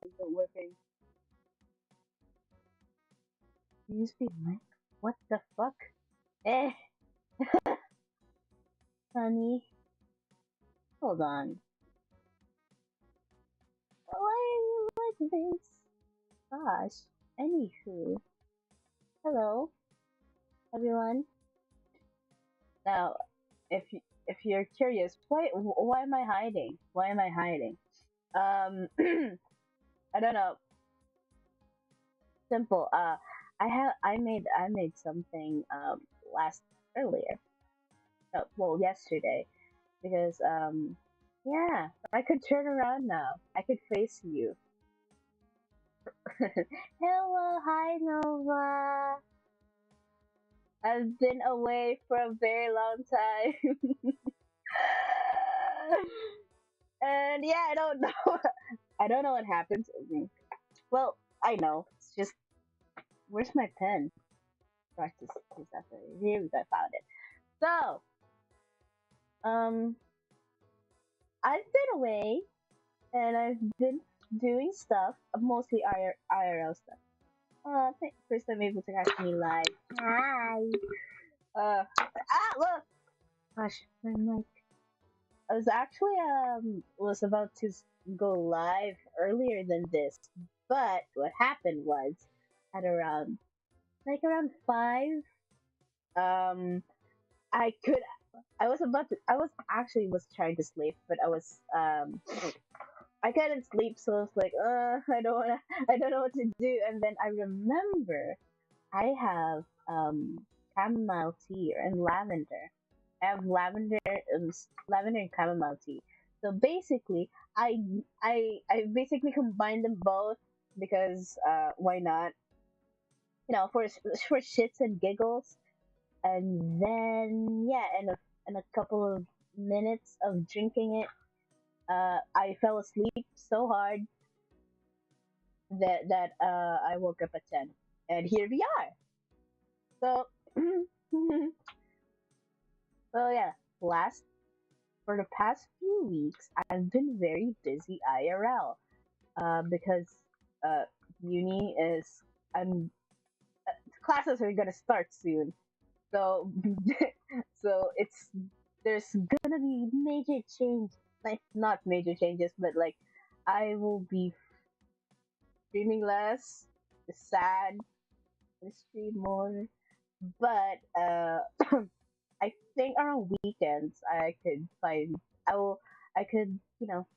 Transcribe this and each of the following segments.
Isn't working. USB mic? What the fuck? Eh, honey, hold on. Why are you like this? Gosh. Anywho, hello, everyone. Now, if you're curious, why am I hiding? Why am I hiding? Um, I don't know. Simple. I made something last earlier. Well, yesterday because yeah, I could turn around now. I could face you. Hello, hi Nova. I've been away for a very long time. And yeah, I don't know. I don't know what happened to me. Well, I know. It's just where's my pen? Practice this after. Here we go. I found it. So, um, I've been away and I've been doing stuff, mostly IRL stuff. First time able to catch me live. Hi. Look. Gosh, my mic. I was actually was about to go live earlier than this, but what happened was at around 5, um, I could I was actually was trying to sleep, but I couldn't sleep, so I was like, I don't know what to do, and then I remember I have chamomile tea and lavender. I have lavender and chamomile tea. So basically, I basically combined them both because why not? For shits and giggles. And then yeah, in a couple of minutes of drinking it, I fell asleep so hard that I woke up at 10, and here we are. So, so yeah, last for the past few weeks, I've been very busy IRL. Because uh, uni is I'm classes are gonna start soon, so so it's there's gonna be major change, like not major changes, but like I will be streaming less, sad, I stream more, but I think around weekends I could find I will I could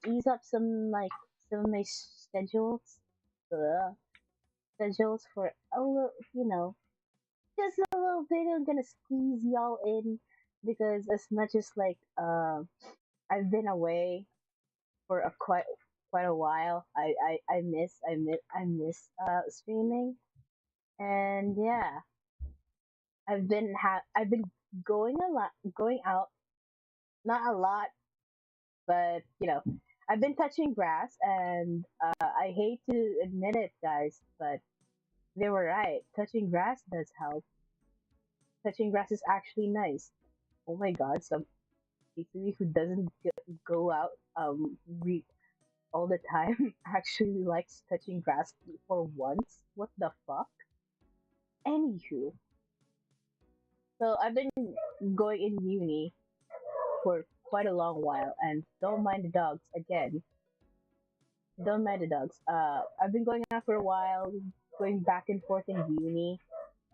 ease up some of my uh, schedules for a little just a little bit. I'm gonna squeeze y'all in because as much as I've been away for a quite a while. I miss streaming, and yeah, I've been going out, not a lot, but I've been touching grass, and I hate to admit it, guys, but they were right. Touching grass does help. Touching grass is actually nice. Oh my god, some people who doesn't go out re- all the time actually likes touching grass for once. What the fuck? Anywho, so I've been going in uni for quite a long while, and don't mind the dogs again. Don't mind the dogs. I've been going out for a while, going back and forth in uni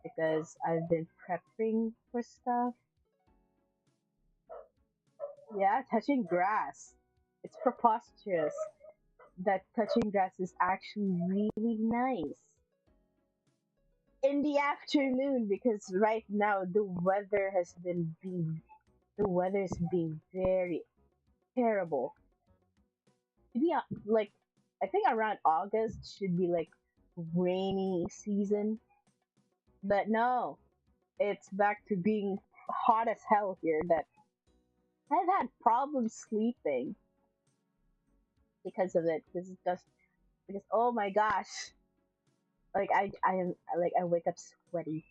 because I've been prepping for stuff. Yeah, touching grass. It's preposterous that touching grass is actually really nice in the afternoon because right now the weather's been very terrible. To be like, I think around August should be like rainy season, but no, it's back to being hot as hell here. That I've had problems sleeping because of it. This is just because oh my gosh, I wake up sweaty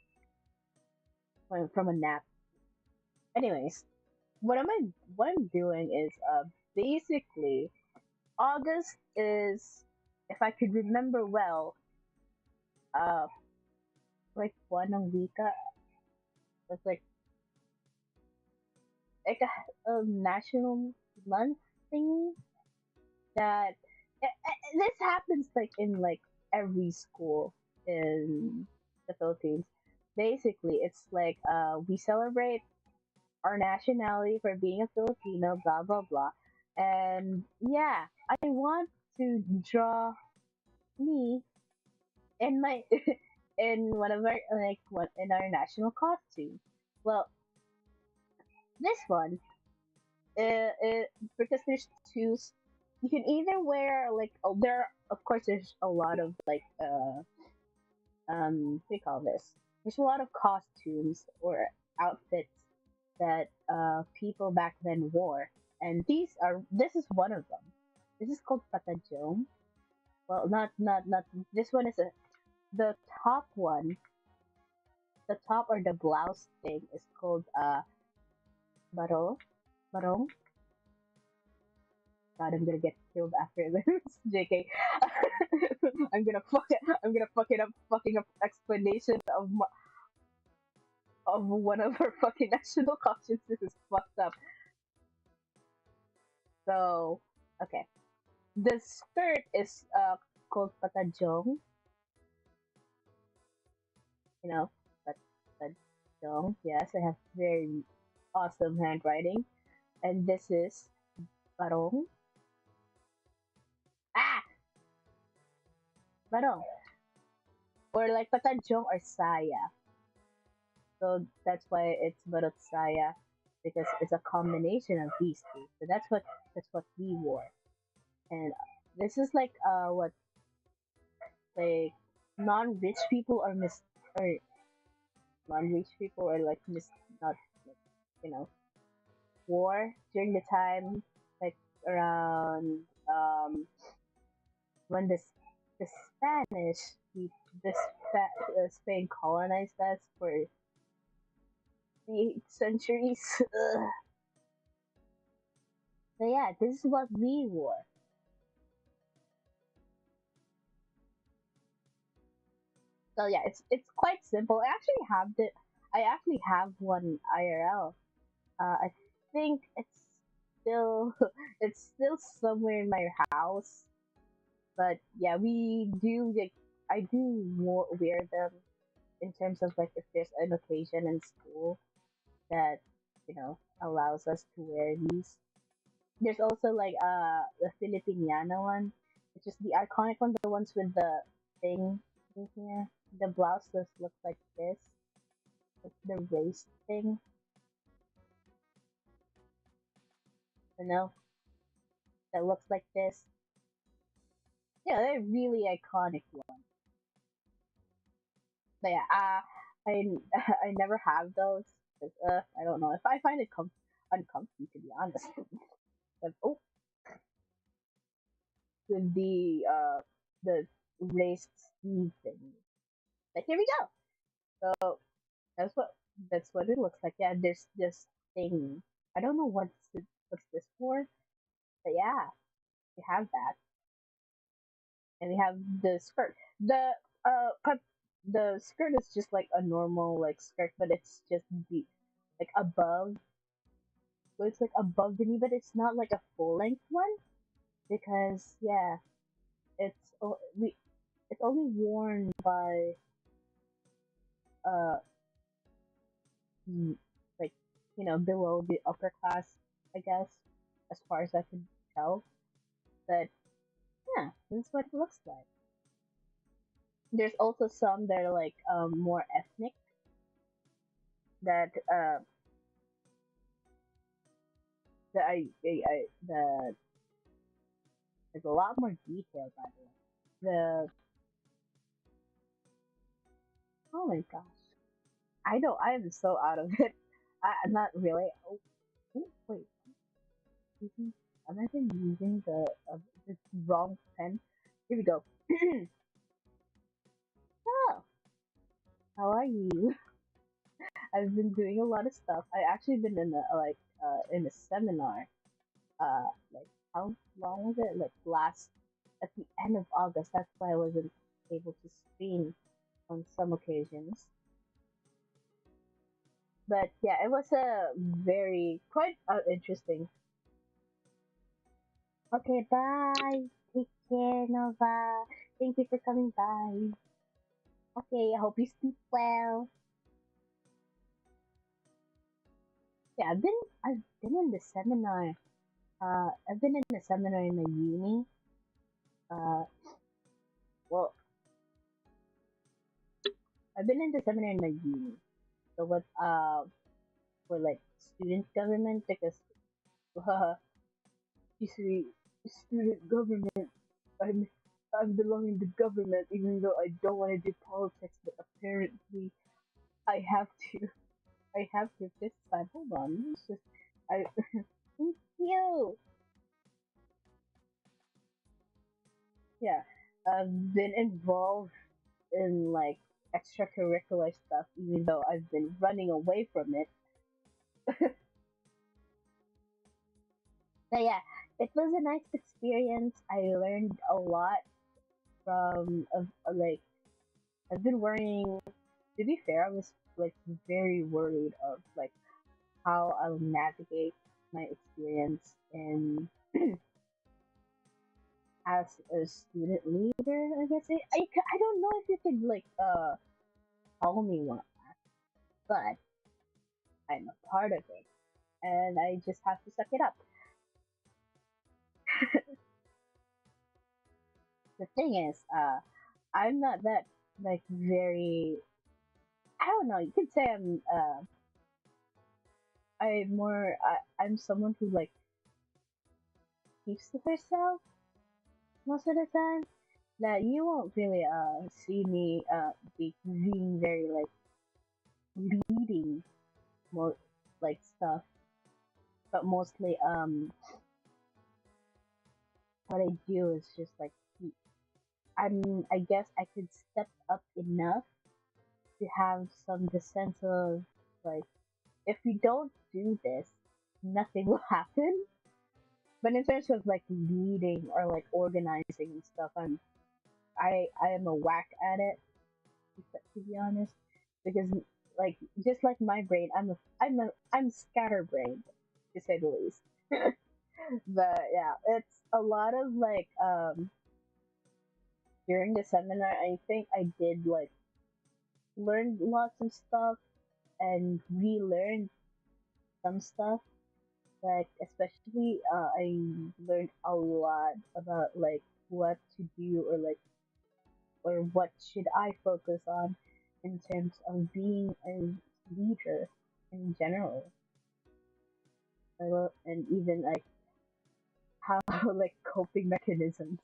from a nap. Anyways, what I'm doing is basically August is, if I could remember well, uh like one a wika. That's a national month thingy that this happens like in like every school in the Philippines. Basically, it's like we celebrate our nationality for being a Filipino, blah blah blah. And yeah, I want to draw me in my in one of our one in our national costume. Well, this one, because there's two. You can either wear like there. Of course, there's a lot of what do you call this? There's a lot of costumes or outfits that people back then wore, and this is one of them. This is called patajong. Well, not this one is the top one. The top or the blouse thing is called baro barong. God, I'm gonna get killed after this. JK. I'm gonna fucking up explanation of one of our fucking national costumes. This is fucked up. So okay. The skirt is called patajong, you know, patajong. Yes, I have very awesome handwriting. And this is barong. Ah, barong. Or like patajong or saya. So that's why it's barot saya because it's a combination of these two. So that's what we wore. And this is like what like non-rich people are or non-rich people are like not like, you know war during the time like around when the Spanish Spain colonized us for 3 centuries. Ugh. So yeah, this is what we wore. So yeah, it's quite simple. I actually have one IRL. I think still it's still somewhere in my house. But yeah, we do like I do wear them in terms of like if there's an occasion in school that allows us to wear these. There's also like the Filipiniana one, which is the iconic one, the ones with the thing in here. The blouse just looks like this. It's the race thing, you know, that looks like this. Yeah, they're really iconic ones. But yeah, I I never have those. 'Cause, I don't know if I find it uncomfy to be honest. But oh, with the raised sleeve thing. But here we go. So that's what that's what it looks like. Yeah, there's this thing. I don't know what's this for, but yeah, we have that, and we have the skirt. Cut the skirt is just like a normal like skirt, but it's just deep, like above. So it's like above the knee, but it's not like a full length one because yeah, we it's only worn by uh mm, like below the upper class, I guess, as far as I can tell. But yeah, this is what it looks like. There's also some that are like more ethnic that that there's a lot more detail by the way. The Oh my gosh, I know I am so out of it. I'm not really. Oh, wait, using, am I been using the wrong pen? Here we go. Hello, how are you? I've been doing a lot of stuff. I actually been in a seminar. Like how long was it? Like last at the end of August. That's why I wasn't able to stream on some occasions. But yeah, it was a very quite interesting. Okay, bye. Take care, Nova. Thank you for coming by. Okay, I hope you sleep well. Yeah, I've been in the seminar. I've been in the seminar in my uni. Uh, well, I've been in the seminar in my uni. So what? For like student government because uh, usually student government. I'm I'm belonging to government even though I don't want to do politics, but apparently I have to. I have to this time. Hold on, it's just I. Thank you. Yeah, I've been involved in like extracurricular stuff, even though I've been running away from it. But yeah, it was a nice experience. I learned a lot from like I've been worrying. To be fair, I was like very worried of like how I'll navigate my experience in as a student leader. I guess I don't know if you could like call me one, but I'm a part of it, and I just have to suck it up. The thing is, I'm not that like very. I don't know. You could say I'm someone who like keeps to herself most of the time. That you won't really see me being very like leading more like stuff, but mostly what I do is just like I guess I could step up enough to have the sense of like if we don't do this, nothing will happen. But in terms of like leading or like organizing and stuff, I am a whack at it, to be honest, because like just like my brain, I'm scatterbrained, to say the least. But yeah, it's a lot of like during the seminar, I think I did like learn lots of stuff and relearn some stuff. Like especially, I learned a lot about like what to do or like or what should I focus on in terms of being a leader in general. And even like how like coping mechanisms,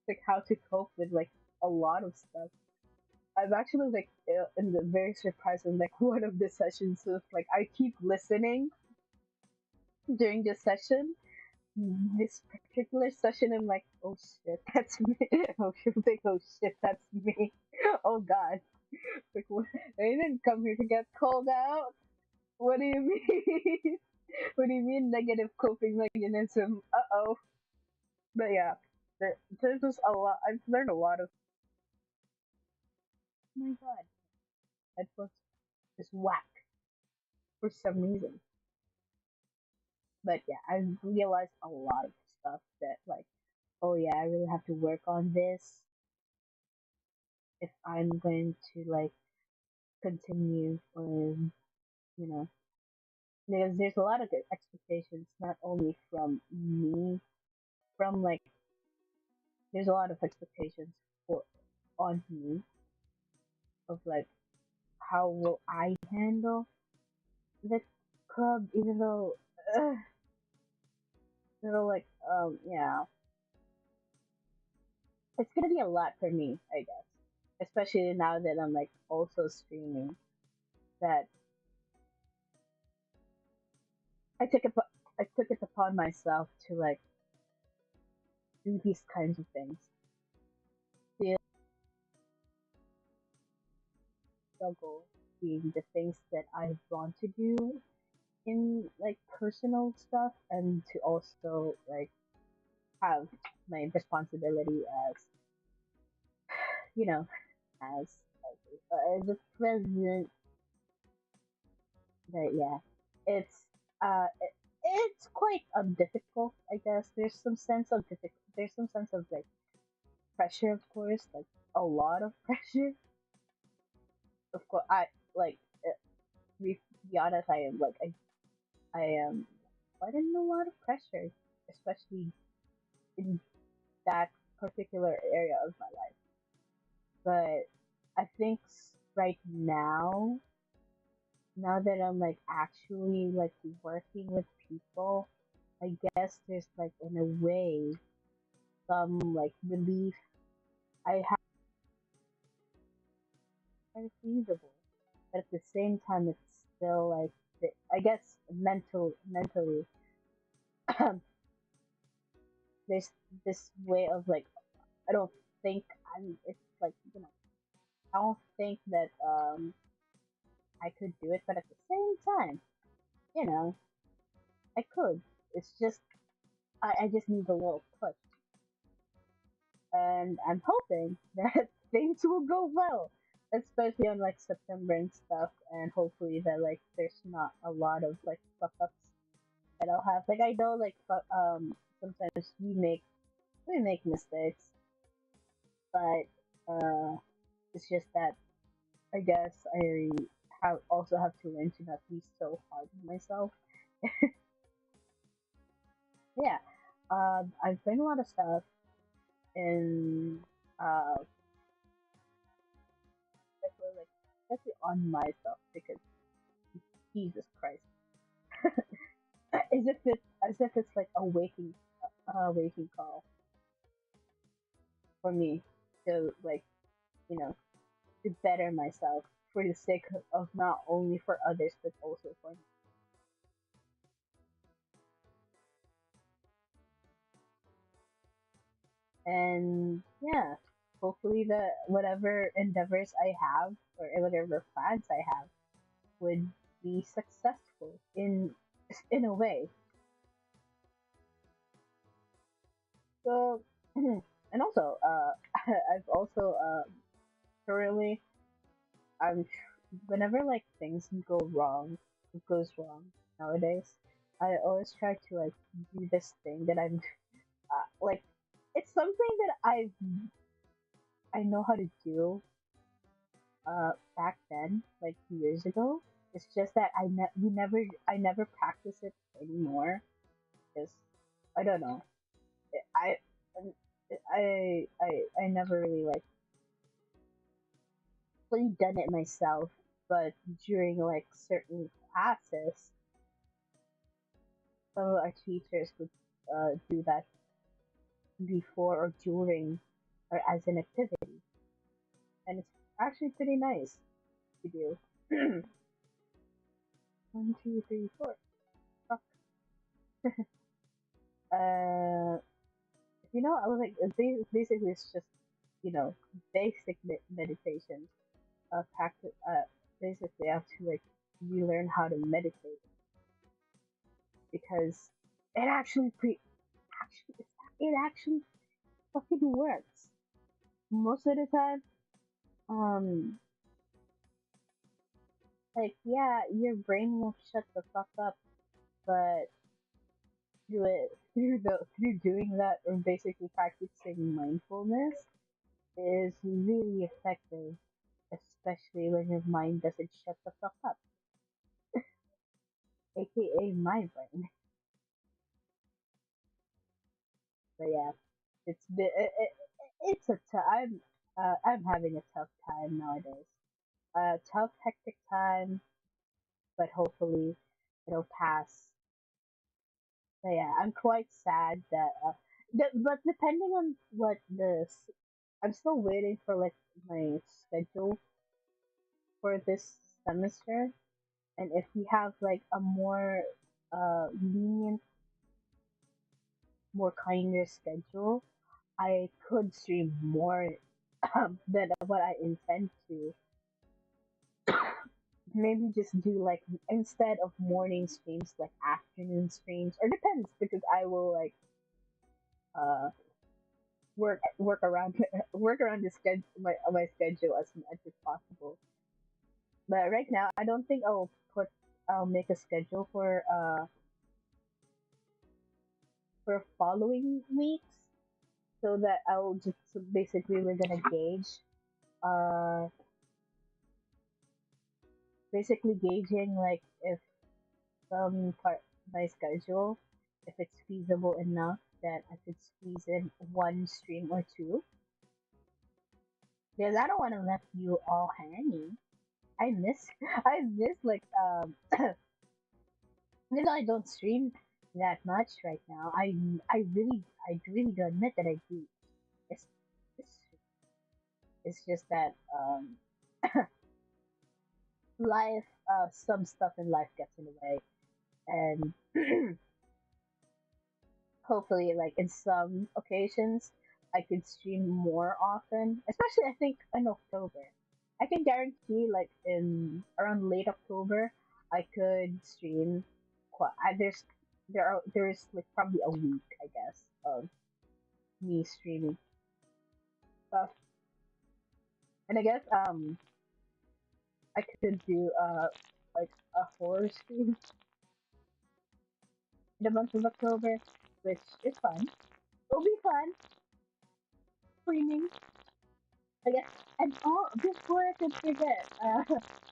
like how to cope with like a lot of stuff. I'm actually like in the very surprised in like one of the sessions. So like I keep listening during this session, this particular session, I'm like, oh shit, that's me. Oh shit, like, oh shit, that's me. Oh god, like what? I didn't come here to get called out. What do you mean? What do you mean negative coping mechanism? Uh oh. But yeah, there's just a lot. I've learned a lot of. Oh my god, headphones just whack for some reason. But yeah, I've realized a lot of stuff that like, oh yeah, I really have to work on this if I'm going to like continue or you know because there's a lot of good expectations not only from me from like there's a lot of expectations for on me of like how will I handle the club even though like yeah it's gonna be a lot for me I guess especially now that I'm like also streaming that I took it I took it upon myself to like do these kinds of things to struggle being the things that I want to do in like personal stuff and to also like have my responsibility as you know as as a president but yeah it's it's quite difficult I guess there's some sense of like pressure of course like a lot of pressure of course I like to be honest I am like I am quite in a lot of pressure especially in that particular area of my life. But I think right now that I'm like actually like working with people, I guess there's like in a way some like relief I have kind of feasible, but at the same time it's still like I guess mentally there's this way of like I don't think I'm it's like I don't think that I could do it, but at the same time, you know, I could. It's just I just need a little push, and I'm hoping that things will go well, especially on like September and stuff, and hopefully that like there's not a lot of like fuck ups that I'll have. Like I know like sometimes we make mistakes, but it's just that I guess I have also have to learn to not be so hard on myself. Yeah, I've learned a lot of stuff in uh, especially on myself because Jesus Christ, as if it's like a waking call for me to like you know to better myself for the sake of not only for others but also for me. And yeah, hopefully the whatever endeavors I have or whatever plans I have would be successful in a way. So, and also, I've also currently I'm whenever like things go wrong, it goes wrong nowadays. I always try to like do this thing that I'm like it's something that I know how to do back then, like years ago. It's just that I never practice it anymore. Because I don't know. I I never really like fully done it myself, but during like certain classes, some of our teachers would do that before or during or as an activity, and it's actually pretty nice to do. One, two, three, four. Oh. I was like, basically, it's just, basic meditation. Practice. Basically, I have to like relearn how to meditate because it actually, it actually fucking works most of the time. Um, like yeah, your brain will shut the fuck up, but through doing that or basically practicing mindfulness is really effective, especially when your mind doesn't shut the fuck up, aka my brain. So yeah, it's a I'm having a tough time nowadays. Tough, hectic time, but hopefully it'll pass. So yeah, I'm quite sad that but depending on what I'm still waiting for like my schedule for this semester, and if we have like a more lenient, more kinder schedule, I could stream more than what I intend to. Maybe just do like instead of morning streams, like afternoon streams, or depends because I will like uh work around work around the schedule my schedule as much as possible. But right now, I don't think I'll make a schedule for following weeks so that I'll just so basically we're gonna gauge uh basically gauging like if some part of my schedule, if it's feasible enough that I could squeeze in one stream or two. Because I don't want to left you all hanging. I miss I miss like even though I don't stream that much right now, I really do admit that I do. It's it's, it's just that life some stuff in life gets in the way, and hopefully like in some occasions I could stream more often, especially I think in October. I can guarantee like in around late October I could stream quite there's like probably a week I guess of me streaming stuff. And I guess I could do like a horror stream in the month of October, which is fun. It'll be fun streaming. I guess, and oh, before I could forget,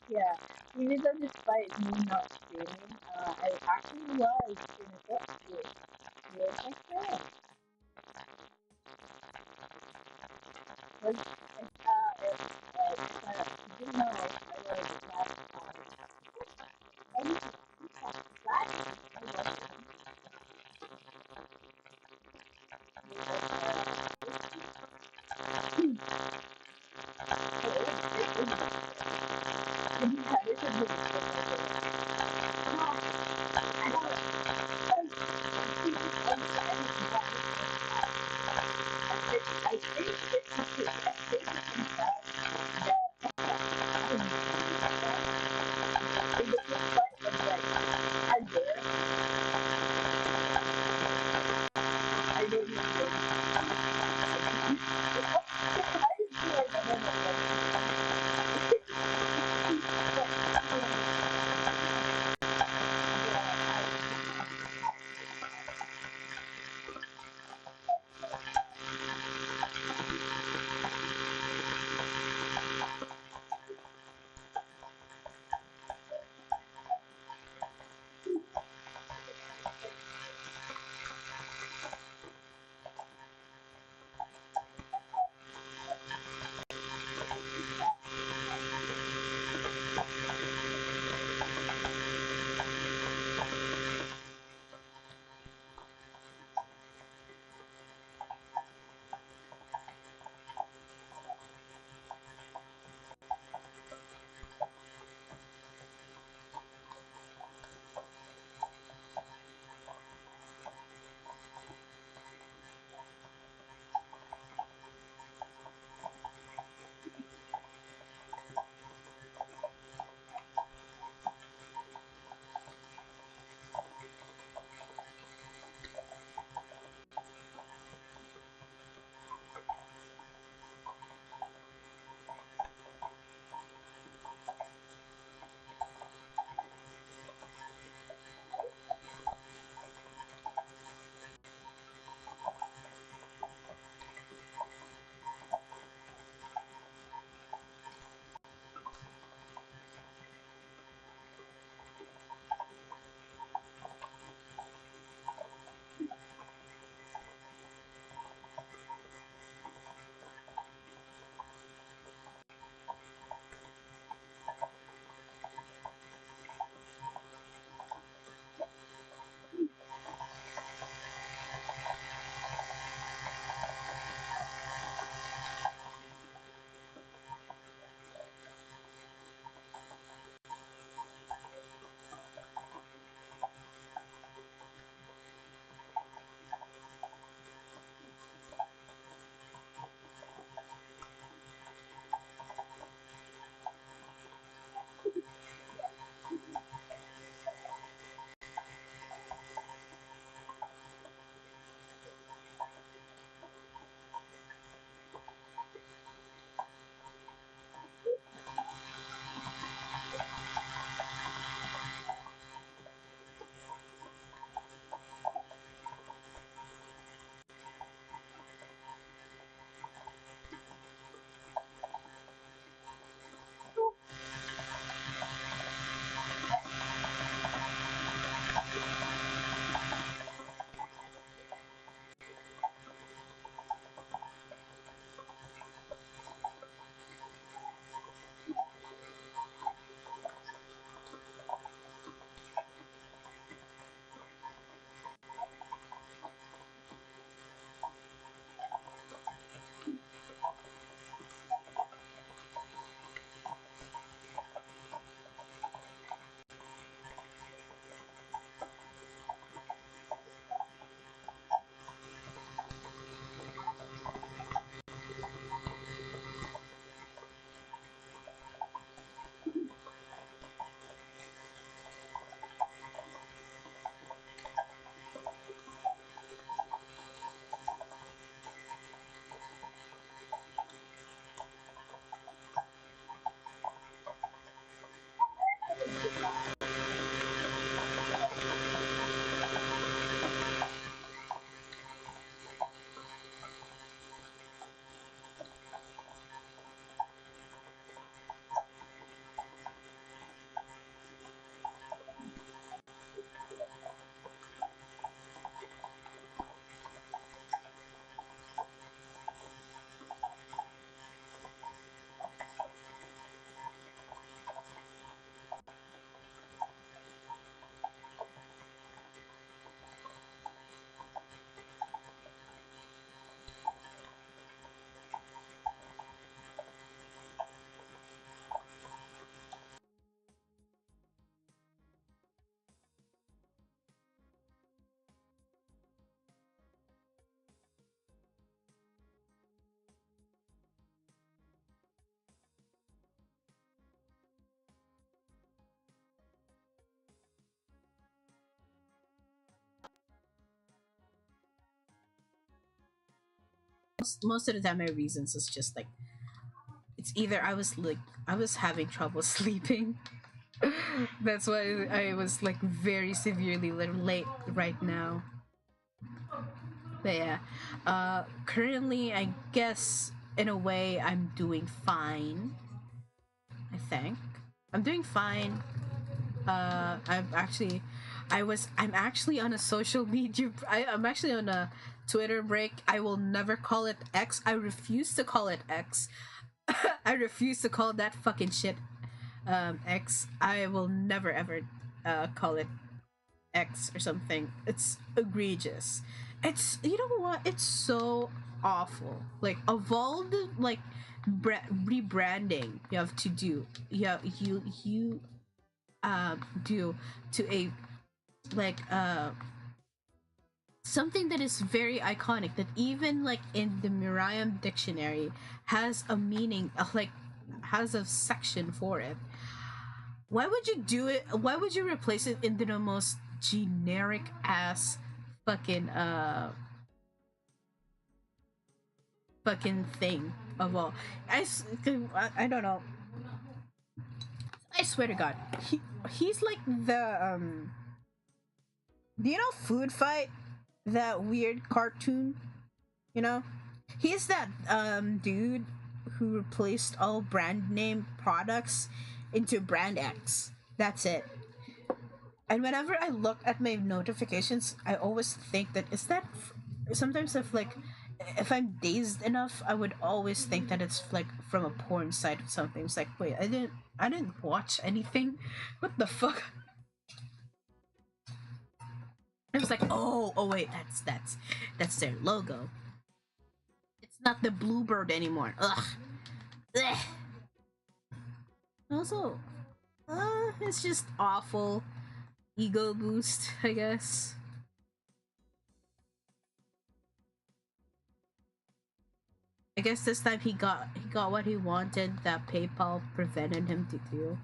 yeah, even though despite me not streaming, I actually was in a book with my friend. Was you know, I was any last I was I think I don't know. Most of the time my reasons is just like it's either I was having trouble sleeping. That's why I was like very severely late right now. But yeah, currently I guess in a way I'm doing fine. I think I'm doing fine. I'm actually on a social media. I'm actually on a Twitter break. I will never call it X. I refuse to call it X. I refuse to call that fucking shit X. I will never ever call it X or something. It's egregious. It's, you know what? It's so awful. Like of all the like rebranding you have to do, yeah, you do to a like something that is very iconic that even like in the Merriam dictionary has a meaning, like has a section for it. Why would you do it? Why would you replace it into the most generic ass fucking fucking thing of all? I don't know. I swear to God, he's like the do you know Food Fight? That weird cartoon, you know? He's that dude who replaced all brand name products into brand X. That's it. And whenever I look at my notifications, I always think that is that sometimes if I'm dazed enough, I would always think that it's like from a porn site or something. It's like, wait, I didn't watch anything. What the fuck? I was like, oh wait, that's their logo. It's not the bluebird anymore. Ugh. Ugh. Also, it's just awful. Ego boost, I guess. I guess this time he got what he wanted that PayPal prevented him to do.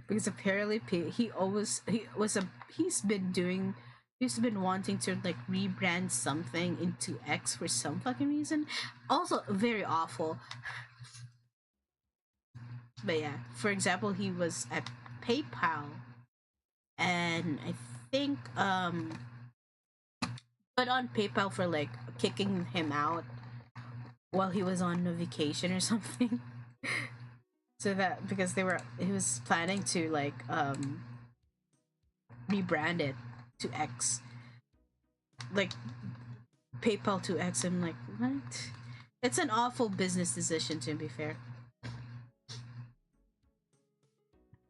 Because apparently he's been wanting to like rebrand something into X for some fucking reason. Also very awful. But yeah, for example, he was at PayPal and I think but on PayPal for like kicking him out while he was on a vacation or something. So that because he was planning to like rebrand it to X, like PayPal to X. I'm like, what? It's an awful business decision, to be fair.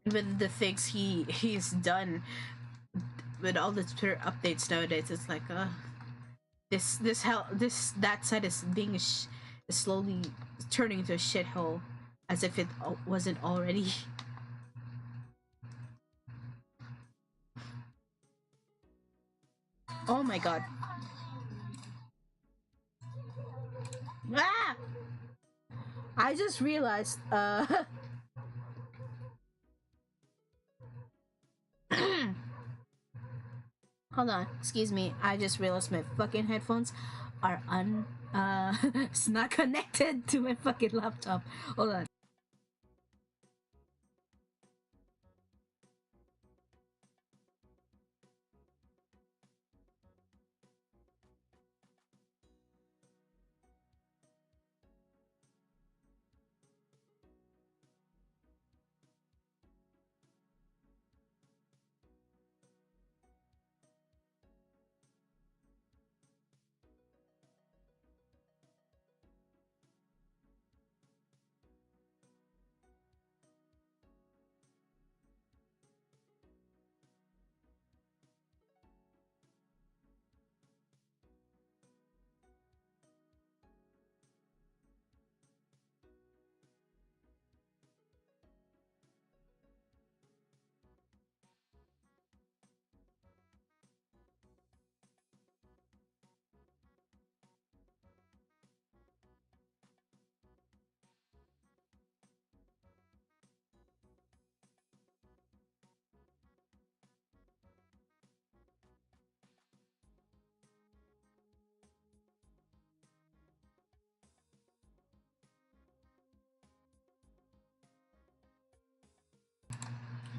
With the things he's done with all the Twitter updates nowadays, it's like, this that side is being is slowly turning into a shithole, as if it wasn't already. Oh my god. Ah! I just realized, hold on, excuse me. I just realized my fucking headphones are it's not connected to my fucking laptop. Hold on.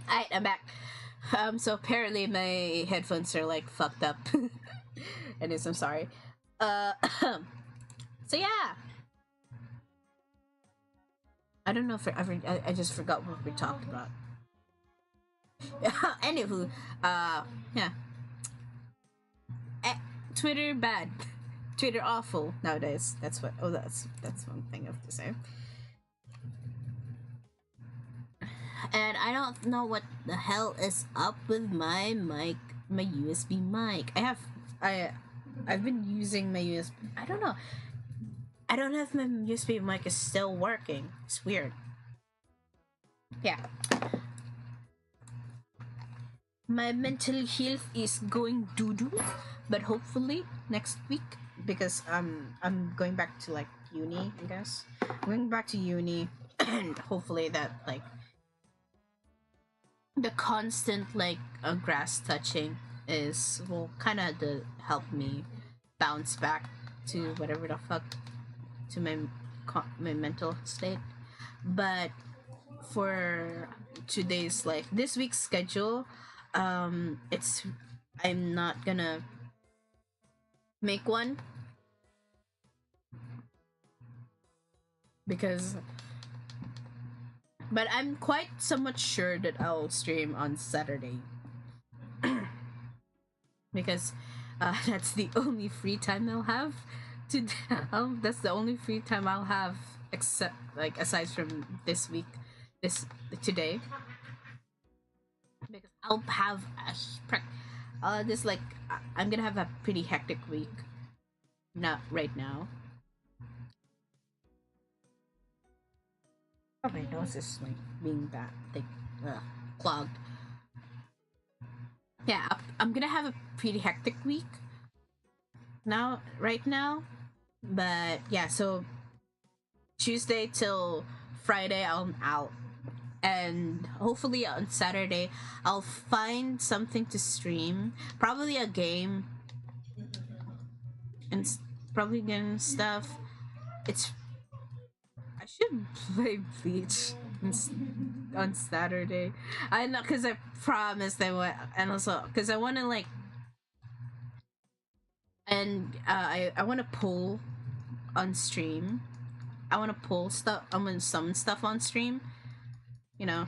Alright, I'm back. So apparently my headphones are like fucked up. I'm sorry. Uh, so yeah. I don't know if I just forgot what we talked about. Anywho, yeah. Eh, Twitter bad. Twitter awful nowadays. That's what. Oh, that's one thing I have to say. And I don't know what the hell is up with my mic, my USB mic. I've been using my USB. I don't know. I don't know if my USB mic is still working. It's weird. Yeah. My mental health is going doo-doo, but hopefully next week, because I'm going back to like uni, I guess. I'm going back to uni, and hopefully that like the constant like grass touching will kind of help me bounce back to whatever the fuck, to my mental state. But for today's like this week's schedule, it's I'm not gonna make one because, but I'm quite somewhat sure that I'll stream on Saturday because that's the only free time I'll have to that's the only free time I'll have, except like aside from this week, this today, because I'll have this like I'm gonna have a pretty hectic week. Not right now. Oh, my nose is like being bad, like clogged. Yeah, I'm gonna have a pretty hectic week now, right now. But yeah, so Tuesday till Friday I'm out, and hopefully on Saturday I'll find something to stream, probably a game and probably game stuff. It's I should play Bleach on Saturday. I know, because I promised I would, and also because I want to like, and I want to pull on stream. I want to pull stuff. I want to summon stuff on stream. You know,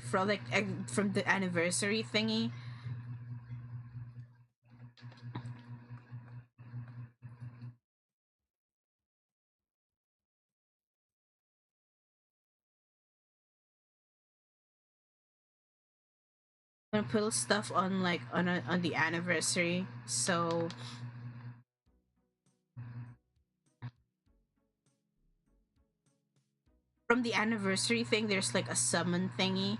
from like from the anniversary thingy. I'm gonna put stuff on like on the anniversary. So from the anniversary thing, there's like a summon thingy.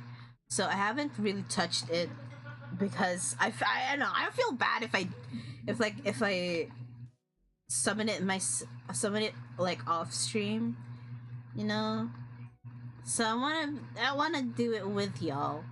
So I haven't really touched it because I don't know. I feel bad if I summon it summon it like off stream, you know. So I wanna do it with y'all.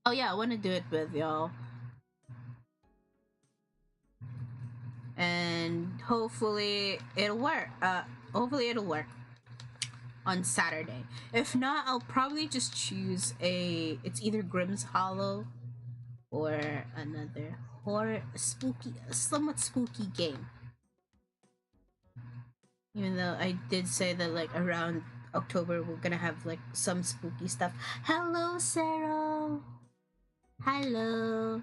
Oh yeah, I wanna do it with y'all. And hopefully it'll work. Hopefully it'll work on Saturday. If not, I'll probably just choose it's either Grimm's Hollow or another horror spooky, somewhat spooky game. Even though I did say that like around October we're gonna have like some spooky stuff. Hello, Sarah. Hello.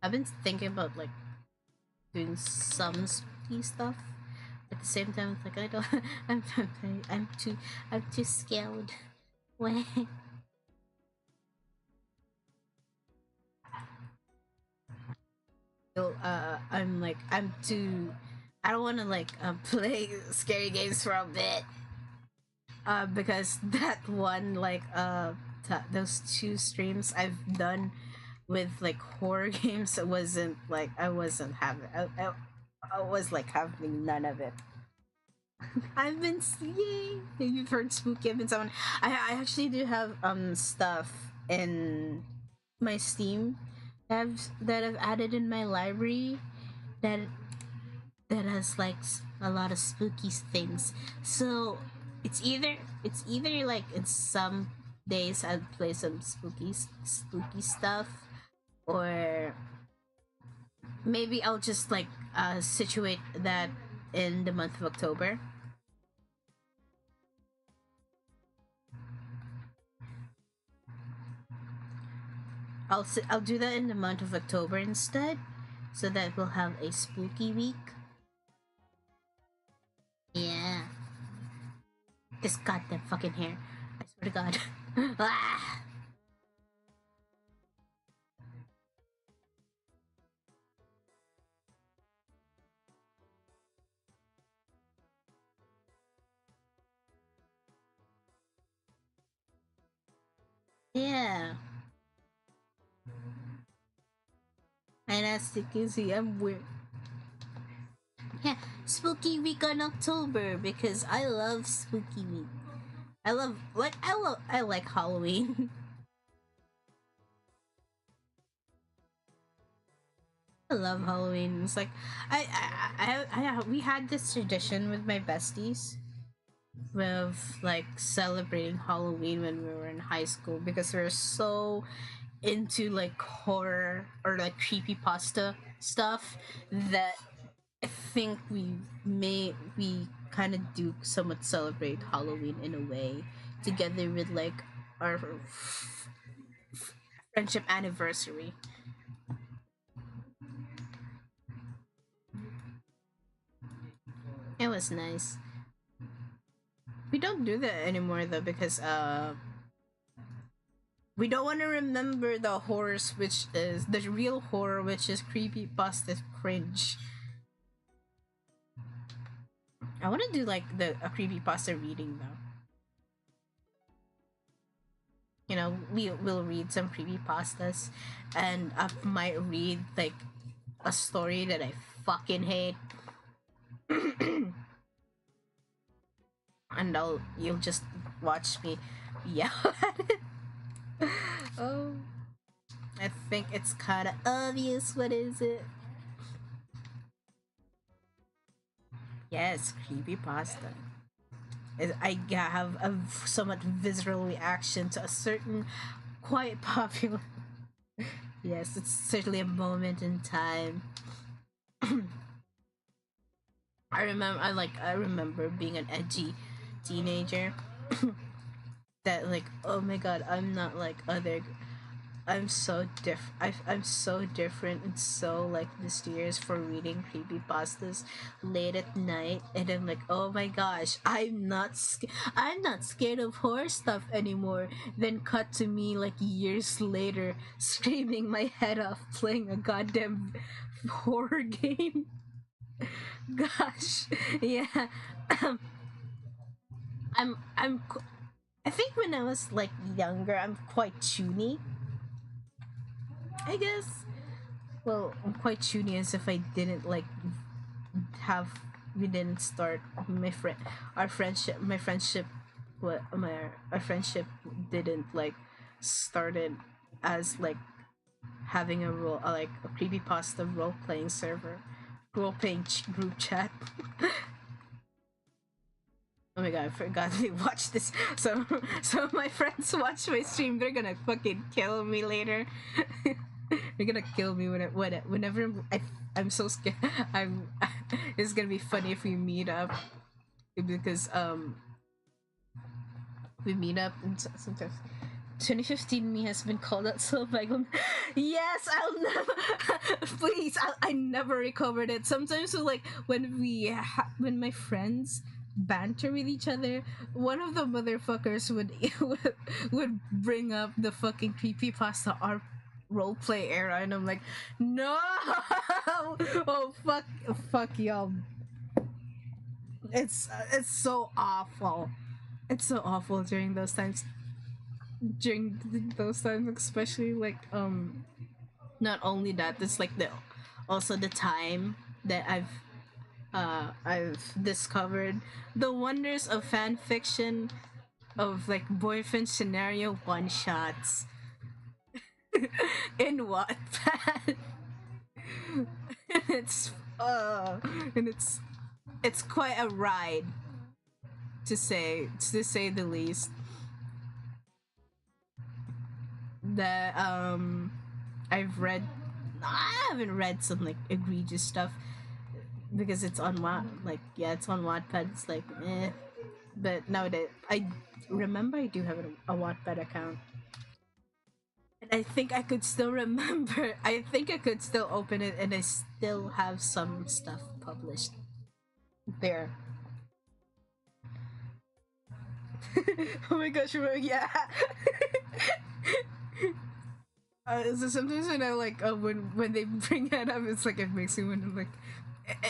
I've been thinking about like doing some spooky stuff. At the same time, it's like I don't. I'm too scared. Wait. I'm too. I don't want to like play scary games for a bit. Because that one like those 2 streams I've done with like horror games, it wasn't like I wasn't having. I was like having none of it. I've been seeing. You've heard spooky. I've been someone. I actually do have stuff in my Steam that I've added in my library that has like a lot of spooky things. So it's either like in some days I'd play some spooky stuff, or maybe I'll just like situate that in the month of October. I'll do that in the month of October instead, so that we'll have a spooky week. Yeah, this goddamn fucking hair. I swear to God. Ah! Yeah, and as you can see, I'm weird. Yeah, spooky week on October because I love spooky week. I like Halloween. I love Halloween. It's like we had this tradition with my besties with like celebrating Halloween when we were in high school because we were so into like horror or like creepy pasta stuff that I think we kind of do somewhat celebrate Halloween in a way together with like our friendship anniversary. It was nice. We don't do that anymore though because we don't want to remember the horrors, which is the real horror, which is creepy pasta cringe. I want to do like a creepy pasta reading though. You know, we will read some creepy pastas, and I might read like a story that I fucking hate, and you'll just watch me yell at it. Oh, I think it's kind of obvious. What is it? Yes, creepy pasta. I have a somewhat visceral reaction to a certain quite popular. Yes, it's certainly a moment in time. I remember being an edgy teenager that like, oh my god, I'm not like other. I'm so I'm so different and so like mysterious for reading creepy pastas late at night, and I'm like, oh my gosh, I'm not scared of horror stuff anymore. Then cut to me like years later, screaming my head off playing a goddamn horror game. Gosh, yeah. I'm I think when I was like younger, I'm quite tuney, I guess. Well, I'm quite tuney as if I didn't like have we didn't start my friendship what my our friendship didn't like started as like having a role like a creepypasta role playing server, group chat. Oh my god, I forgot to watch this. So my friends watch my stream. They're gonna fucking kill me later. They're gonna kill me whenever I'm so scared. I'm. It's gonna be funny if we meet up because we meet up and sometimes. 2015 me has been called out so by yes, I'll never please I never recovered it. Sometimes so like when my friends banter with each other, one of the motherfuckers would bring up the fucking creepypasta our roleplay era, and I'm like, no. Oh fuck y'all. It's so awful. It's so awful during those times, especially like not only that, it's like the also the time that I've I've discovered the wonders of fan fiction of like boyfriend scenario one shots in Wattpad. it's and it's quite a ride to say the least. That I've read I haven't read some like egregious stuff because it's on it's on Wattpad. It's like but nowadays I remember I do have a Wattpad account. And I think I could still remember. I think I could still open it, and I still have some stuff published there. Oh my gosh, yeah. So sometimes when I like when they bring that up, it's like it makes me want to like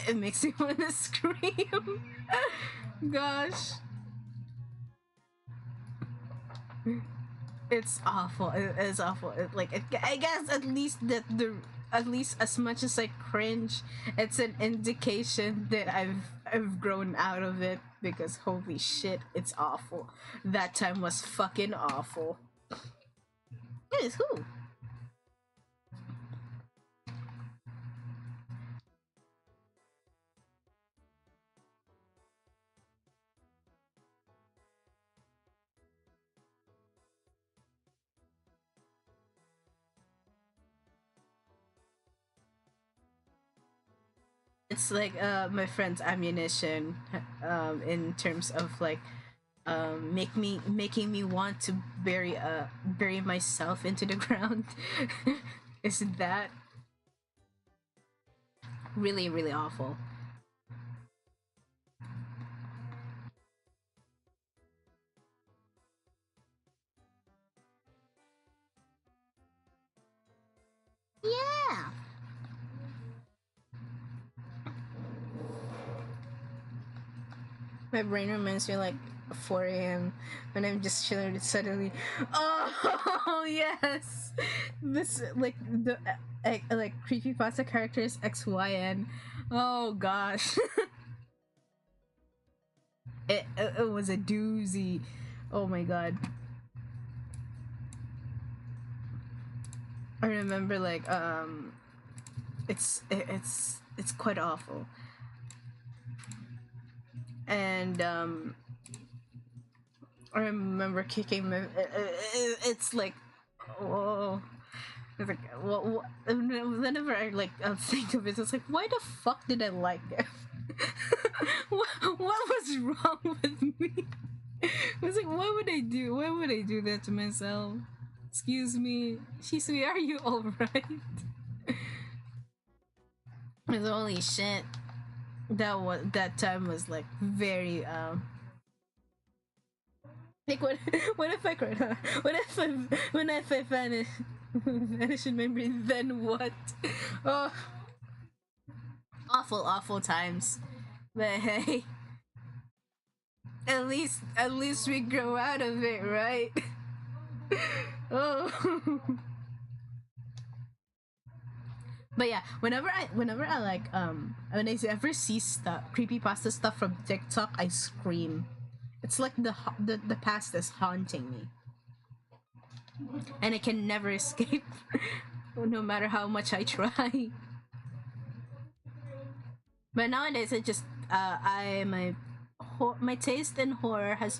it makes me want to scream. Gosh, it's awful. It's awful. I guess at least that the at least as much as I cringe, it's an indication that I've grown out of it because holy shit, it's awful. That time was fucking awful. It is who? It's like my friend's ammunition in terms of like making me want to bury myself into the ground. Isn't that really really awful? Yeah. My brain reminds me like 4 a.m. when I'm just chilling and suddenly, oh yes, this like the like creepypasta characters XYN. Oh gosh, it was a doozy. Oh my god. I remember like it's quite awful. And I remember kicking my. It's like, oh, it's like whenever I like think of it, it's like, why the fuck did I like it? what was wrong with me? It's like, why would I do? Why would I do that to myself? Excuse me, Shisuii, are you alright? Holy shit, that time was like very like what if I cried? Huh? What if I vanish in my brain? Then what? Oh, awful times. But hey, at least we grow out of it, right? Oh. But yeah, whenever I like when I ever see stuff creepypasta stuff from TikTok, I scream. It's like the past is haunting me, and I can never escape, no matter how much I try. But nowadays, I just my taste in horror has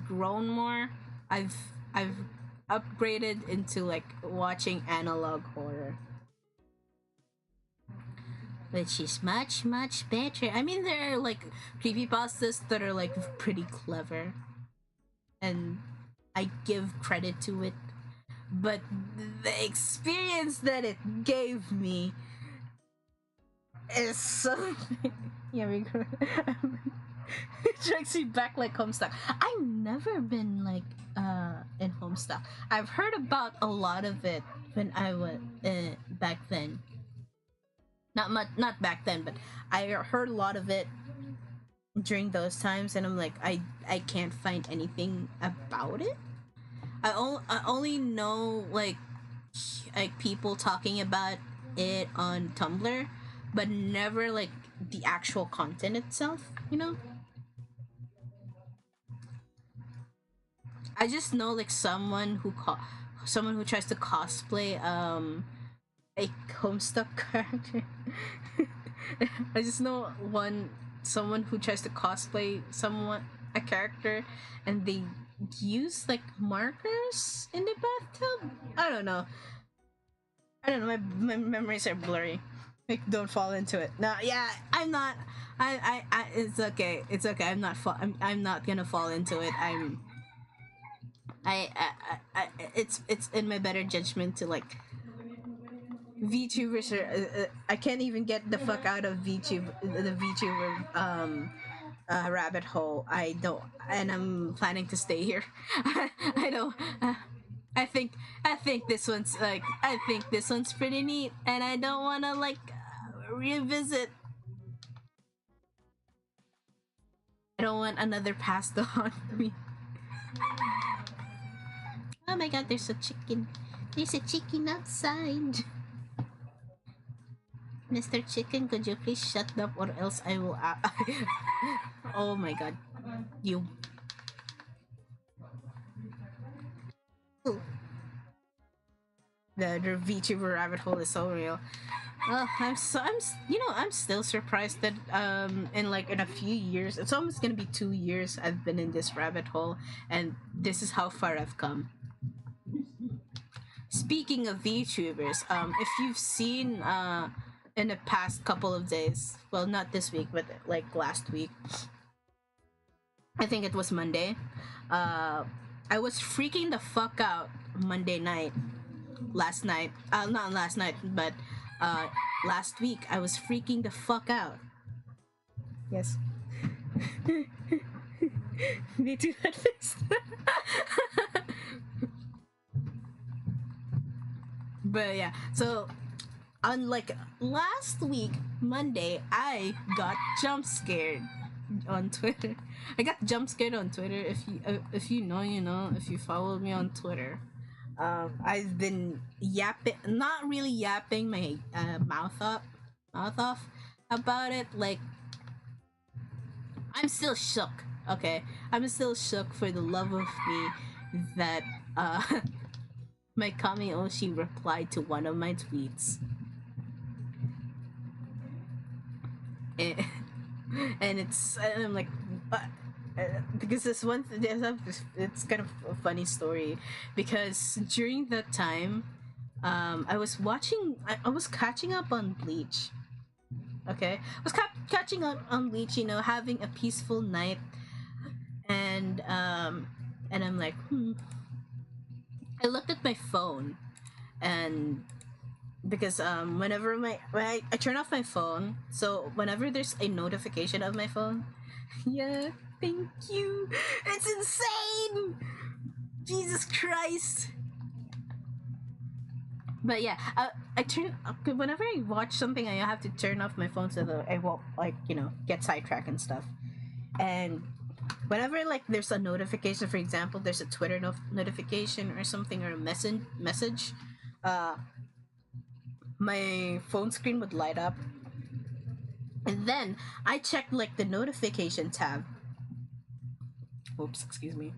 grown more. I've upgraded into like watching analog horror, which is much better. I mean, there are like creepypastas that are like pretty clever, and I give credit to it. But the experience that it gave me is something. Yeah, we go. Trixie back like Homestuck. I've never been like in Homestuck. I've heard about a lot of it when I was back then. Not back then, but I heard a lot of it during those times, and I'm like, I can't find anything about it. I only know like people talking about it on Tumblr, but never like the actual content itself, you know. I just know like someone who tries to cosplay a Homestuck character. I just know someone who tries to cosplay someone a character, and they use like markers in the bathtub. I don't know. My memories are blurry. Like, don't fall into it. No, yeah, I'm not. It's okay. It's okay. I'm not gonna fall into it. It's in my better judgment to like VTubers are. I can't even get the fuck out of the VTuber rabbit hole. I don't, and I'm planning to stay here. I don't. I think I think this one's pretty neat, and I don't want to like revisit. I don't want another past to haunt me. Oh my god, there's a chicken. There's a chicken outside. Mr. Chicken, could you please shut up or else I will... Oh my god. You. The VTuber rabbit hole is so real. I'm still surprised that in a few years, it's almost gonna be 2 years I've been in this rabbit hole, and this is how far I've come. Speaking of VTubers, if you've seen in the past couple of days, well, not this week, but like last week, I think it was Monday, I was freaking the fuck out Monday night. Not last night, but last week I was freaking the fuck out. Yes. Me too. That fixed. But yeah, so unlike last week Monday, I got jump scared on Twitter. I got jump scared on Twitter. If you know, you know. If you follow me on Twitter, I've been not really yapping my mouth off about it. Like, I'm still shook. Okay, I'm still shook for the love of me that my Kami Oshi replied to one of my tweets. And I'm like, because it's kind of a funny story, because during that time, I was catching up on Bleach. Okay, I was catching up on Bleach, you know, having a peaceful night, and I'm like, I looked at my phone, and because whenever when I turn off my phone, so whenever there's a notification of my phone, yeah, thank you, it's insane, Jesus Christ. But yeah, I turn whenever I watch something, I have to turn off my phone so that I won't, like, you know, get sidetracked and stuff. And whenever like there's a notification, for example, there's a Twitter notification or something, or a message, my phone screen would light up, and then I checked like the notification tab. Oops, excuse me.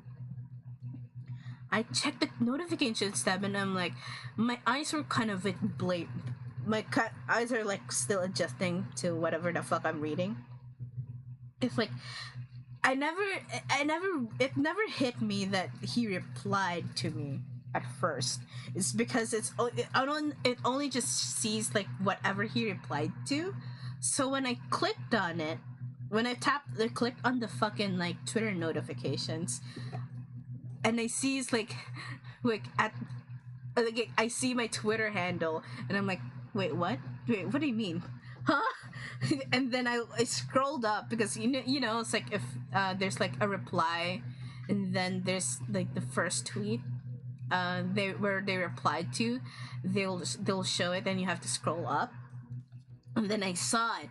I checked the notifications tab, and I'm like, my eyes were kind of like my eyes are like still adjusting to whatever the fuck I'm reading. It's like it never hit me that he replied to me at first. It's because it only just sees like whatever he replied to. So when I clicked on it, when I clicked on the fucking like Twitter notifications, and I see it's like I see my Twitter handle, and I'm like, wait, what do you mean, huh? And then I scrolled up, because you know it's like if there's like a reply, and then there's like the first tweet where they replied to, they'll show it, and you have to scroll up, and then I saw it.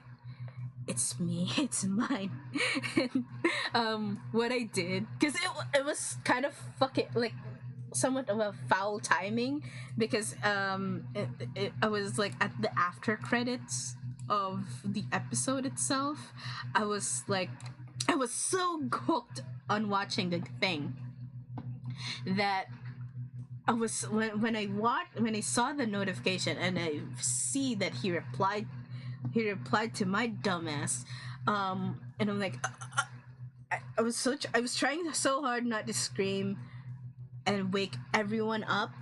It's me, it's mine. And what I did, because it was kind of fucking like somewhat of a foul timing, because I was like at the after credits of the episode itself, I was like, I was so hooked on watching the thing that I was when I saw the notification and I see that he replied to my dumbass, and I'm like, I was trying so hard not to scream and wake everyone up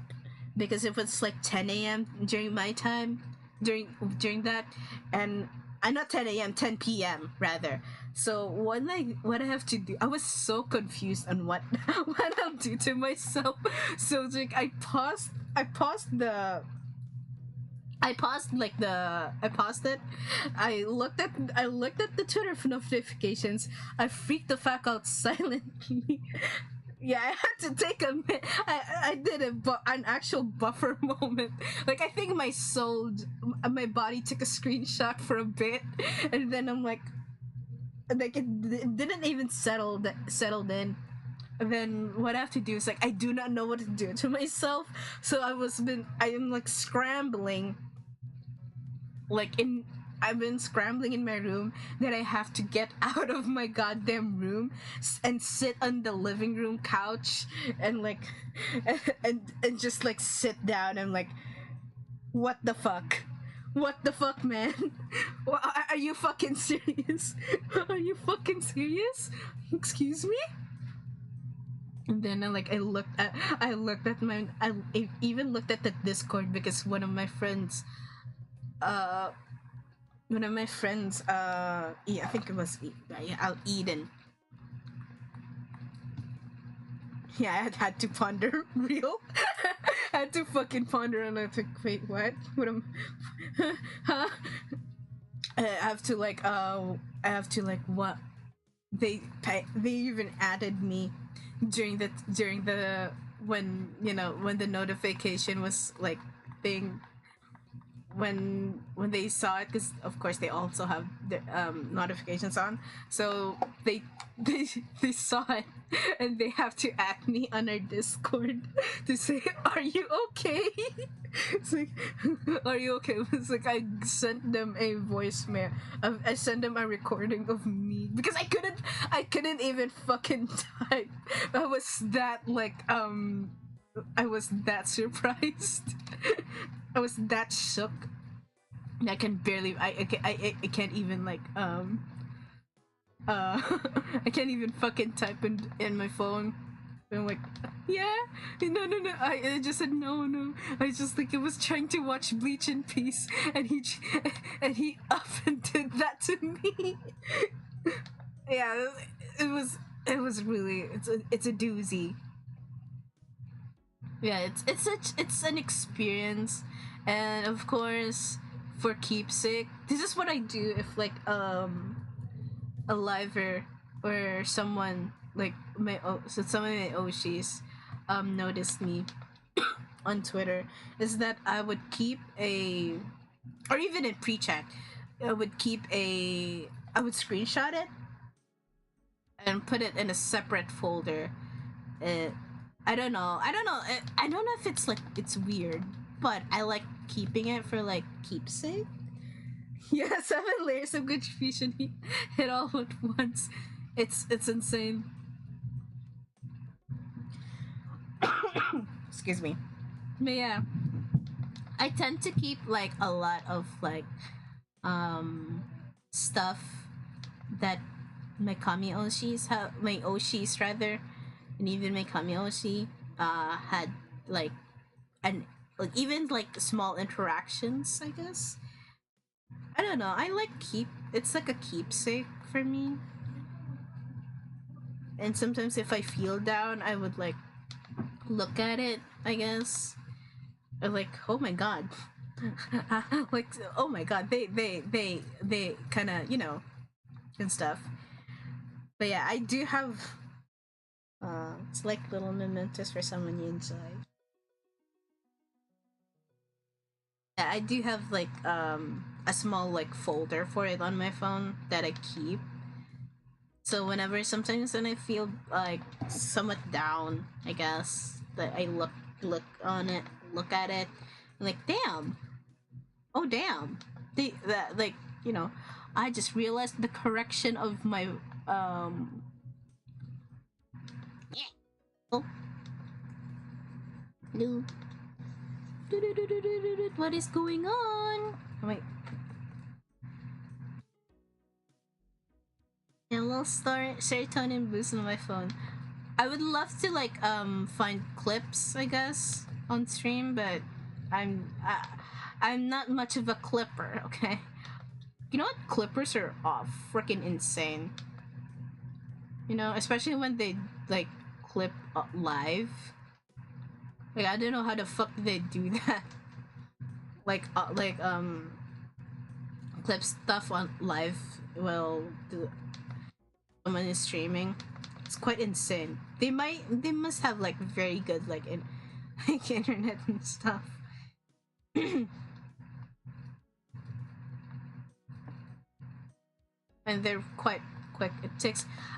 because it was like 10 a.m. during my time during that, and not 10 a.m. 10 p.m. rather. So what I have to do, I was so confused on what what I'll do to myself. So it's like I paused it. I looked at the Twitter notifications. I freaked the fuck out silently. Yeah, I had to take a minute. I did an actual buffer moment. Like, I think my body took a screenshot for a bit, and then I'm like it didn't even settled in. And then what I have to do is like, I do not know what to do to myself. So I am like scrambling, like in I've been scrambling in my room, that I have to get out of my goddamn room and sit on the living room couch and like and just like sit down and like, what the fuck? What the fuck, man? Are you fucking serious? Are you fucking serious? Excuse me? And then I looked at I even looked at the Discord because uh I think it was Eden. Yeah, I had to ponder real. I had to fucking ponder, and I think, wait, what am huh? I have to like, what they even added me during the when the notification was like thing, when they saw it, because of course they also have the notifications on, so they they saw it, and they have to add me on our Discord to say, are you okay? It's like, are you okay? It's like I sent them a voicemail. I sent them a recording of me because I couldn't even fucking type. I was that like I was that surprised. I was that shook. I can barely. I can't even like I can't even fucking type in my phone. I'm like, yeah, no. I just said no. I just like, it was trying to watch Bleach in peace, and he up and did that to me. Yeah, it was really it's a doozy. Yeah, it's an experience, and of course, for keepsake, this is what I do if like a liver or someone like so some of my Oshis noticed me on Twitter, is that I would keep a, or even in pre-chat, I would screenshot it and put it in a separate folder. uh, I don't know. I don't know if it's like it's weird, but I like keeping it for like keepsake. Yeah, 7 layers of confusion hit all at once. It's insane. Excuse me. But yeah, I tend to keep like a lot of like stuff that my Oshis rather, and even my Kami Oshi had like, and like even like small interactions, I guess. I don't know. I like it's like a keepsake for me. And sometimes if I feel down, I would like look at it, I guess. Or like, oh my god. Like, oh my god, they kind of, and stuff. But yeah, I do have it's like little mementos for someone you enjoy. Yeah, I do have like a small like folder for it on my phone that I keep. So whenever sometimes when I feel like somewhat down, I guess, that I look at it, I'm like, damn, oh damn, that like you know, I just realized the correction of my um. Oh, no. What is going on? Oh, wait. A little serotonin boost on my phone. I would love to like find clips, I guess, on stream, but I'm not much of a clipper. Okay, you know what? Clippers are freaking insane. You know, especially when they like clip live. Like I don't know how the fuck they do that. Like clip stuff on live. Well, someone is streaming. It's quite insane. They must have like very good like like internet and stuff. And they're quite quick.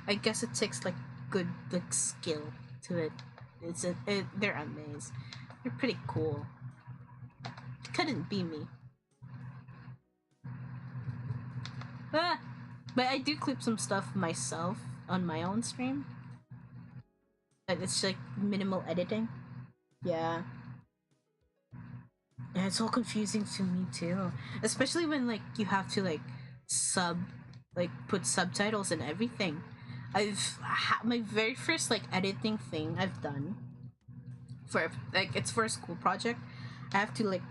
I guess it takes like good like skill to it. They're amazing. They're pretty cool. It couldn't be me. Ah, but I do clip some stuff myself on my own stream. But it's like minimal editing. Yeah. Yeah, it's all confusing to me too. Especially when like you have to like put subtitles and everything. My very first like editing thing I've done for like it's for a school project. I have to like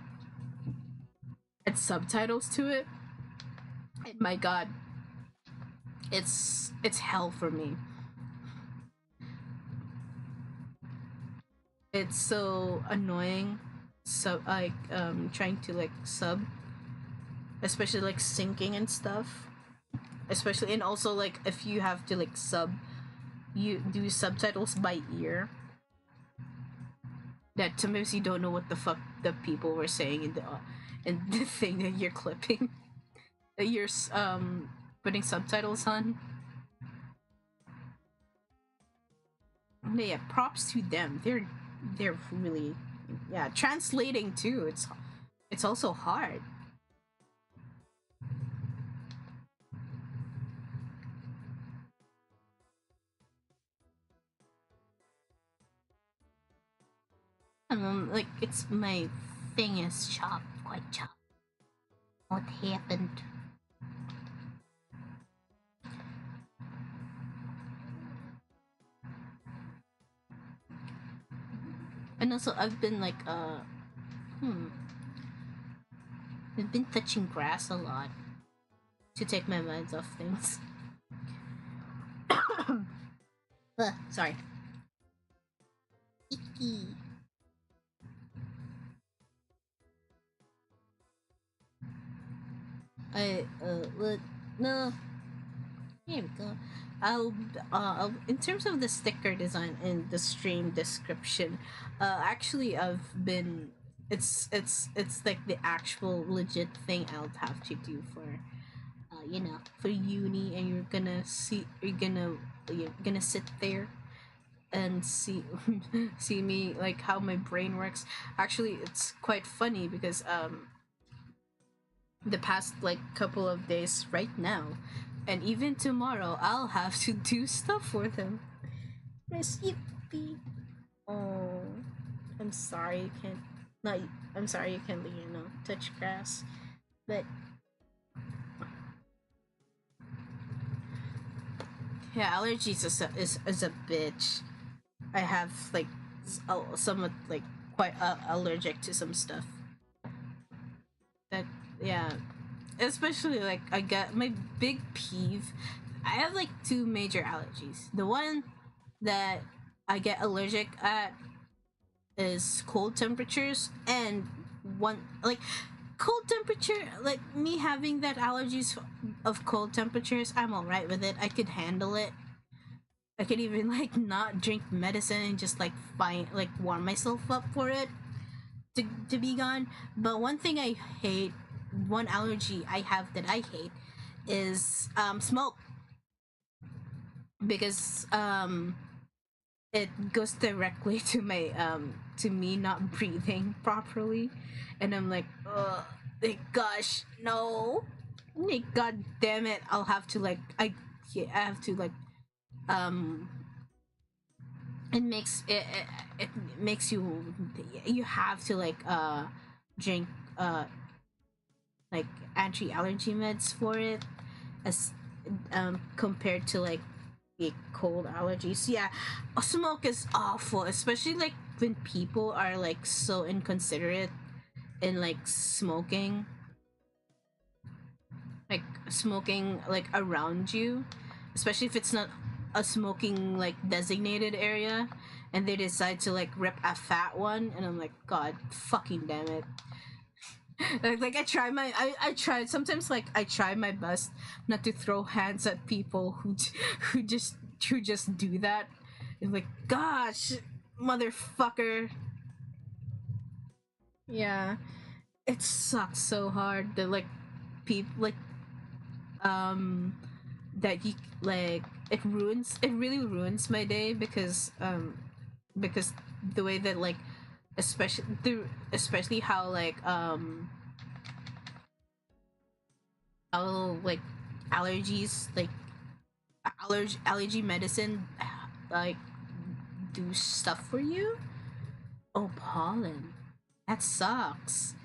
add subtitles to it. And my god. It's hell for me. It's so annoying. So like trying to like sub, especially like syncing and stuff. Especially and also like if you have to like you do subtitles by ear. That sometimes you don't know what the fuck the people were saying in the thing that you're clipping, that you're putting subtitles on. But yeah, props to them. They're really, yeah, translating too. It's also hard. Like it's my thing is chopped, quite chopped. What happened? And also, I've been like I've been touching grass a lot to take my mind off things. Sorry. Icky. Look, no. Here we go. In terms of the sticker design and the stream description, actually, it's like the actual legit thing I'll have to do for, for uni, and you're gonna sit there and see me like how my brain works. Actually, it's quite funny because the past like couple of days right now and even tomorrow I'll have to do stuff for them. Recipe. Oh, I'm sorry you can't not I'm sorry you can't touch grass, but yeah, allergies is a bitch. I have like somewhat like quite allergic to some stuff. That yeah, especially like I got my big peeve. I have like two major allergies. The one that I get allergic at is cold temperatures, and one like cold temperature, like me having that allergies of cold temperatures, I'm all right with it. I could handle it. I could even like not drink medicine and just like warm myself up for it to be gone. But one thing I hate, one allergy I have that I hate is smoke, because it goes directly to my to me not breathing properly, and I'm like, oh gosh, no. God damn it! I'll have to like yeah, I have to like um it makes it makes you have to like drink like anti-allergy meds for it as compared to like the cold allergies. Yeah, smoke is awful, especially like when people are like so inconsiderate in like smoking like around you, especially if it's not a smoking like designated area, and they decide to like rip a fat one, and I'm like, God fucking damn it. Like I tried sometimes, like I try my best not to throw hands at people who just do that. It's like, gosh, motherfucker. Yeah, it sucks so hard that like people like um that you like it really ruins my day because the way that like especially how like allergies like allergy medicine like do stuff for you. Oh, pollen, that sucks.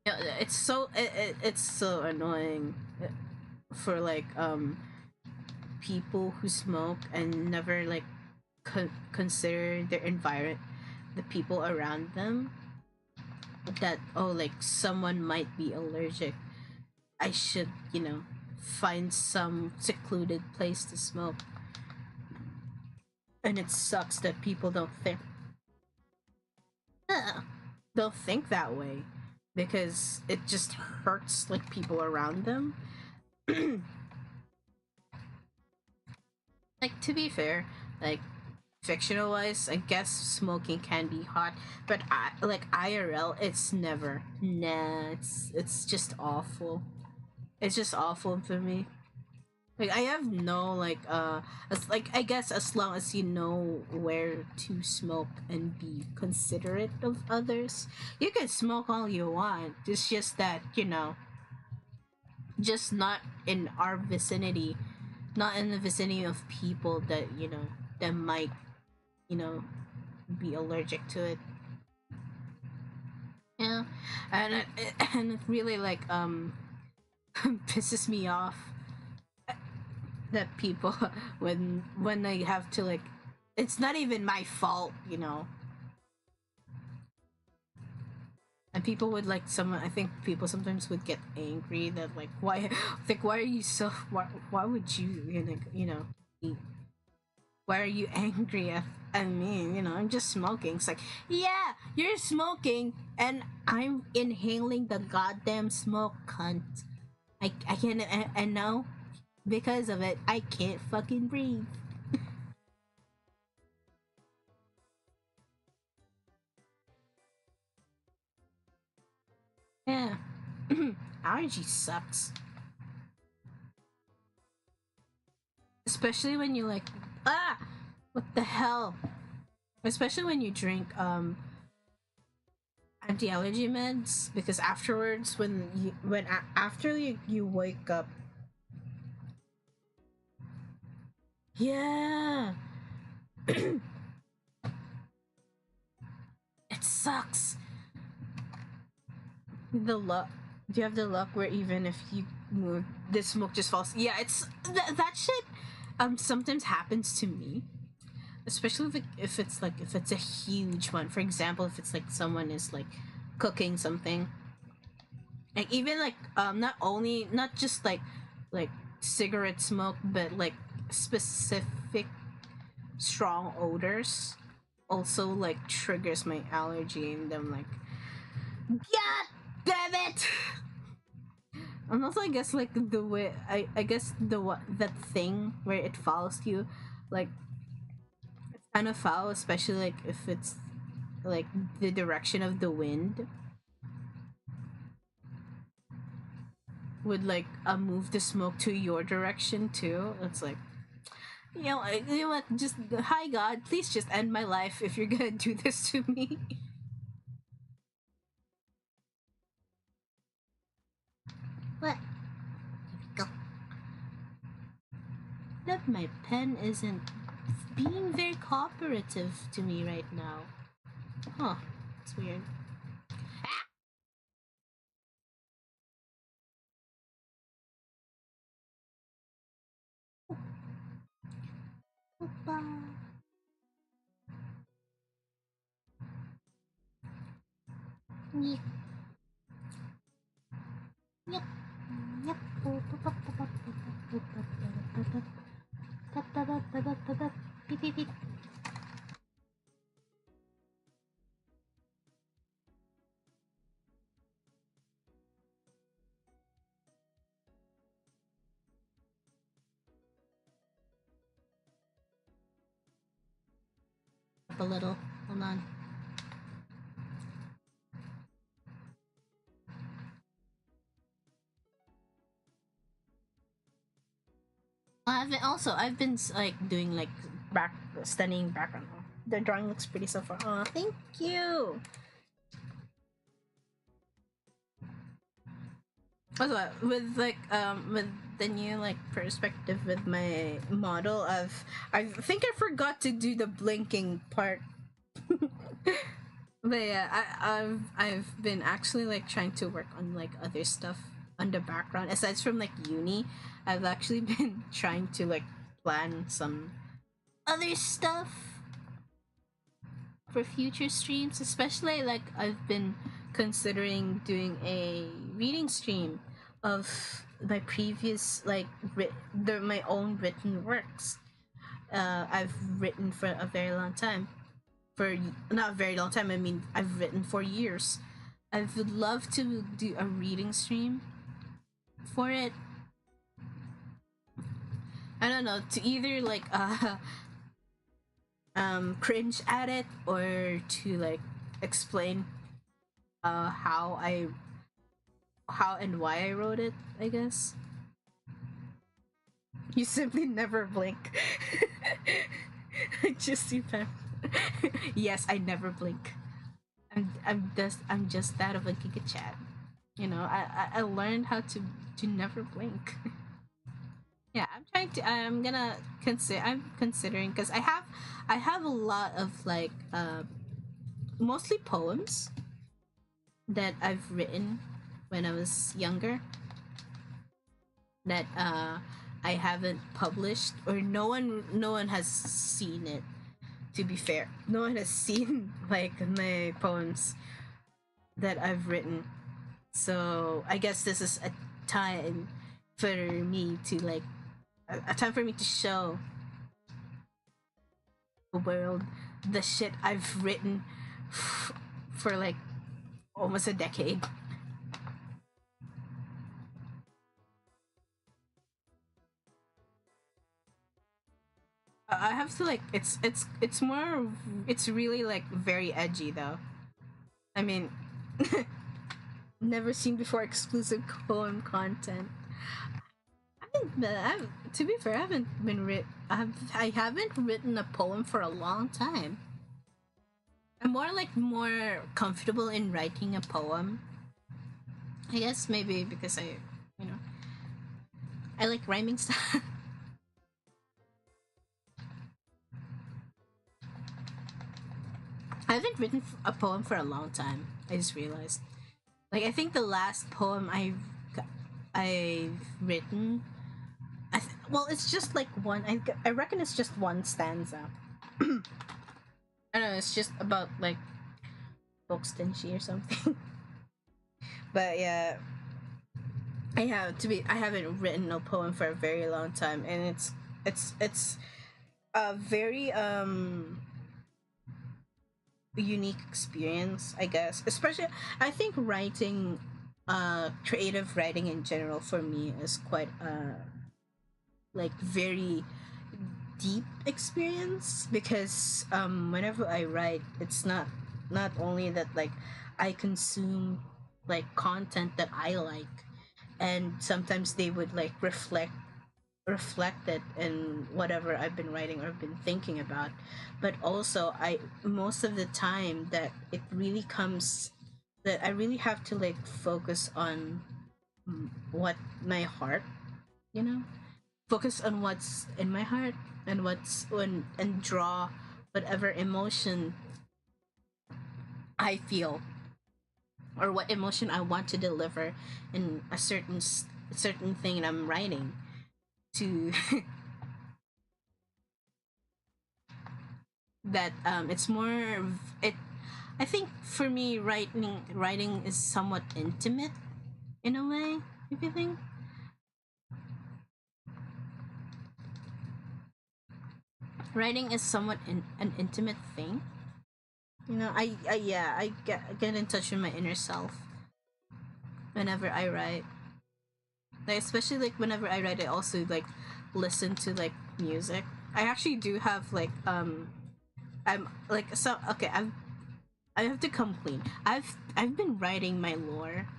Yeah, it's so annoying for like people who smoke and never like consider their environment, the people around them, that oh like someone might be allergic, I should find some secluded place to smoke. And it sucks that people uh, don't think that way, because it just hurts like people around them. Like, to be fair, like fictional wise, I guess smoking can be hot, but like IRL, it's never. Nah, it's just awful. It's just awful for me. Like I have no like like I guess as long as you know where to smoke and be considerate of others, you can smoke all you want. It's just that, just not in our vicinity, not in the vicinity of people that, that might, you know, be allergic to it. Yeah. And it really like pisses me off that people when I have to like, it's not even my fault, and people would like, someone, I think people sometimes would get angry that like, why like, why are you so, why would you, be, why are you angry at me, I'm just smoking. It's like, yeah, you're smoking and I'm inhaling the goddamn smoke, cunt. I can, and now because of it I can't fucking breathe. Yeah. Allergy sucks, especially when you like, ah, what the hell, especially when you drink anti-allergy meds, because afterwards after you wake up. Yeah. It sucks. The luck, do you have the luck where even if you move, the smoke just falls? Yeah, it's that shit sometimes happens to me, especially if it's a huge one. For example, if it's like someone is like cooking something, like even like not just like cigarette smoke, but like specific strong odors also like triggers my allergy, and I'm like, god damn it. And also, I guess like the way I guess the what that thing where it follows you, like it's kind of foul, especially like if it's like the direction of the wind would like move the smoke to your direction too. It's like, you know what? Just, hi God, please just end my life if you're gonna do this to me. that my pen isn't being very cooperative to me right now. Huh. It's weird. Opa. Nyek. Nyek. Nyek. Beep, beep, beep. A little. Hold on. I've been like doing like back studying background. The drawing looks pretty so far. Oh, thank you. Also, with like with the new like perspective with my model of, I think I forgot to do the blinking part. But yeah, I've been actually like trying to work on like other stuff on the background aside from like uni. I've actually been trying to like plan some other stuff for future streams, especially like I've been considering doing a reading stream of my previous like my own written works. I've written for a very long time. For not a very long time, I mean I've written for years. I would love to do a reading stream for it. I don't know, to either like cringe at it or to like explain how and why I wrote it, I guess. You simply never blink. Just you pen. Yes, I never blink. I'm just that of a Giga Chat. You know, I learned how to never blink. Yeah, I'm considering because I have a lot of like mostly poems that I've written when I was younger that I haven't published, or no one has seen it. To be fair, no one has seen like my poems that I've written. So I guess this is a time for me to like a time for me to show the world the shit I've written for like almost a decade. I have to like it's more it's really like very edgy though. I mean, never seen before exclusive poem content. To be fair, I haven't been I haven't written a poem for a long time. I'm more comfortable in writing a poem. I guess maybe because you know, I like rhyming stuff. I haven't written a poem for a long time. I just realized. Like I think the last poem I've written, well, it's just like one. I reckon it's just one stanza. I don't know. It's just about like Boxtenshi or something. But yeah, I haven't written a poem for a very long time, and it's a very unique experience, I guess. Especially, I think writing, creative writing in general for me is quite like very deep experience because whenever I write, it's not only that like I consume like content that I like, and sometimes they would like reflect it in whatever I've been writing or been thinking about, but also I most of the time that it really comes that I really have to like focus on what my heart, you know, focus on what's in my heart and and draw whatever emotion I feel or what emotion I want to deliver in a certain thing I'm writing to that it's more it I think for me writing is somewhat intimate in a way, if you think. Writing is somewhat an intimate thing. You know, I get in touch with my inner self whenever I write. Like especially like whenever I write, I also like listen to like music. I actually do have like I'm like so okay. I have to complain. I've been writing my lore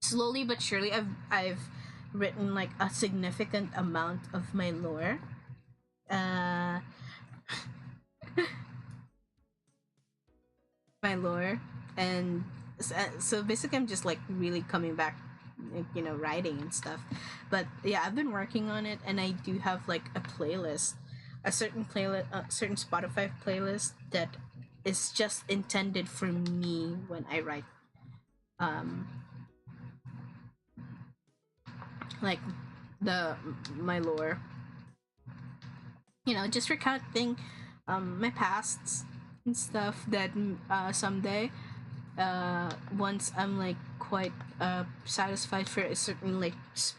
slowly but surely. I've written like a significant amount of my lore. Uh, my lore, and so basically I'm just like really coming back, like, you know, writing and stuff. But yeah, I've been working on it, and I do have like a playlist, a certain playlist, a certain Spotify playlist that is just intended for me when I write um like the my lore, you know, just recounting my pasts and stuff that someday once I'm like quite satisfied for a certain like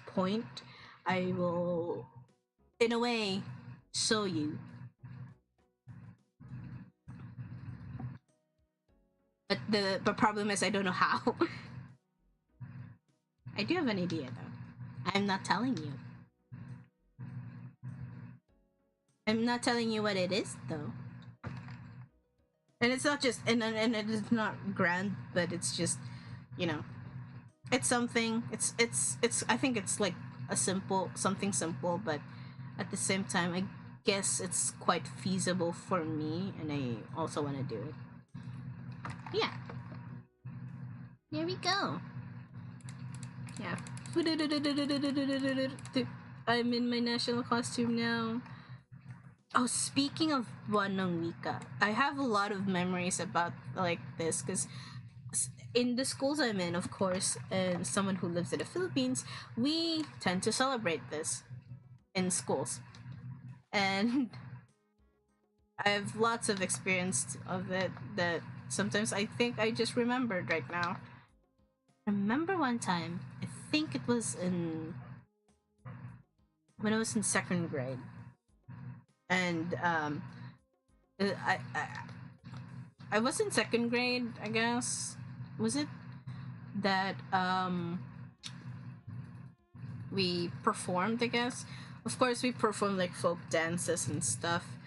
point, I will in a way show you. But the problem is I don't know how. I do have an idea though. I'm not telling you. I'm not telling you what it is though. And it's not just and it is not grand, but it's just, you know, it's something. It's I think it's like a simple something simple, but at the same time I guess it's quite feasible for me, and I also want to do it. Yeah. Here we go. Yeah. I'm in my national costume now. Oh, speaking of Buwan wika, I have a lot of memories about like this because in the schools I'm in, of course, and someone who lives in the Philippines, we tend to celebrate this in schools, and I have lots of experience of it that sometimes I think I just remembered right now. Remember one time, I think it was in when I was in second grade, and I I was in second grade, I guess. Was it that we performed, I guess? Of course we performed like folk dances and stuff.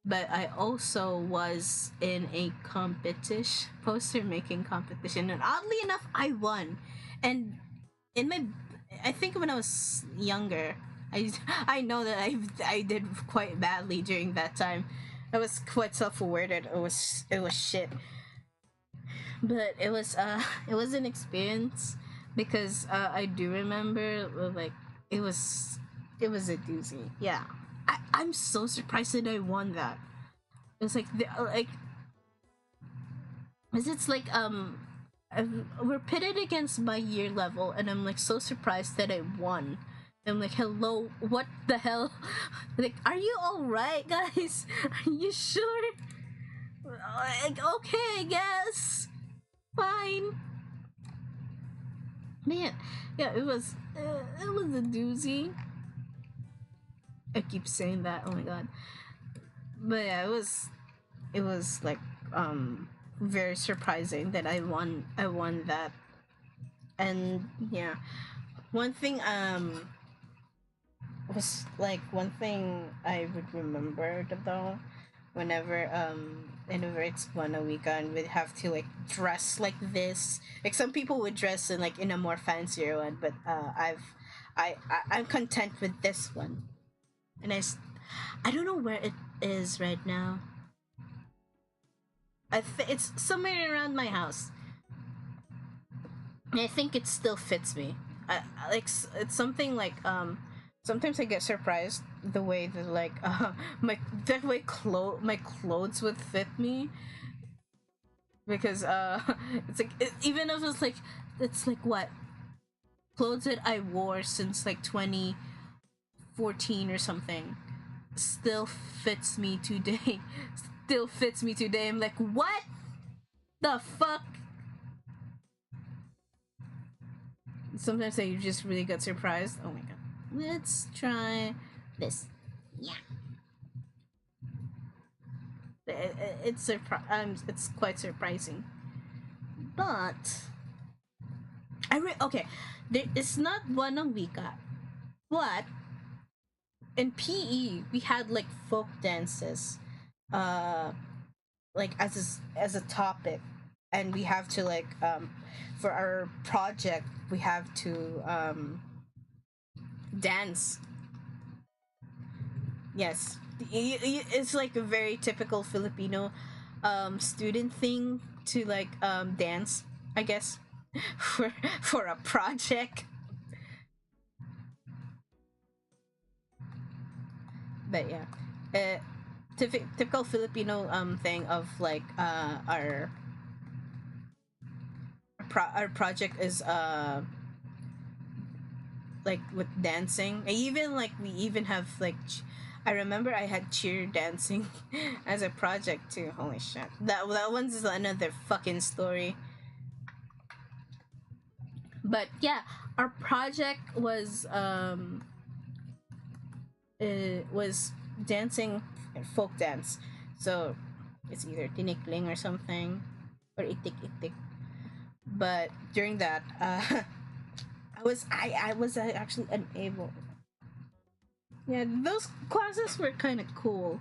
But I also was in a competition, poster making competition, and oddly enough, I won. And in my, I think when I was younger, I I know that I did quite badly during that time. I was quite self aware that it was shit, but it was an experience because I do remember like it was it was a doozy. Yeah, I'm so surprised that I won that. It's like like it's like we're pitted against my year level, and I'm like so surprised that I won. I'm like, hello, what the hell? Like, are you all right, guys? Are you sure? Like, okay, I guess. Fine. Man, yeah, it was a doozy. I keep saying that. Oh my god. But yeah, it was like very surprising that I won that. And yeah, one thing was like one thing I would remember though whenever it's one a weekend we'd have to like dress like this. Like some people would dress in like in a more fancier one, but I'm content with this one. And I don't know where it is right now. It's somewhere around my house. And I think it still fits me. Like it's something like sometimes I get surprised the way that like my the way my clothes would fit me, because it's like even if it's like what clothes that I wore since like 2014 or something still fits me today. Still fits me today. I'm like, what the fuck? Sometimes I just really get surprised. Oh my god. Let's try this. Yeah. It's quite surprising. But okay. It's not one on wika, but in PE we had like folk dances, uh, like as a topic, and we have to like for our project we have to dance. Yes, it's like a very typical Filipino student thing to like dance, I guess, for a project. But yeah, typical Filipino thing of like our project is like with dancing. Even like we even have like I remember I had cheer dancing as a project too. Holy shit. That one's another fucking story. But yeah, our project was dancing, folk dance. So it's either tinikling or something, or itik itik. But during that, I was actually unable. Yeah, those classes were kind of cool,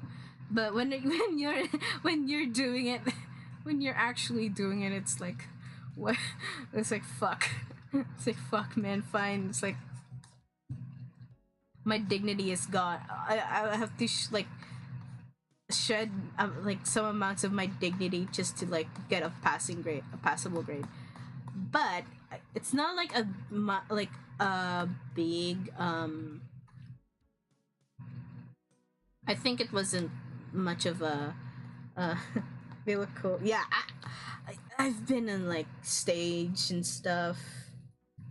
but when you're doing it, when you're actually doing it, it's like, what? It's like fuck. It's like fuck, man. Fine. It's like my dignity is gone. I have to like shed like some amounts of my dignity just to like get a passing grade, a passable grade. But it's not like like a big I think it wasn't much of a they look cool. Yeah, I've been in like stage and stuff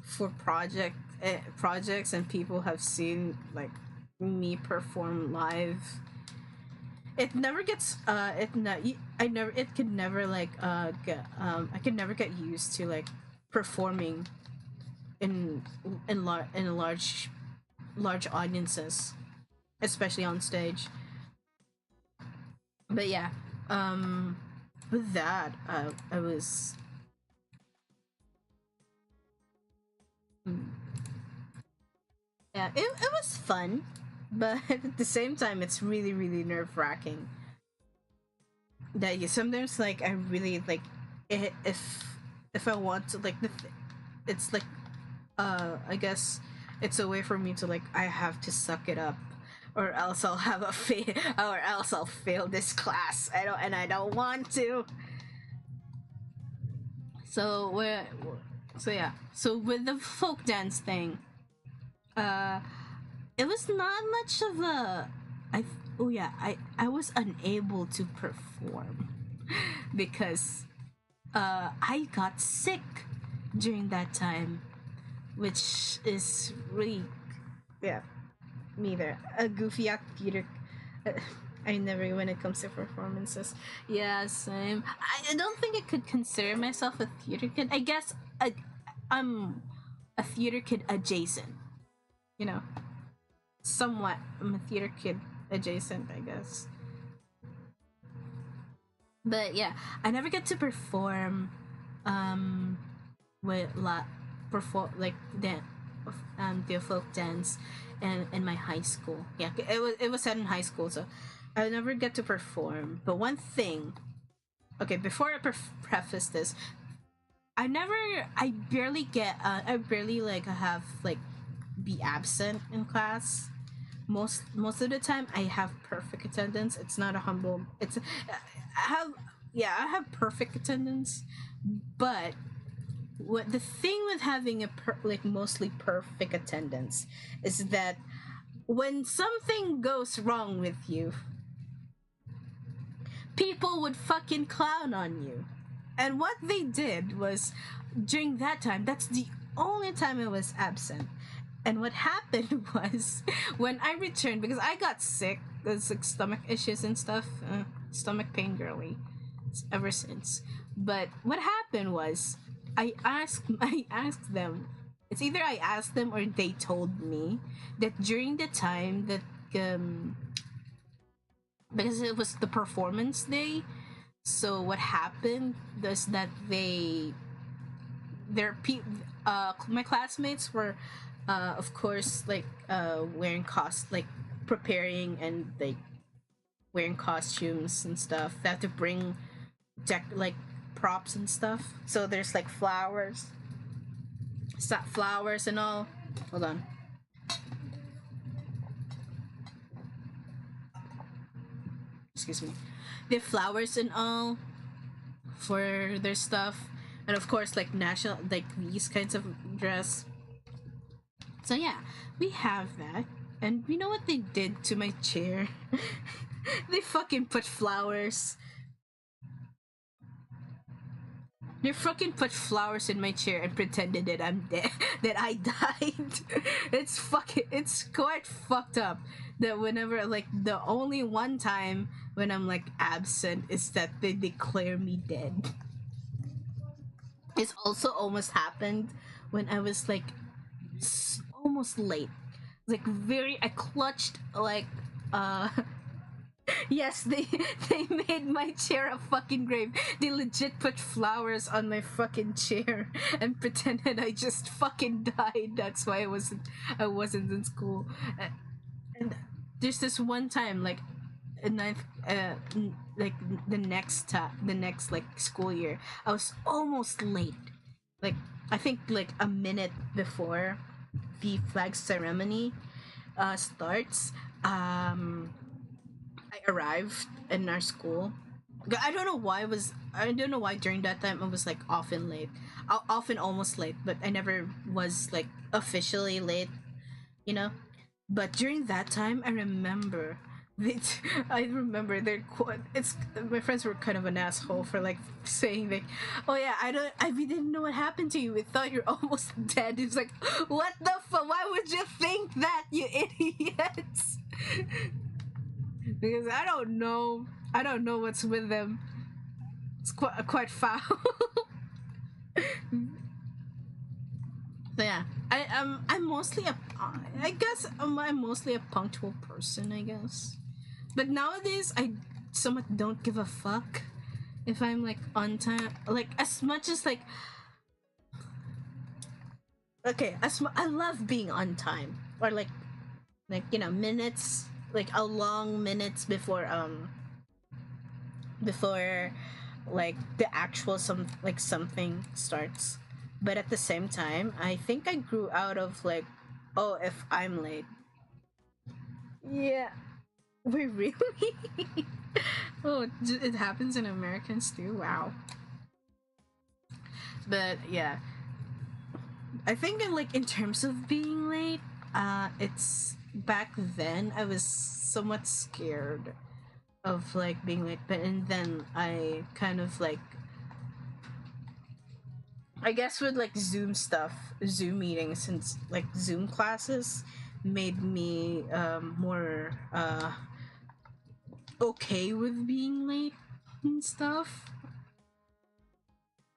for projects, and people have seen like me perform live. It never gets it not I never it could never like get I could never get used to like performing in in large audiences, especially on stage. But yeah, with that, I was yeah, it was fun, but at the same time, it's really really nerve wracking. That you sometimes like I really like if I want to like it's like I guess it's a way for me to like I have to suck it up, or else I'll have a fail, or else I'll fail this class. I don't want to. So we're so yeah. So with the folk dance thing, uh, it was not much of a. I oh yeah, I was unable to perform because I got sick during that time, which is really yeah, me there a goofy act theater. uh, I never when it comes to performances. Yeah, same. I don't think I could consider myself a theater kid. I guess I'm a theater kid adjacent. You know, somewhat. I'm a theater kid adjacent, I guess. But yeah, I never get to perform with perform like the folk dance in my high school. Yeah, it was set in high school, so I never get to perform. But one thing, okay, before I preface this, I barely get I barely like have like be absent in class. Most of the time I have perfect attendance. It's not a humble. I have yeah, I have perfect attendance, but what the thing with having a like mostly perfect attendance is that when something goes wrong with you, people would fucking clown on you. And what they did was, during that time, that's the only time I was absent. And what happened was, when I returned, because I got sick, there's like stomach issues and stuff, stomach pain girly, ever since. But what happened was, I asked them. It's either I asked them or they told me that during the time that because it was the performance day, so what happened was that my classmates were of course like wearing like preparing and like wearing costumes and stuff. They have to bring like props and stuff. So there's like flowers and all. Hold on. Excuse me. They have flowers and all for their stuff, and of course like national, like these kinds of dress. So yeah, we have that. And you know what they did to my chair? They fucking put flowers. They fucking put flowers in my chair and pretended that I'm dead, that I died. It's quite fucked up. That whenever, like, the only one time when I'm like absent is that they declare me dead. It's also almost happened when I was like almost late. Like I clutched like yes, they made my chair a fucking grave. They legit put flowers on my fucking chair and pretended I just fucking died. That's why I wasn't in school. And there's this one time, like ninth, like the next like school year, I was almost late. Like I think like a minute before the flag ceremony starts. I arrived in our school. I don't know why during that time I was like often late, often almost late, but I never was like officially late, you know. But during that time, I remember that it's my friends were kind of an asshole for like saying like, oh yeah, we didn't know what happened to you. We thought you're almost dead. It's like, what the fuck? Why would you think that, you idiots? Because I don't know what's with them. It's quite foul. So yeah, I'm mostly I'm mostly a punctual person, I guess. But nowadays I somewhat don't give a fuck if I'm like on time. Like as much as like, okay, I love being on time, or like you know, minutes, like a long minutes before like the actual something starts. But at the same time, I think I grew out of like, oh, if I'm late, yeah, we really. Oh, it happens in Americans too. Wow. But yeah, I think in terms of being late, it's back then I was somewhat scared of like being late, but and then I kind of like, I guess with like Zoom meetings and like Zoom classes made me more okay with being late and stuff.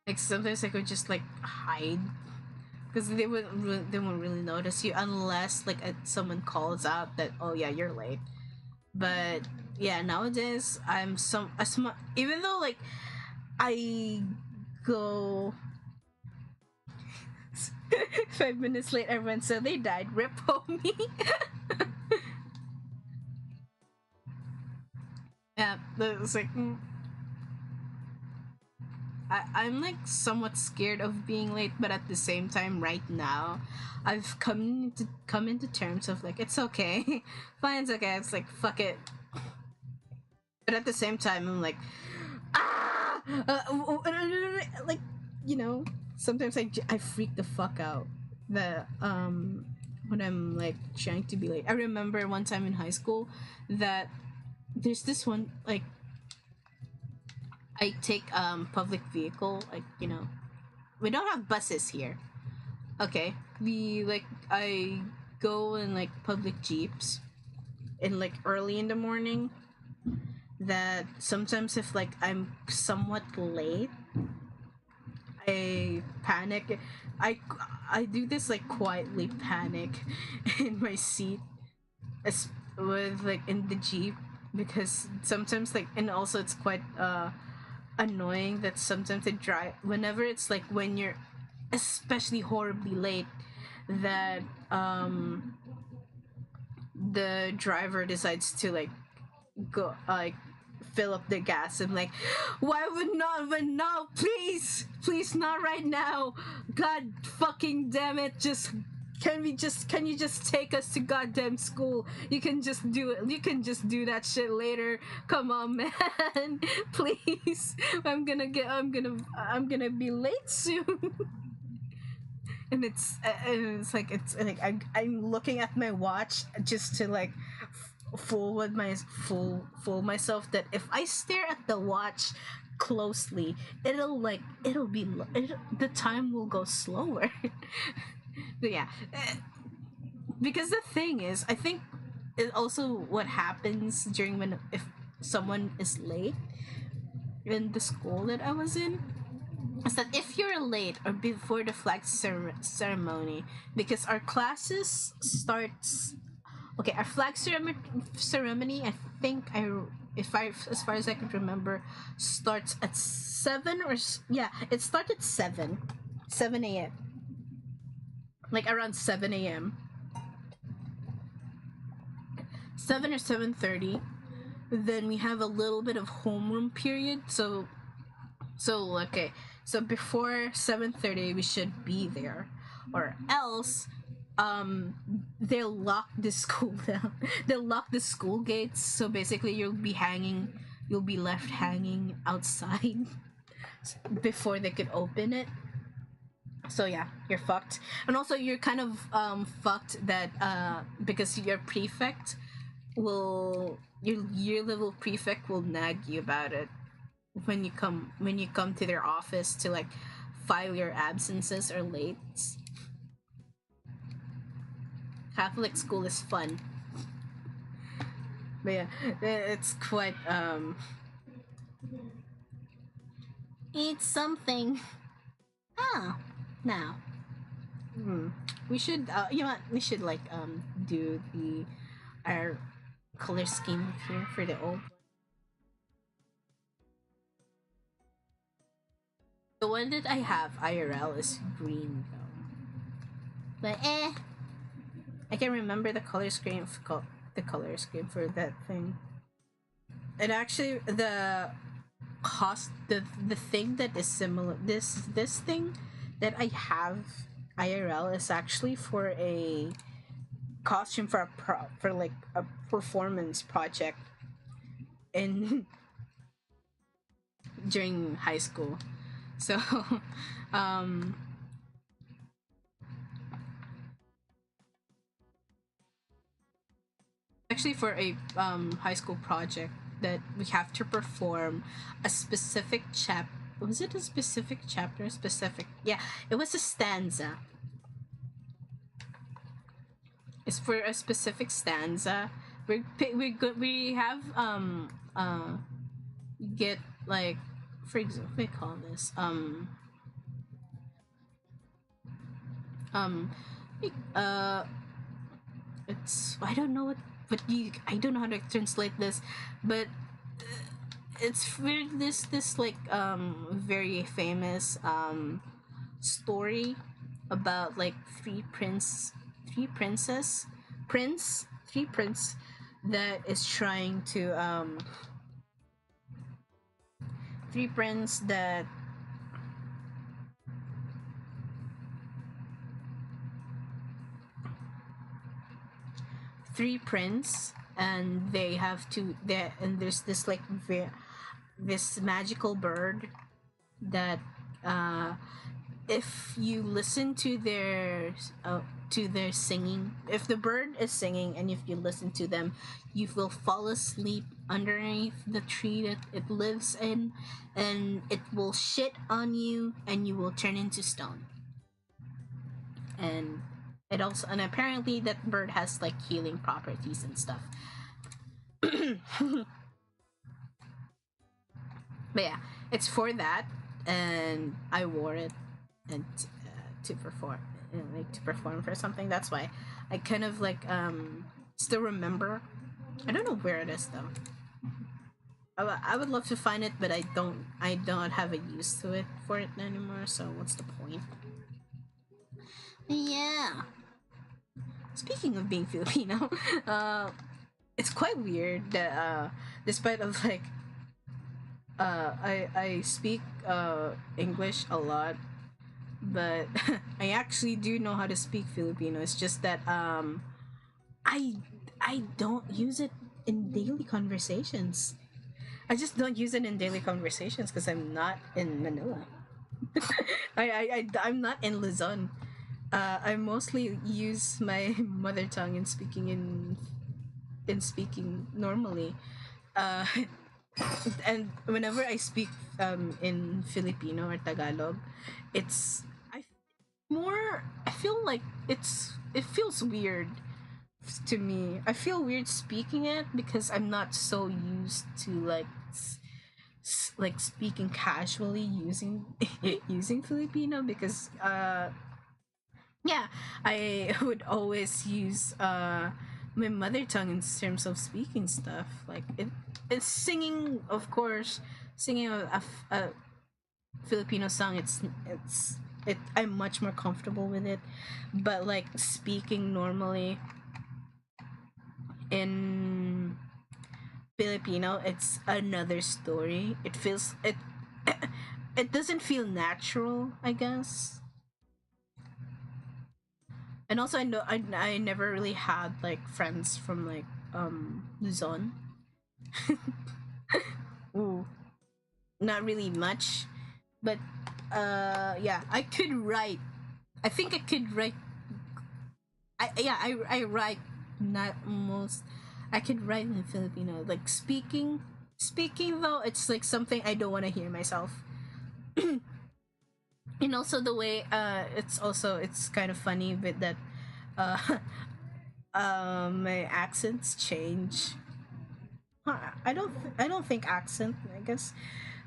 Like sometimes I could just like hide because they won't really notice you unless like someone calls out that, oh yeah, you're late. But yeah, nowadays I'm even though like I go 5 minutes late, everyone said they died. Rip homie. Yeah, it's like I'm like somewhat scared of being late, but at the same time, right now, I've come into terms of like, it's okay, fine, it's okay. It's like, fuck it. But at the same time, I'm like, ah, like, you know, sometimes I freak the fuck out. when I'm like trying to be late. I remember one time in high school that there's this one like I take public vehicle, like, you know, we don't have buses here. Okay. We like I go in like public jeeps in like early in the morning, that sometimes if like I'm somewhat late, I panic. I I do this like quietly panic in my seat, as with like in the jeep, because sometimes like, and also it's quite annoying that sometimes I drive whenever it's like when you're especially horribly late, that the driver decides to like go like fill up the gas. I'm like, why would not, but no, please not right now, god fucking damn it, just can you just take us to goddamn school? You can just do it, you can just do that shit later, come on man. Please, I'm gonna be late soon. And it's like I'm looking at my watch just to like fool myself that if I stare at the watch closely, the time will go slower. But yeah, because the thing is, I think it also what happens during when if someone is late in the school that I was in, is that if you're late or before the flag ceremony, because our classes starts, okay, our flag ceremony, I think if I as far as I can remember, starts at 7 or yeah, it started at 7 a.m, like around 7 a.m, 7 or 7:30. Then we have a little bit of homeroom period, so okay, so before 7:30 we should be there, or else they'll lock the school down. They'll lock the school gates, so basically you'll be left hanging outside before they could open it. So yeah, you're fucked. And also you're kind of fucked that because your prefect will your year level prefect will nag you about it when you come to their office to like file your absences or late. Catholic school is fun. But yeah, it's quite it's something. Ah, now. We should you know what? We should like do the our color scheme here for the old. The one that I have IRL is green though. But I can remember the color scheme for that thing. And actually the thing that is similar, this thing that I have IRL is actually for a costume for for like a performance project in during high school. So um actually for a high school project that we have to perform a specific was it a specific chapter, specific, yeah, it was a stanza. It's for a specific stanza. We have get like, for example, we call this um uh it's, I don't know what, but I don't know how to translate this, but it's for this like very famous story about like three princess prince three prince that is trying to three prince that three prince, and they have to there, and there's this like this magical bird that if you listen to their to their singing. If the bird is singing and if you listen to them, you will fall asleep underneath the tree that it lives in, and it will shit on you and you will turn into stone. And it also, and apparently that bird has like healing properties and stuff. But yeah, it's for that, and I wore it and to perform, like to perform for something. That's why I kind of like still remember. I don't know where it is though. I would love to find it, but I don't. I don't have a use to it for it anymore. So what's the point? Yeah. Speaking of being Filipino, it's quite weird that despite of like I speak English a lot, but I actually do know how to speak Filipino. It's just that I I don't use it in daily conversations. I just don't use it in daily conversations because I'm not in Manila. I'm not in Luzon. I mostly use my mother tongue in speaking normally. Uh, and whenever I speak in Filipino or Tagalog, it's I more I feel like it feels weird to me. I feel weird speaking it because I'm not so used to like like speaking casually using using Filipino because yeah, I would always use my mother tongue in terms of speaking stuff. Like it's singing, of course, singing a Filipino song. I'm much more comfortable with it, but like speaking normally in Filipino, it's another story. It feels it. It doesn't feel natural, I guess. And also I know I never really had like friends from like Luzon. Ooh, not really much, but yeah, I could write. I think I could write. I write not most. I could write in Filipino. Like speaking though, it's like something I don't want to hear myself. And also the way it's kind of funny with that uh my accents change. I don't think accent, I guess.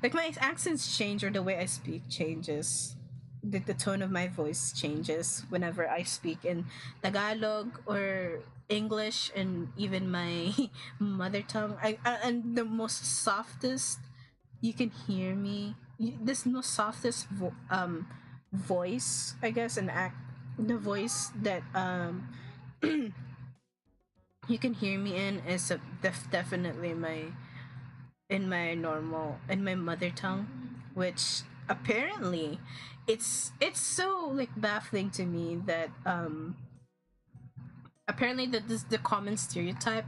Like my accents change or the way I speak changes. The tone of my voice changes whenever I speak in Tagalog or English and even my mother tongue. And the most softest you can hear me. This most softest voice, I guess, and act the voice that you can hear me in is definitely in my mother tongue, which apparently it's so like baffling to me that apparently that this the common stereotype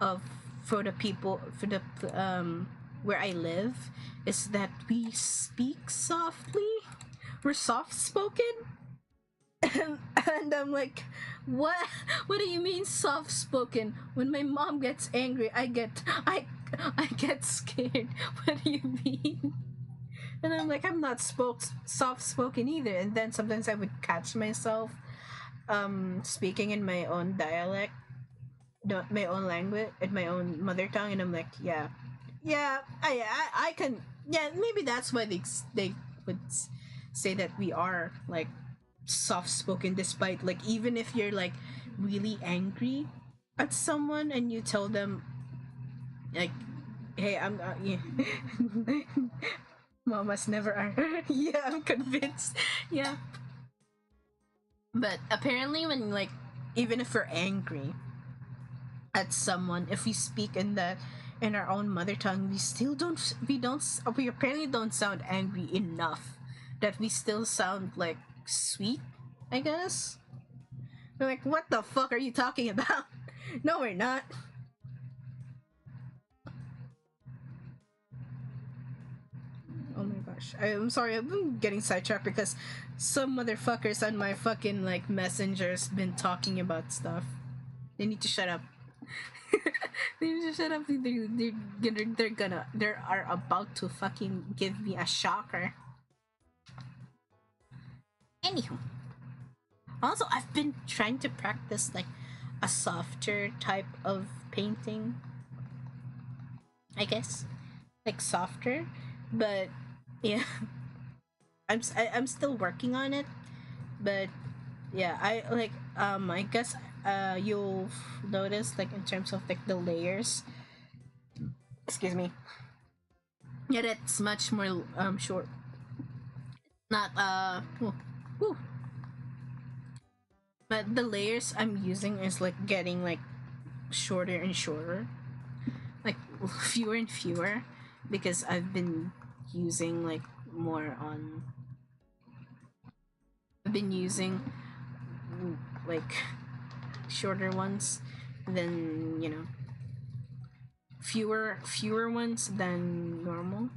of for the people for the where I live is that we speak softly, we're soft spoken. And I'm like, what? What do you mean soft spoken? When my mom gets angry, I get scared. What do you mean? And I'm like, I'm not soft spoken either. And then sometimes I would catch myself speaking in my own dialect, my own language, in my own mother tongue, and I'm like, yeah, I can, yeah, maybe that's why they would say that we are like soft spoken, despite like even if you're like really angry at someone and you tell them like, hey, I'm yeah. Mamas never are. Yeah, I'm convinced. Yeah, but apparently when like even if we're angry at someone, if we speak in the in our own mother tongue, we apparently don't sound angry enough, that we still sound like sweet, I guess. We're like, what the fuck are you talking about? No, we're not. Oh my god. gosh, I'm sorry, I've been getting sidetracked because some motherfuckers on my fucking like messengers been talking about stuff. They need to shut up. They need to shut up. They are about to fucking give me a shocker. Anywho, also I've been trying to practice like a softer type of painting. I guess like softer, but yeah, I'm still working on it. But yeah, I guess you'll notice like in terms of like the layers. Excuse me. Yeah, it's much more short. Not whew. But the layers I'm using is like getting like shorter and shorter, like fewer and fewer, because I've been using like more on. I've been using like shorter ones than fewer ones than normal.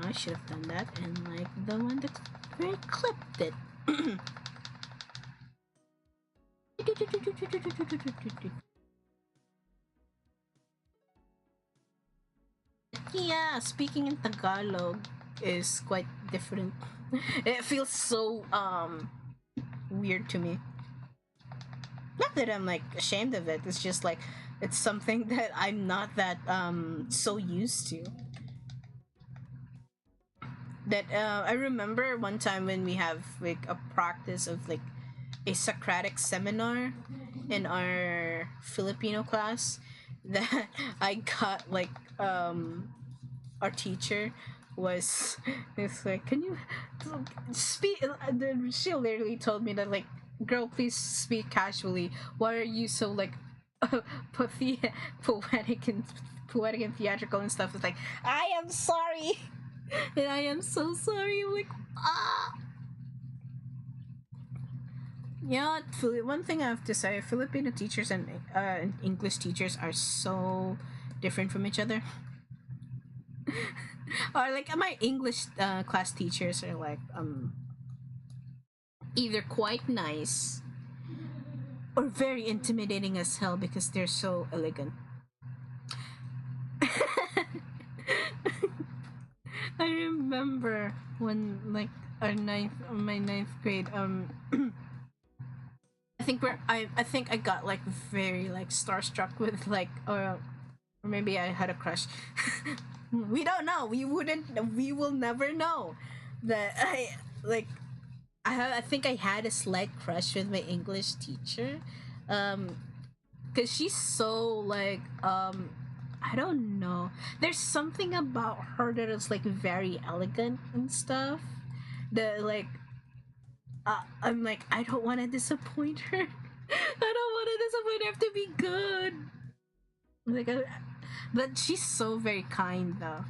I should have done that, and like the one that very clipped it. Yeah, speaking in Tagalog is quite different. It feels so weird to me. Not that I'm like ashamed of it. It's just like it's something that I'm not that so used to. That I remember one time when we have like a practice of like a Socratic seminar in our Filipino class, that I got like our teacher was it's like, can you speak? She literally told me that like, girl, please speak casually. Why are you so like poetic and theatrical and stuff? It's like, I am sorry. And I am so sorry. I'm like, ah. Yeah, one thing I have to say, Filipino teachers and English teachers are so different from each other. Or like my English class teachers are like either quite nice or very intimidating as hell because they're so elegant. I remember when like my ninth grade I think I got like very like starstruck with like or maybe I had a crush. We don't know. We will never know. That I think I had a slight crush with my English teacher. Cuz she's so like I don't know. There's something about her that is like very elegant and stuff. That like I'm like, I don't want to disappoint her. I don't want to disappoint her. I have to be good. Like, but she's so very kind though.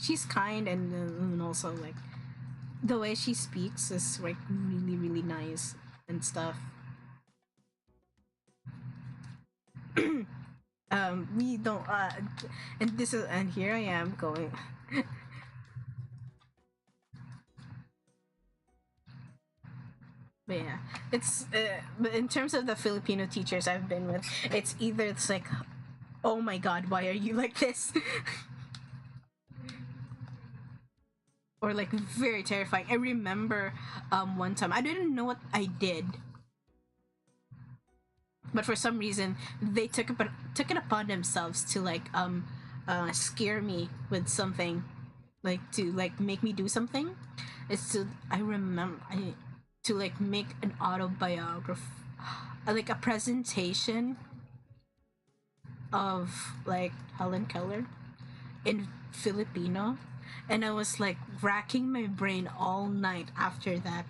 She's kind and also like the way she speaks is like really really nice and stuff. We don't and this is and here I am going. But yeah, it's but in terms of the Filipino teachers I've been with, it's either it's like, oh my god, why are you like this? Or like very terrifying. I remember one time I didn't know what I did, but for some reason they took it upon themselves to like scare me with something, like to like make me do something. It's to I remember to like make an autobiography, like a presentation of like Helen Keller in Filipino, and I was like racking my brain all night after that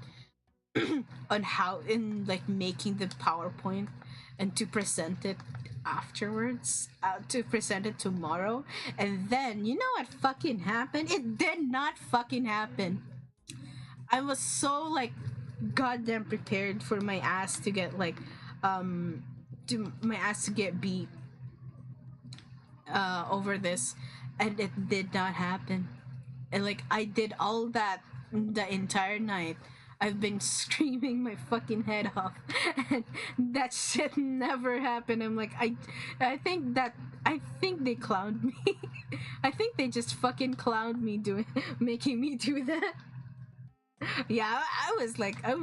on how in like making the PowerPoint and to present it afterwards, to present it tomorrow. And then you know what fucking happened? It did not fucking happen. I was so like goddamn prepared for my ass to get like to my ass to get beat over this, and it did not happen. And like I did all that the entire night. I've been screaming my fucking head off, and that shit never happened. I'm like, I think they clowned me. I think they just fucking clowned me doing, making me do that. Yeah, I was like, I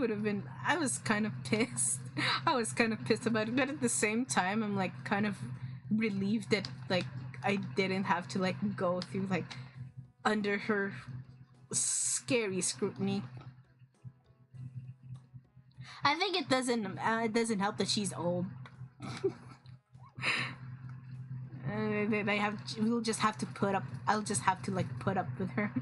was kind of pissed. I was kind of pissed about it, but at the same time, I'm like kind of relieved that like I didn't have to like go through like under her scary scrutiny. I think it doesn't help that she's old. They have we'll just have to put up. I'll just have to like put up with her.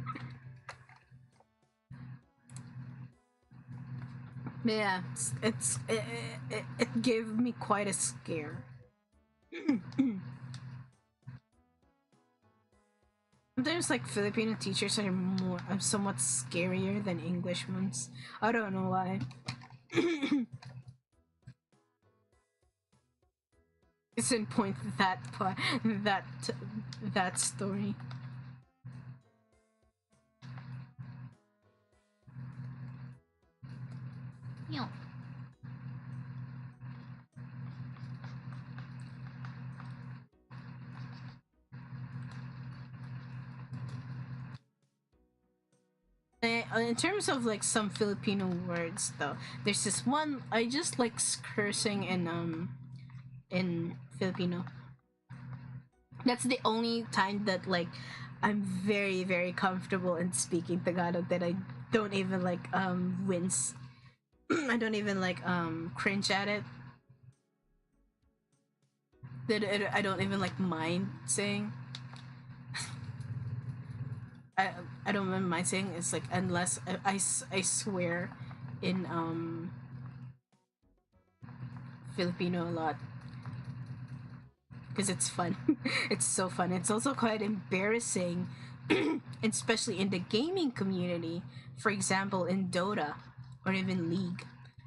Yeah, it gave me quite a scare. Sometimes like Filipino teachers are somewhat scarier than English ones. I don't know why. It's in point that part that story. Yeah. In terms of like some Filipino words though, there's this one I just like cursing in Filipino. That's the only time that like I'm very very comfortable in speaking Tagalog that I don't even like wince. I don't even like cringe at it. That I don't even like mind saying. I I don't mind my saying. It's like unless I swear in Filipino a lot because it's fun. It's so fun. It's also quite embarrassing, especially in the gaming community. For example, in Dota or even League,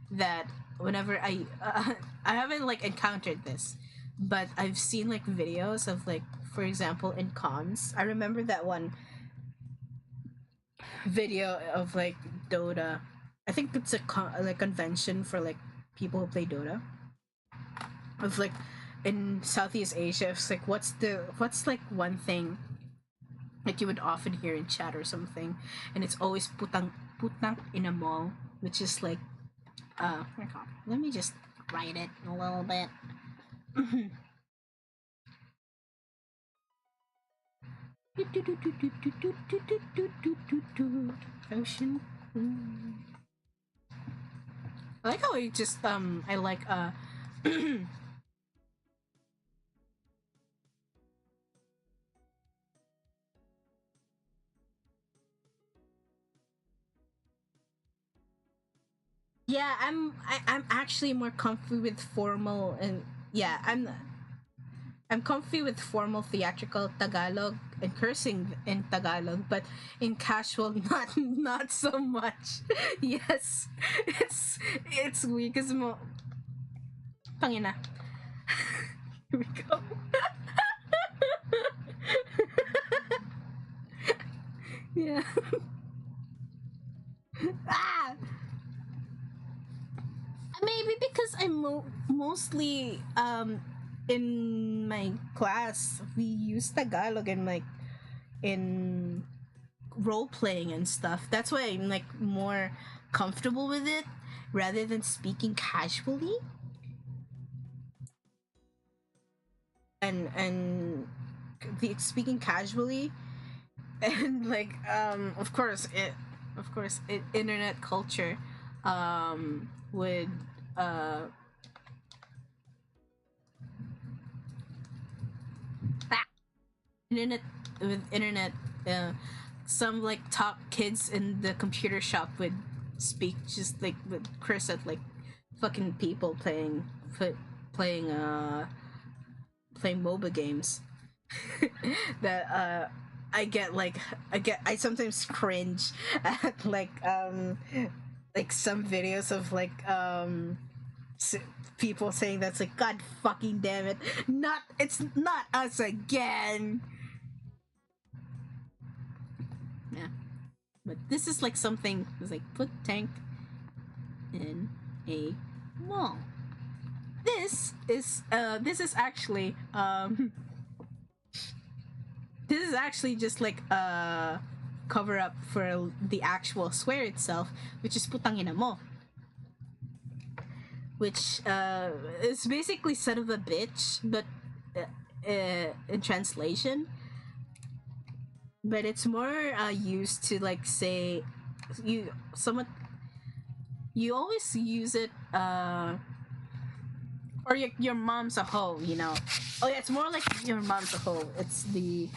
that whenever I haven't like encountered this, but I've seen like videos of like for example in cons. I remember that one video of like Dota. I think it's a like convention for like people who play Dota. Of like in Southeast Asia, it's like what's like one thing that you would often hear in chat or something, and it's always putang in a mall, which is like let me just write it a little bit. Ocean. I like how I just I like yeah, I'm actually more comfy with formal and yeah, I'm comfy with formal theatrical Tagalog and cursing in Tagalog, but in casual not so much. Yes. It's weird because mo Pangina. Here we go. Yeah. Ah! Maybe because I'm mostly in my class we use Tagalog and like in role playing and stuff. That's why I'm like more comfortable with it rather than speaking casually. And speaking casually and like internet culture would internet with internet some like top kids in the computer shop would speak just like with curse at like fucking people playing playing MOBA games. That I sometimes cringe at like some videos of like people saying that's like god fucking damn it, not it's not us again. Yeah. But this is like something. It's like put tank in a mall. This is actually this is actually just like a cover up for the actual swear itself, which is putangina mo, which is basically son of a bitch, but in translation. But it's more used to like say you somewhat you always use it or your mom's a hoe, you know. Oh yeah, it's more like your mom's a hoe. It's the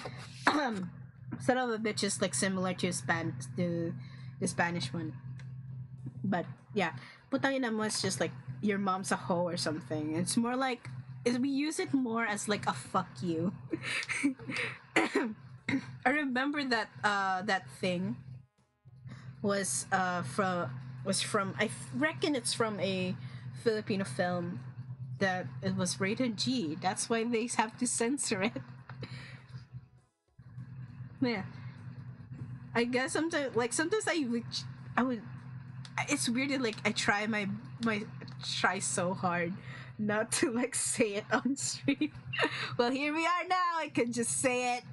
son of a bitch is like similar to the Spanish one. But yeah, putangina mo is just like your mom's a hoe or something. It's more like we use it more as like a fuck you. I remember that that thing was from I reckon it's from a Filipino film that it was rated G. That's why they have to censor it. Yeah, I guess sometimes I would it's weird that like I try my try so hard not to like say it on stream. Well, here we are now. I can just say it.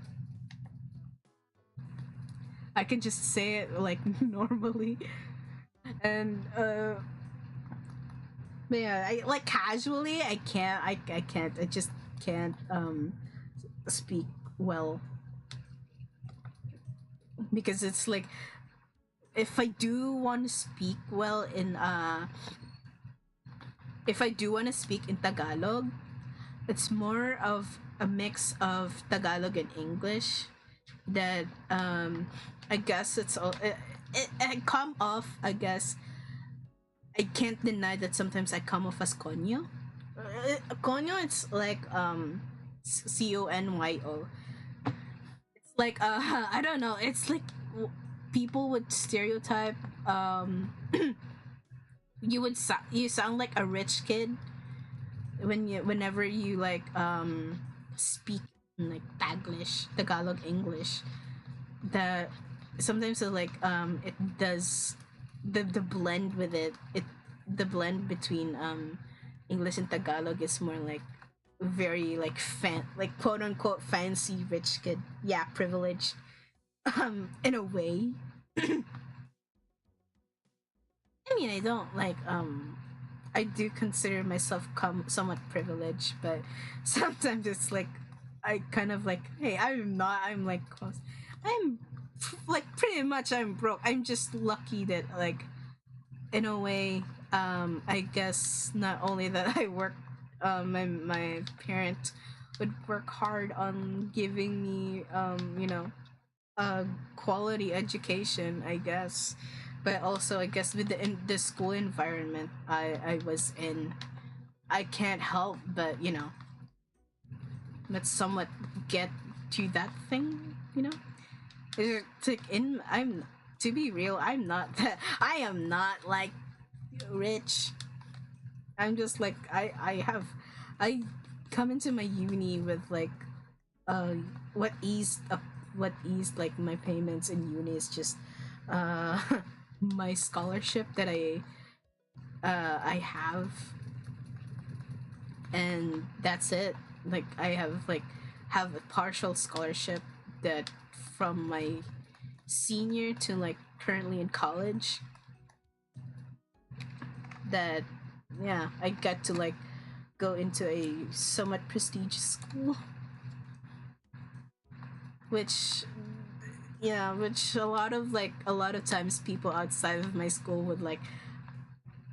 I can just say it like normally. And but yeah, I like casually I just can't speak well because it's like if I do want to speak well in if I do want to speak in Tagalog, it's more of a mix of Tagalog and English that I guess I come off, I guess I can't deny that sometimes I come off as conyo. Conyo, it's like CONYO. It's like I don't know. It's like people would stereotype. You sound like a rich kid whenever you like speak in like Tagalog English. That sometimes it like it does the blend with it the blend between English and Tagalog is more like very like like quote unquote fancy rich kid. Yeah, privileged in a way. I mean, I don't like I do consider myself somewhat privileged, but sometimes it's like I kind of like, hey, I'm not. I'm like close. I'm like pretty much I'm broke. I'm just lucky that like in a way, I guess not only that I work, my parent would work hard on giving me, a quality education, I guess, but also I guess with the school environment I was in, I can't help but but somewhat get to that thing, It's like I'm to be real, I'm not that. I am not like rich. I'm just like I come into my uni with like uh what eased up what eased like my payments in uni is just uh my scholarship that I have, and that's it. Like I have a partial scholarship that from my senior to like currently in college, that yeah, I got to like go into a somewhat prestigious school, which yeah, which a lot of times people outside of my school would like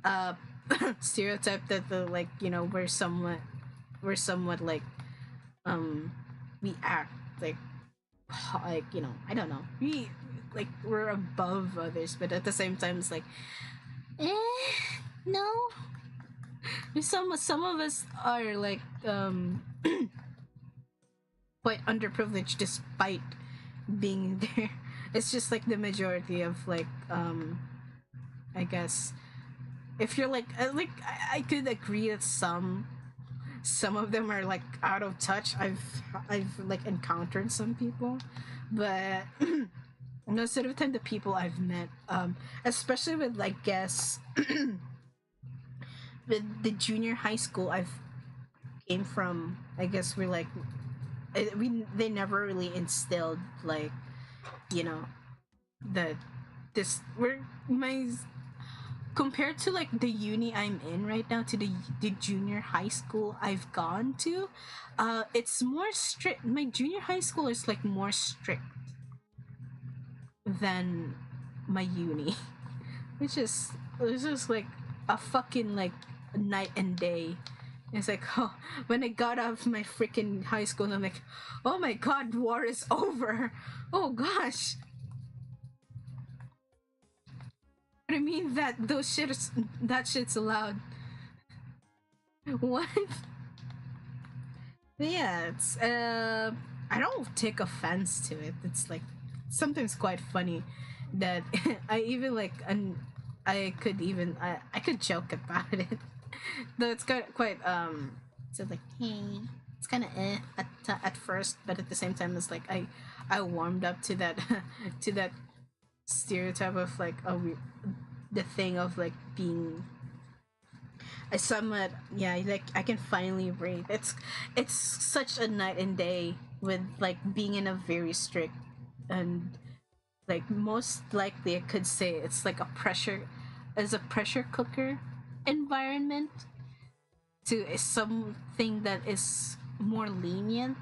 uh stereotype that the like we're somewhat like um we act like I don't know, we're above others, but at the same time it's like no. Some of us are like quite underprivileged despite being there. It's just like the majority of like I guess if you're like I could agree that some of them are like out of touch. I've like encountered some people, but most of the time the people I've met, especially with like guess with the junior high school I've came from, I guess we're like they never really instilled like, you know, the this we're my compared to like the uni I'm in right now to the junior high school I've gone to, it's more strict. My junior high school is like more strict than my uni, which is it's just like a fucking like night and day. It's like, oh, when I got out of my freaking high school, I'm like, oh my god, war is over. Oh gosh. But I mean that shit's allowed. What? But yeah, it's I don't take offense to it. It's like sometimes quite funny that I even like and I could joke about it. Though it's quite so like hey, it's kind of at first, but at the same time it's like I warmed up to that to that stereotype of like the thing of like being I somewhat yeah like I can finally breathe. It's such a night and day with like being in a very strict and like most likely I could say it's like a pressure as a pressure cooker environment to something that is more lenient.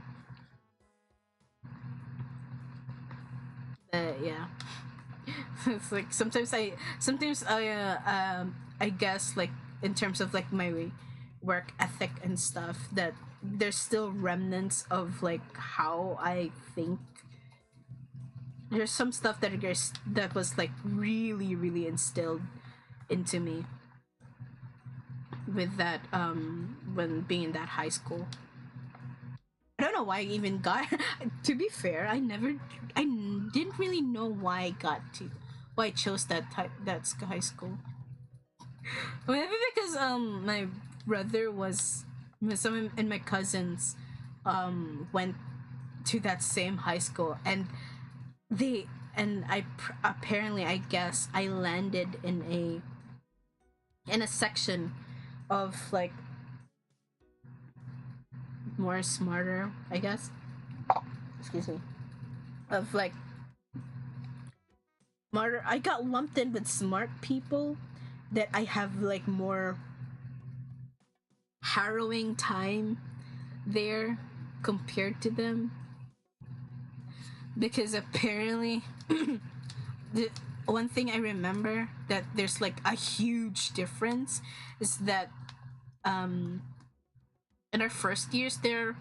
Yeah. It's like sometimes I guess like in terms of like my work ethic and stuff that there's still remnants of like how I think. There's some stuff that was like really instilled into me with that when being in that high school. I don't know why I even got. To be fair, I didn't really know why I got to, why I chose that high school. Maybe because my brother was some and my cousins went to that same high school and they and apparently I guess I landed in a section of like more smarter, I guess. Excuse me. Of like smarter. I got lumped in with smart people that I have like more harrowing time there compared to them because apparently the one thing I remember that there's like a huge difference is that in our first years there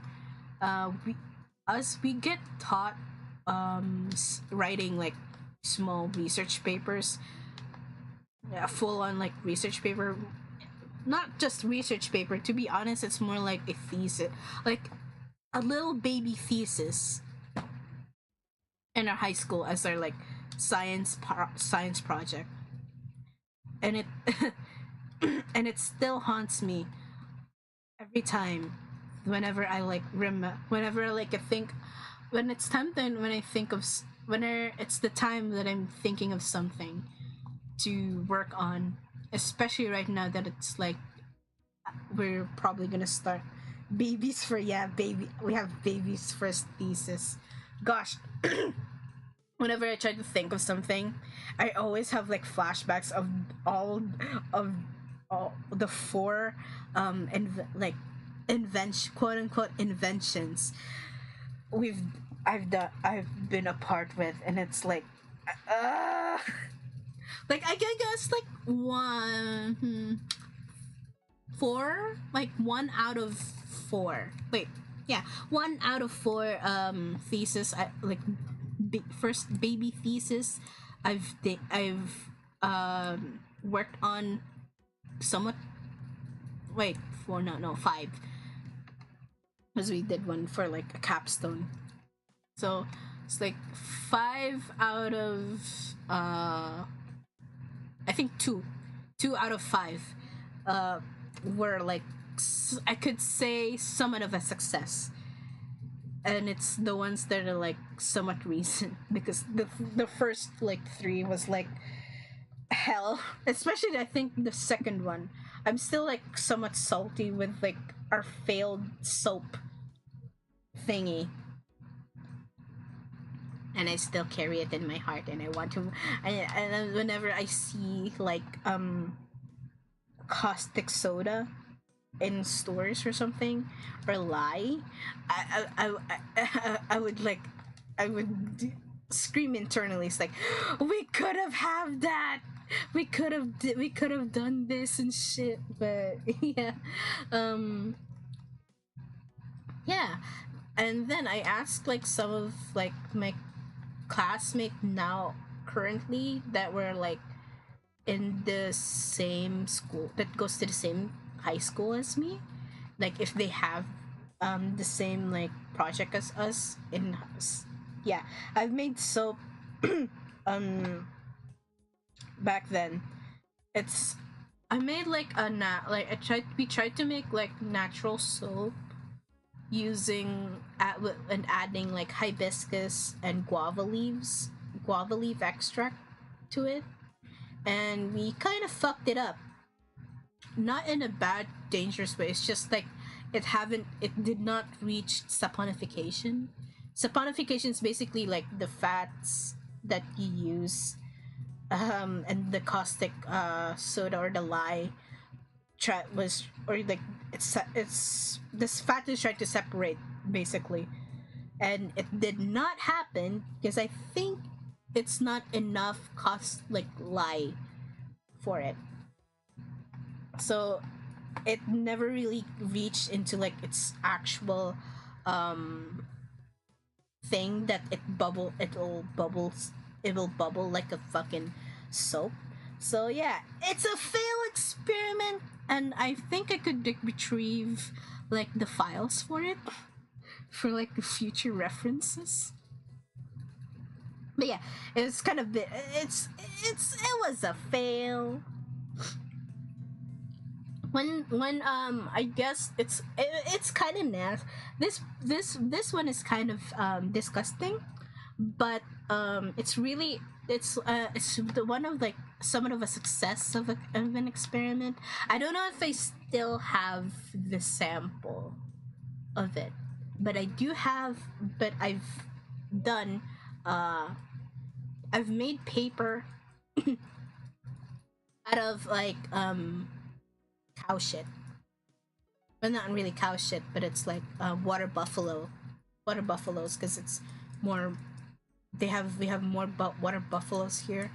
we get taught writing like small research papers, full on like research paper, not just research paper, to be honest it's more like a thesis, like a little baby thesis in our high school as our like science project, and it and it still haunts me every time whenever I like whenever I like I think when it's time then when I think of whenever it's the time that I'm thinking of something to work on, especially right now that it's like we're probably gonna start babies for yeah baby we have babies first thesis. Gosh. Whenever I try to think of something, I always have like flashbacks of of all the four like invention quote unquote inventions we've I've been a part with, and it's like uh like I can guess like four, like one out of four. Wait, yeah, one out of four thesis. I like first baby thesis. I've worked on somewhat. Wait, four? No, five. Because we did one for like a capstone. So it's like five out of I think two out of five were like I could say somewhat of a success. and it's the ones that are like somewhat recent because the first like three was like hell. Especially I think the second one. I'm still like somewhat salty with like our failed soap thingy, and I still carry it in my heart, and I want to. And whenever I see like caustic soda in stores or something, or lie, I would like, I would scream internally. It's like, we could have that. We could have done this and shit. But yeah, um, yeah. And then I asked like some of like my classmate now currently that were like in the same school, that goes to the same high school as me, like if they have the same like project as us in. Yeah, I've made soap um back then. It's I made like like we tried to make like natural soap using and adding like hibiscus and guava leaf extract to it, and we kind of fucked it up. Not in a bad, dangerous way. It's just like it did not reach saponification. Saponification is basically like the fats that you use, and the caustic soda or the lye was, or like it's this fat is trying to separate basically, and it did not happen because I think it's not enough cost like lye for it, so it never really reached into like its actual thing that it will bubble like a fucking soap. So yeah, it's a failed experiment, and I think I could like, retrieve like the files for it for like the future references. But yeah, it's kind of it was a fail. I guess it's kind of nasty. This one is kind of disgusting, but it's the one of like somewhat of a success of an experiment. I don't know if I still have the sample of it, but I do have. But done. Uh, I've made paper out of like cow shit. Well, not really cow shit, but it's like water buffaloes, because it's more. We have more water buffaloes here,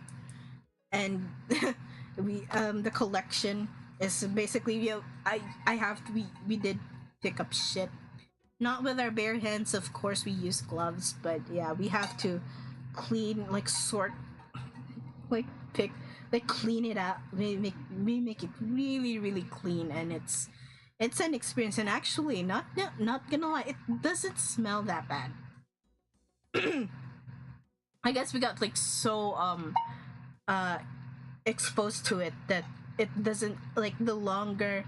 and the collection is basically, I have to we did pick up shit, not with our bare hands, of course we use gloves, but yeah, we have to clean, like sort, like pick, like clean it out. We make it really really clean, and it's an experience. And actually, not gonna lie, it doesn't smell that bad. I guess we got like so uh exposed to it that it doesn't, like, the longer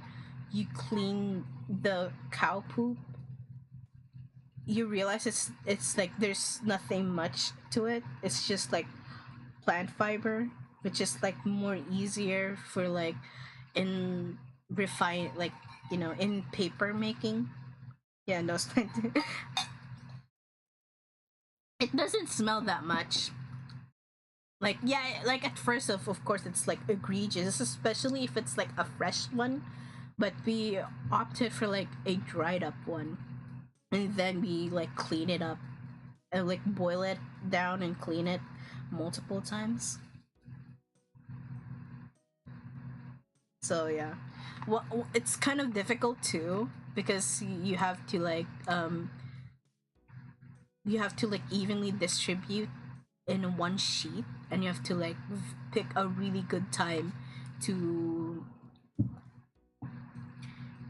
you clean the cow poop, you realize it's like there's nothing much to it. It's just like plant fiber, which is like more easier for like in refine, like, in paper making. Yeah, no. It doesn't smell that much. Like, yeah, like at first, of course it's like egregious, especially if it's like a fresh one, but we opted for like a dried up one, and then we like clean it up and like boil it down and clean it multiple times. So yeah, well, it's kind of difficult too, because you have to like evenly distribute in one sheet, and you have to like pick a really good time to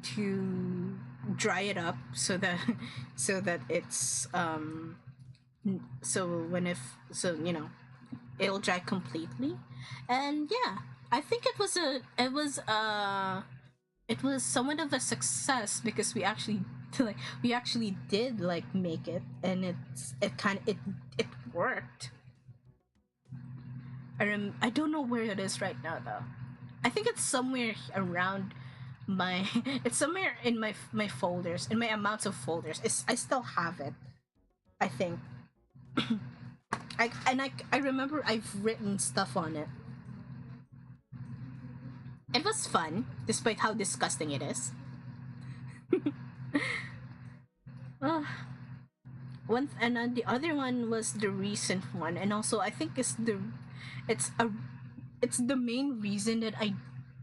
to dry it up, so that so that it's so when if so it'll dry completely. And yeah, I think it was somewhat of a success, because we actually So like we actually did like make it, and it worked. I don't know where it is right now though. I think it's somewhere around my it's somewhere in my folders, in my amounts of folders. I still have it, I think. I remember I've written stuff on it. It was fun, despite how disgusting it is. uh, and then the other one was the recent one, and also I think it's a it's the main reason that I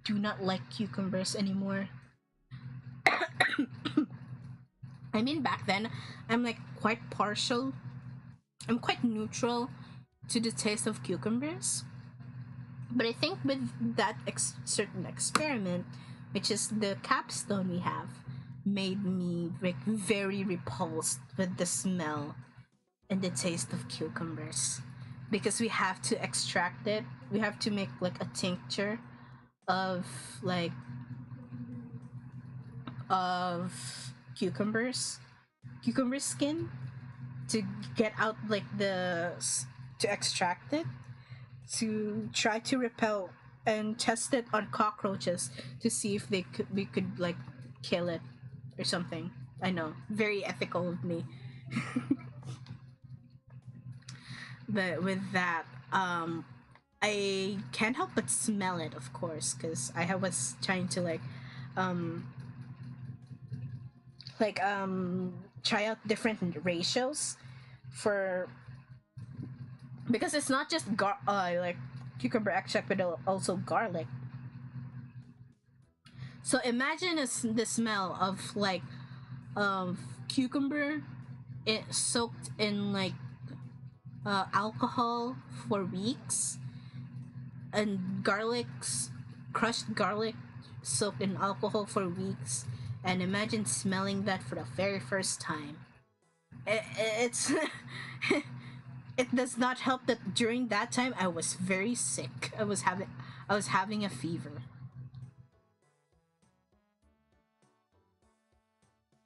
do not like cucumbers anymore. I mean, back then I'm like quite partial. I'm quite neutral to the taste of cucumbers. But I think with that certain experiment, which is the capstone we have, made me like very repulsed with the smell and the taste of cucumbers, because we have to extract it. We have to make like a tincture of like of cucumber skin, to get out like to extract it, to try to repel and test it on cockroaches to see if we could like kill it or something. I know, very ethical of me. But with that, I can't help but smell it, of course, because was trying to um try out different ratios for, because it's not just like cucumber extract, but also garlic. So imagine the smell of like cucumber soaked in like alcohol for weeks, and crushed garlic soaked in alcohol for weeks, and imagine smelling that for the very first time. It's it does not help that during that time I was very sick. I was having a fever.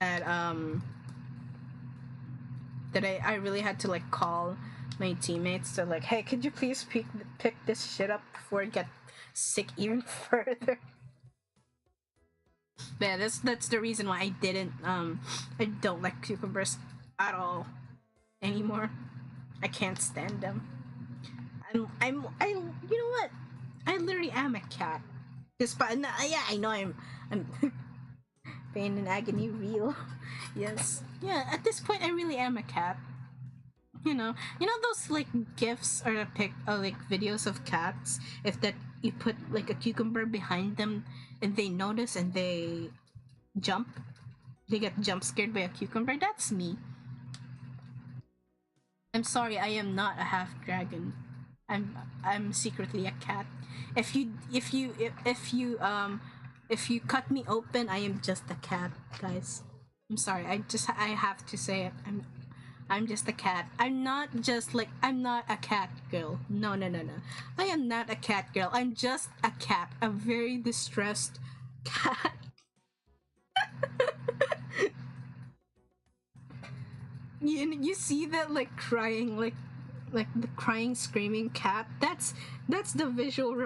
That I really had to like call my teammates to like, hey, could you please pick this shit up before it get sick even further. Yeah, that's the reason why I don't like cucumbers at all anymore. I can't stand them. I you know what? I literally am a cat. Despite yeah, I know I'm pain and agony real. Yes. Yeah, at this point I really am a cat. You know those like gifs or like videos of cats, if that you put like a cucumber behind them and they notice and jump they get jump scared by a cucumber. That's me. I'm sorry, I am not a half dragon. I'm secretly a cat. If you cut me open, I am just a cat, guys. I'm sorry. I have to say it. I'm just a cat. I'm not a cat girl. No, no, no, no. I am not a cat girl. I'm just a cat. A very distressed cat. You see that like crying like the crying screaming cat? That's the visual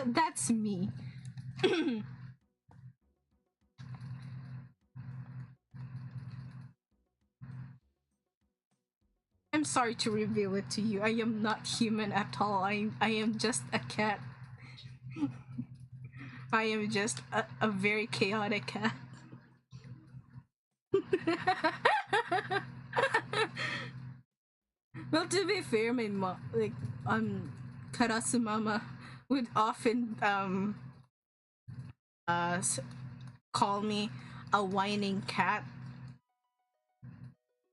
that's me. I'm sorry to reveal it to you. I am not human at all. I am just a cat. I am just a very chaotic cat. Well, to be fair, my mom, like, Karasumama would often uh call me a whining cat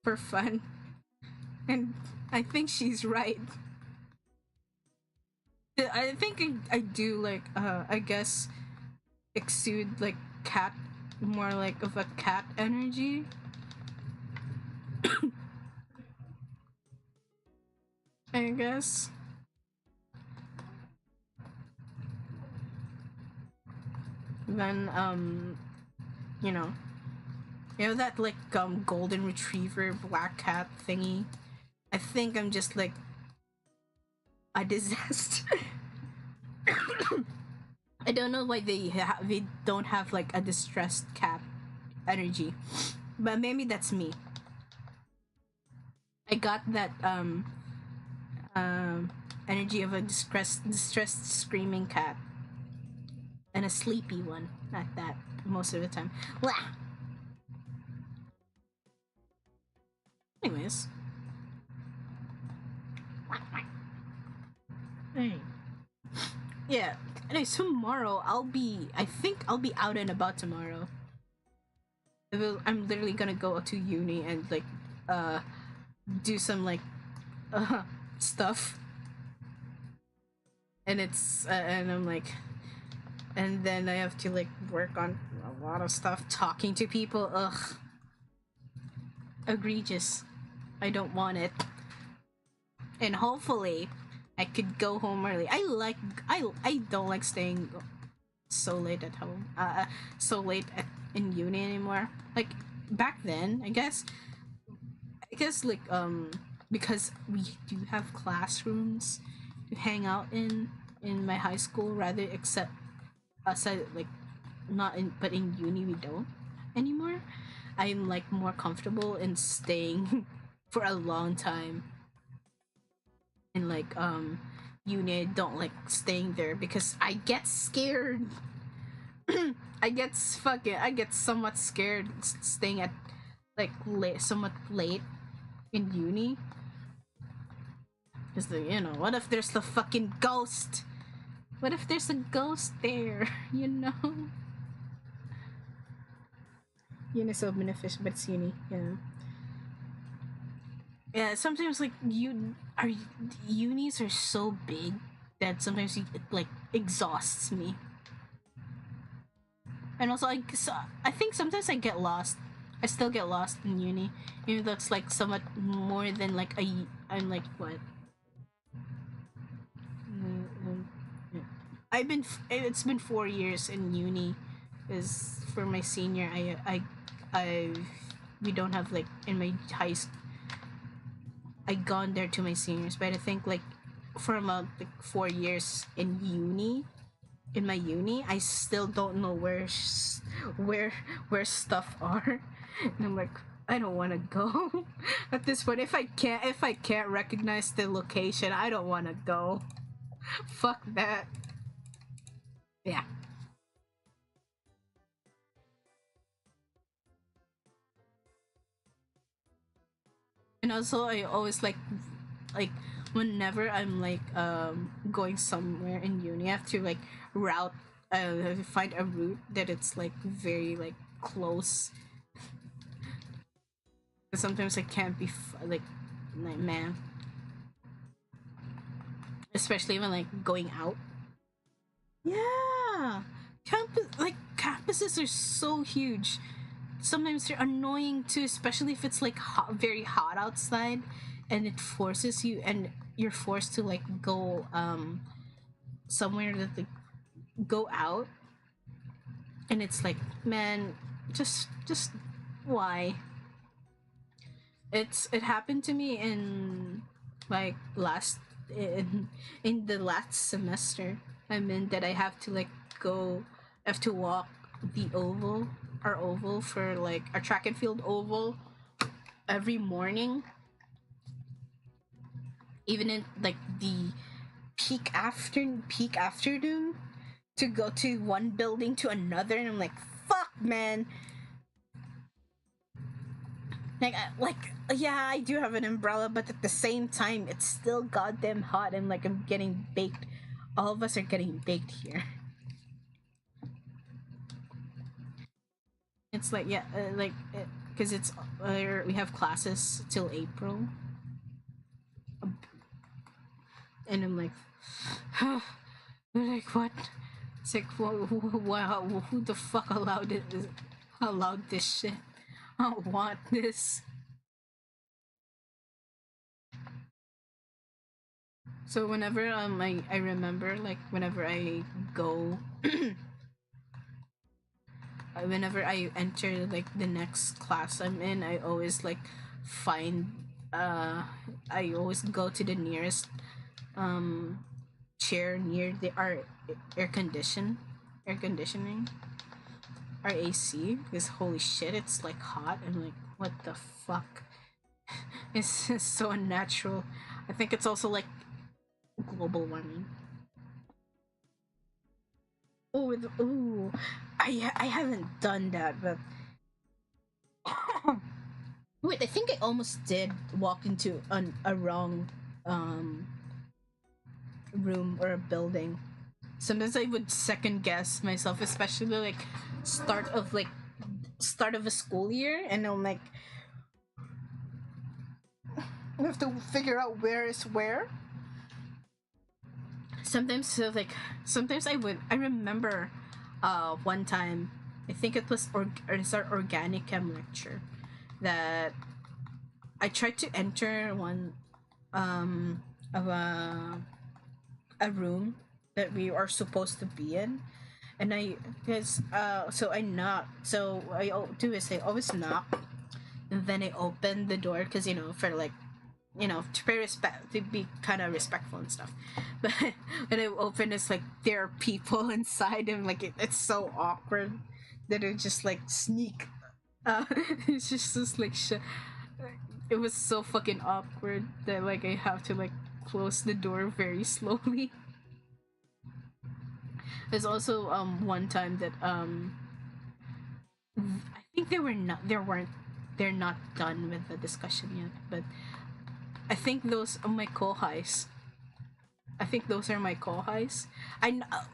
for fun, and I think she's right. I think I do like I guess exude like cat, more like of a cat energy. I guess. Then you know, You know that like golden retriever black cat thingy? I think I'm just like a disaster. I don't know why they don't have like a distressed cat energy, but maybe that's me. I got that um energy of a distressed screaming cat and a sleepy one at that most of the time. Blah. Anyways, hey. Yeah. Anyways, tomorrow I think I'll be out and about tomorrow. I'm literally gonna go to uni and like uh do some like uh stuff, and and I'm like, and then I have to like work on a lot of stuff, talking to people. Ugh, egregious. I don't want it. And hopefully I could go home early. I don't like staying so late at home. So late in uni anymore. Like back then, I guess like because we do have classrooms to hang out in my high school, rather, except aside like not in, but in uni we don't anymore. I'm like more comfortable in staying for a long time in like uni. I don't like staying there because I get scared. I get somewhat scared staying at like somewhat late in uni. Because what if there's the fucking ghost? What if there's a ghost there? You know. Uni's so beneficial, but it's uni. Yeah. Yeah. Sometimes like unis are so big that sometimes it like exhausts me. And also, I think sometimes I get lost. I still get lost in uni, even though it's like somewhat more than like I'm like what? It's been 4 years in uni, because for my senior, I we don't have like in my high school. I gone there to my seniors, but I think like for about like 4 years in my uni, I still don't know where where stuff are, and I'm like, I don't want to go at this point. If I can't recognize the location, I don't want to go. Fuck that. Yeah. And also, I always like whenever I'm like going somewhere in uni, I have to like route find a route that it's like very like close. Sometimes I can't be like man, especially when like going out. Yeah, campuses are so huge. Sometimes they're annoying too, especially if it's like very hot outside, and it forces you, and you're forced to like go somewhere that like go out, and it's like, man, just why? It happened to me in like last in the last semester I'm in, that I have to like go I have to walk the oval for like a track and field oval every morning, even in like the peak afternoon, to go to one building to another, and I'm like, fuck, man. Like, yeah, I do have an umbrella, but at the same time, it's still goddamn hot, and like I'm getting baked. All of us are getting baked here. It's like, yeah, like because it's we have classes till April, and I'm like, like what? It's like, wow, who the fuck allowed this shit? I don't want this. So whenever I remember like whenever I go whenever I enter like the next class I'm in, I always like find I always go to the nearest um chair near the our air conditioning, our AC, because holy shit, it's like hot. I'm like, what the fuck? It's just so unnatural. I think it's also like global warming. Ooh, I haven't done that, but wait, I think I almost did walk into a wrong um room or a building. Sometimes I would second guess myself, especially like start of like start of a school year, and I'm like, I have to figure out where is where. Sometimes so like sometimes I remember one time, I think it was it's our organic chem lecture, that I tried to enter one of a room that we are supposed to be in, and I because so I knock, so do is I always knock, and then I open the door because for like to pay respect, to be kind of respectful and stuff. But when I open, it's like there are people inside, and like it's so awkward that it just like sneak. It's just like it was so fucking awkward that like I have to like close the door very slowly. There's also one time that I think they're not done with the discussion yet, but I think those are my co-highs. I think those are my co-highs.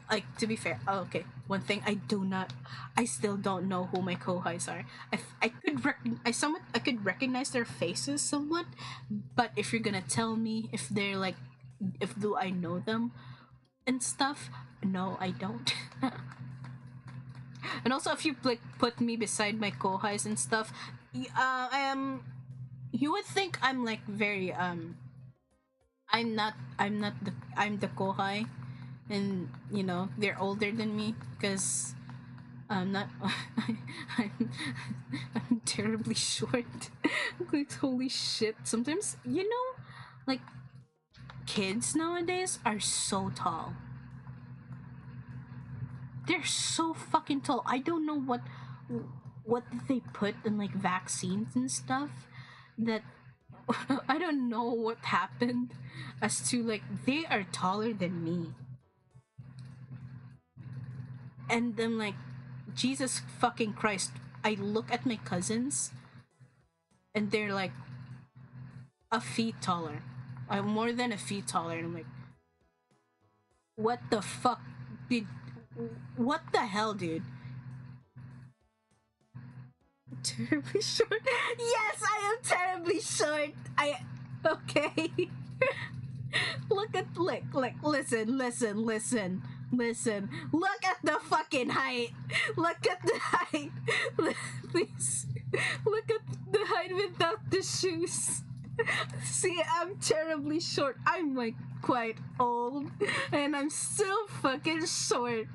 Like, to be fair. Oh, okay, one thing I still don't know who my co-highs are. I could recognize their faces somewhat, but if you're gonna tell me if they're like, if do I know them and stuff, no, I don't. And also, if you like put me beside my co-highs and stuff, I am. You would think I'm like very I'm the kohai, and they're older than me because I'm not. I'm, I'm terribly short. Like, holy shit. Sometimes like kids nowadays are so tall. They're so fucking tall. I don't know what they put in like vaccines and stuff that I don't know what happened as to like they are taller than me. And then like Jesus fucking Christ, I look at my cousins and they're like a feet taller. I'm more than a feet taller, and I'm like, what the fuck did what the hell, dude? Terribly short. Yes, I am terribly short. I okay. Listen. Look at the fucking height. Look at the height. Please. Look at the height without the shoes. See, I'm terribly short. I'm like quite old, and I'm still fucking short.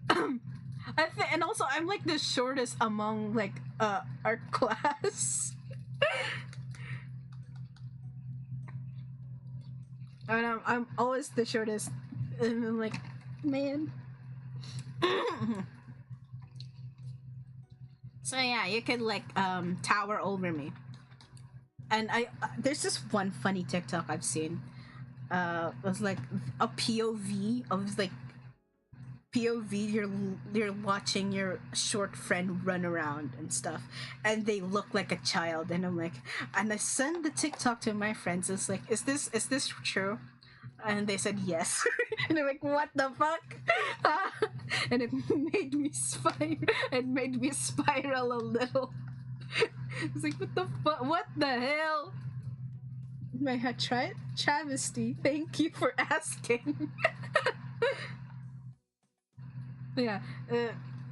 And also I'm like the shortest among like our class. And I'm always the shortest, and I'm like, man. So yeah, you could like tower over me. And there's this one funny TikTok I've seen. It was like a POV of like POV, you're watching your short friend run around and stuff, and they look like a child, and I'm like, and I send the TikTok to my friends. It's like, is this true? And they said yes. And I'm like, what the fuck? And it made me spiral. It made me spiral a little. It's like, what the fuck? What the hell? My travesty. Thank you for asking. Yeah,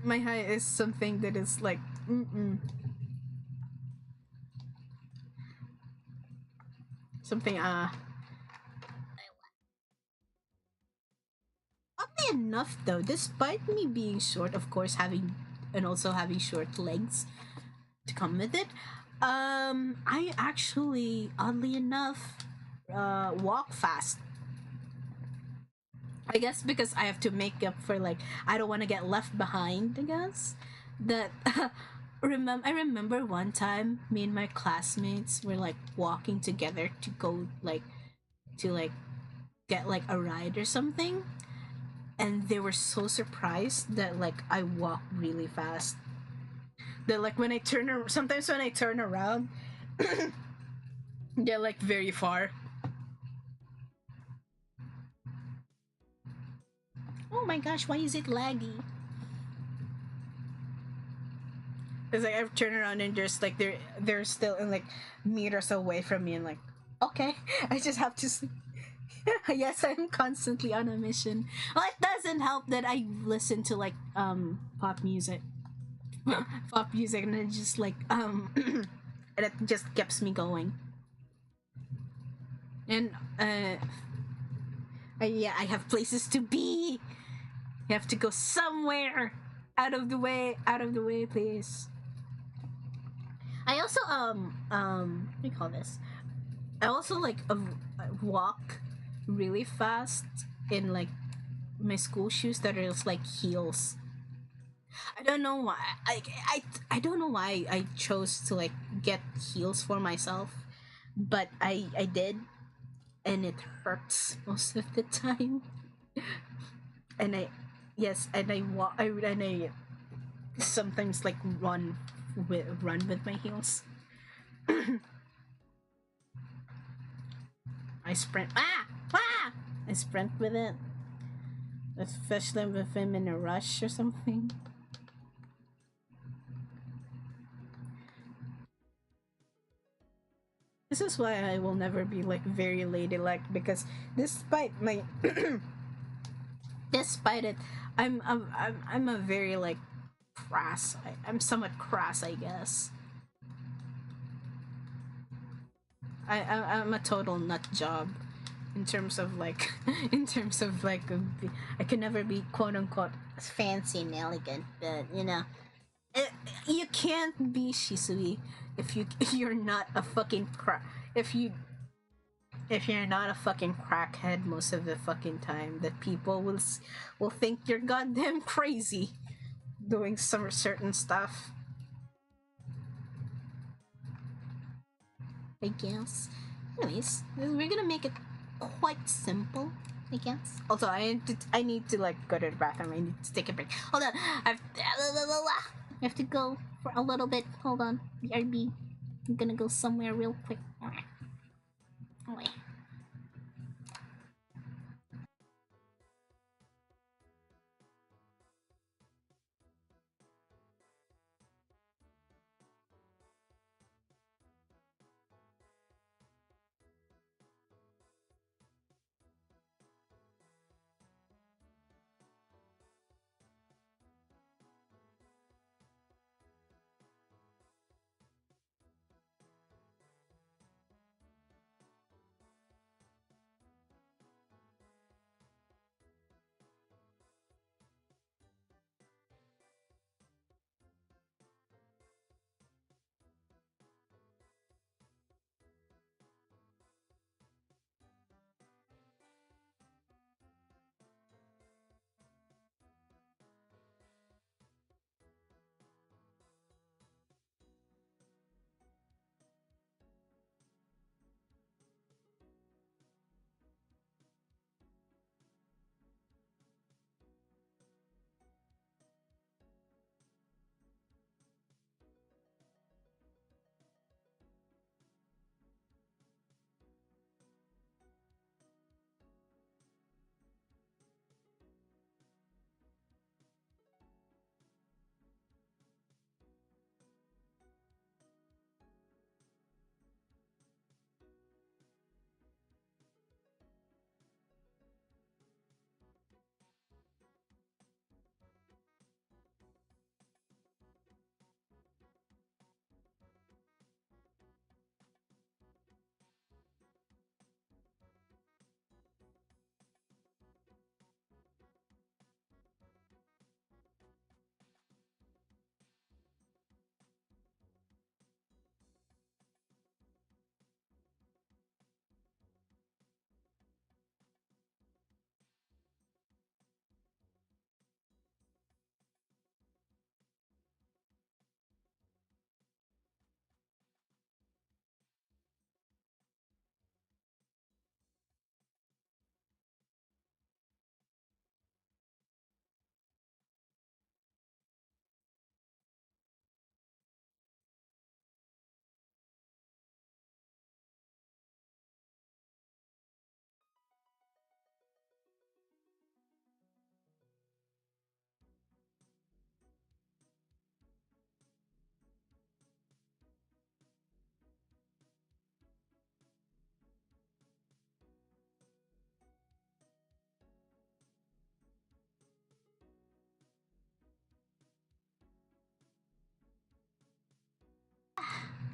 my height is something that is like, something. Oddly enough, though, despite me being short, of course, having and also having short legs to come with it. I actually, oddly enough, walk fast. I guess because I have to make up for, like, I don't want to get left behind. I guess that I remember one time me and my classmates were like walking together to go like get like a ride or something, and they were so surprised that like I walk really fast. That like when I sometimes when I turn around, they're like very far. Oh my gosh, why is it laggy? It's like I turn around and just like they're still in like meters away from me, and like, okay, I just have to. Yes, I'm constantly on a mission. Well, it doesn't help that I listen to like pop music, pop music, and it just like and it just keeps me going. And yeah, I have places to be. You have to go somewhere out of the way, please. I also what do you call this? I also like walk really fast in like my school shoes that are just like heels. I don't know why. I don't know why I chose to like get heels for myself, but I did, and it hurts most of the time. And I yes, and I walk. And I sometimes like run with my heels. I sprint. I sprint with it, especially if I'm in a rush or something. This is why I will never be like very ladylike, because despite my despite it, I'm a very like crass. I'm somewhat crass, I guess. I'm a total nut job in terms of like in terms of like I can never be quote unquote fancy and elegant, but you know, it, you can't be Shisui if you're not a fucking if you're not a fucking crackhead most of the fucking time. That people will think you're goddamn crazy doing some certain stuff. I guess. Anyways, we're gonna make it quite simple, I guess. Also, I need to like go to the bathroom. I need to take a break. Hold on, I have to go for a little bit. Hold on, BRB. I'm gonna go somewhere real quick. Oh,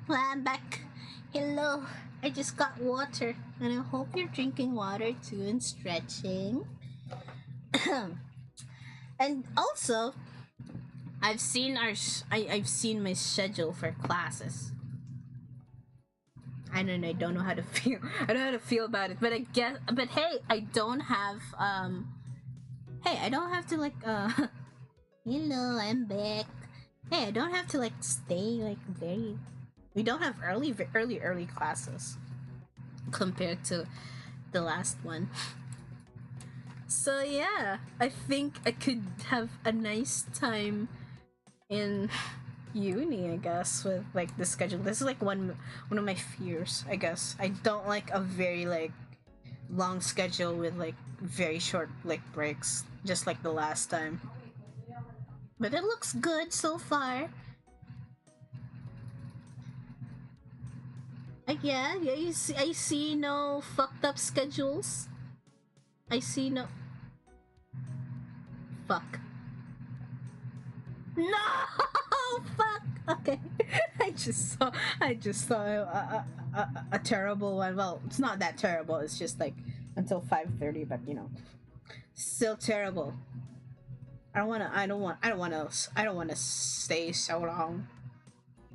Well, I'm back. Hello. I just got water, and I hope you're drinking water too and stretching. And also, I've seen my schedule for classes. I don't know how to feel. I don't know how to feel about it. But I guess. But hey, I don't have. Hey, I don't have to like. Hello, I'm back. Hey, I don't have to like stay like very. We don't have early classes compared to the last one. So yeah, I think I could have a nice time in uni, I guess, with like the schedule. This is like one of my fears, I guess. I don't like a very like long schedule with like very short like breaks, just like the last time. But it looks good so far. Yeah, I see no fucked up schedules. I see no fuck. No, fuck. Okay, I just saw a terrible one. Well, it's not that terrible. It's just like until 5:30, but you know, still terrible. I don't wanna stay so long.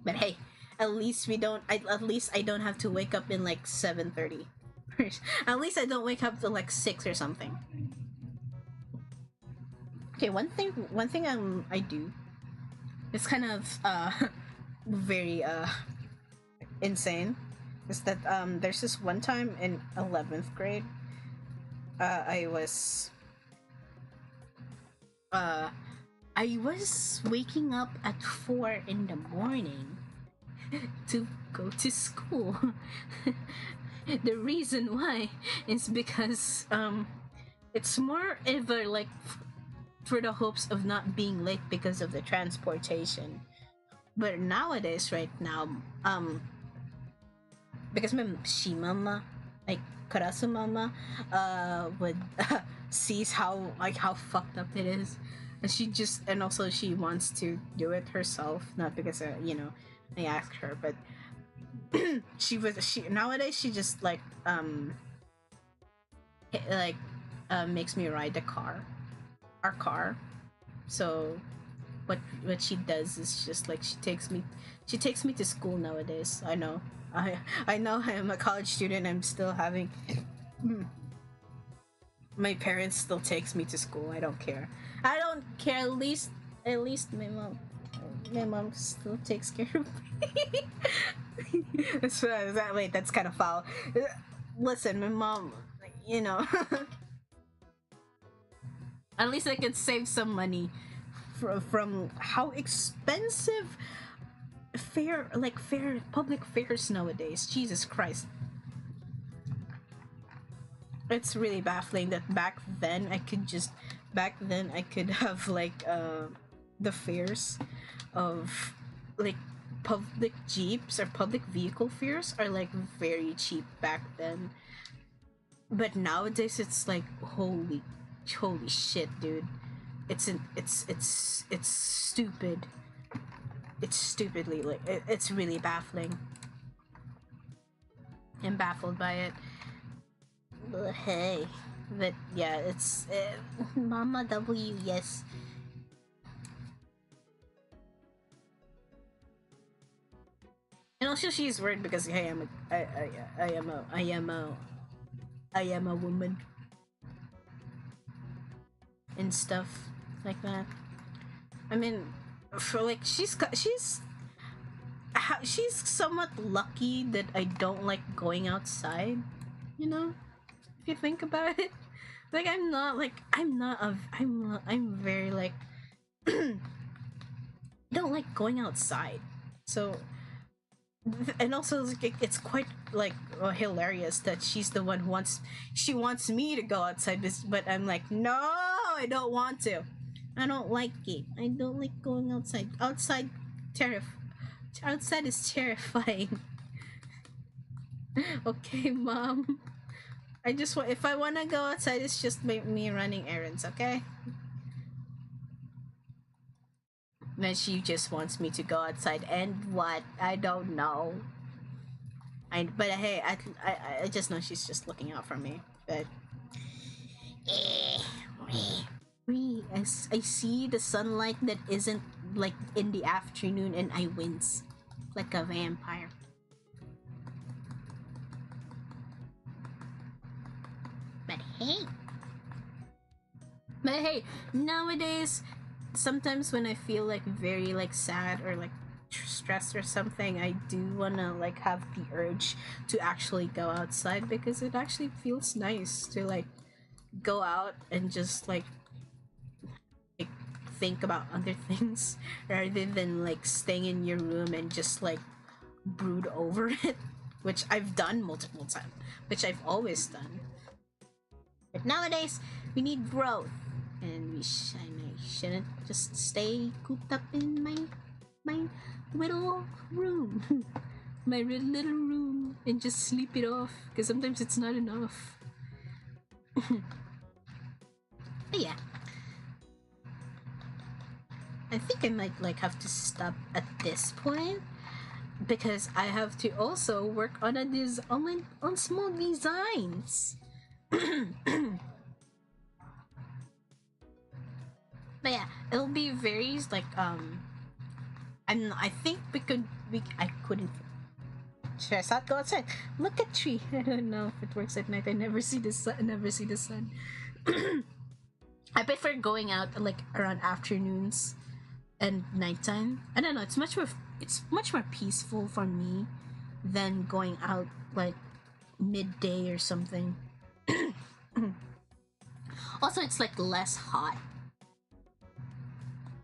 But hey, at least we don't. At least I don't have to wake up in like 7:30. At least I don't wake up till like 6 or something. Okay, one thing I do. It's kind of very insane. Is that there's this one time in 11th grade, I was waking up at 4 in the morning to go to school. The reason why is because it's more of a like for the hopes of not being late because of the transportation. But nowadays, right now, because my mama, like Karasumori, would sees how fucked up it is, and also she wants to do it herself, not because I asked her, but she nowadays she just makes me ride our car. So what she does is just like she takes me to school nowadays. I know I am a college student. I'm still having my parents still takes me to school. I don't care. At least my mom still takes care of me. That's kind of foul. Listen, my mom, at least I could save some money from how expensive public fares nowadays. Jesus Christ. It's really baffling that back then I could have the fares of like public jeeps or public vehicle fares are like very cheap back then. But nowadays it's like holy shit, dude. It's stupid. It's stupidly it's really baffling. I'm baffled by it. But hey, but yeah, it's Mama W. Yes. And also she's worried because hey, I am a woman and stuff like that. I mean, for like she's somewhat lucky that I don't like going outside, if you think about it. Like I'm very like don't like going outside. So and also it's quite like hilarious that she's the one who wants me to go outside, but I'm like, no, I don't want to. I don't like it. I don't like going outside. Outside is terrifying. Okay, mom. If I want to go outside, it's just me running errands, okay? And she just wants me to go outside. And what? I don't know. But hey, I just know she's just looking out for me. But I see the sunlight that isn't like in the afternoon, and I wince like a vampire. But hey, nowadays, sometimes when I feel like very like sad or like stressed or something, I do wanna like have the urge to actually go outside, because it actually feels nice to like go out and just like think about other things rather than like staying in your room and just like brood over it, which I've done multiple times, which I've always done. But nowadays, we need growth, and I shouldn't just stay cooped up in my little room, my little room, and just sleep it off. Because sometimes it's not enough. But yeah, I think I might like have to stop at this point, because I have to also work on on small designs. But yeah, it'll be very like and I think I couldn't stress out, go outside, look at tree. I don't know if it works at night. I never see the sun. I prefer going out like around afternoons and nighttime. I don't know, it's much more peaceful for me than going out like midday or something. Also, it's like less hot,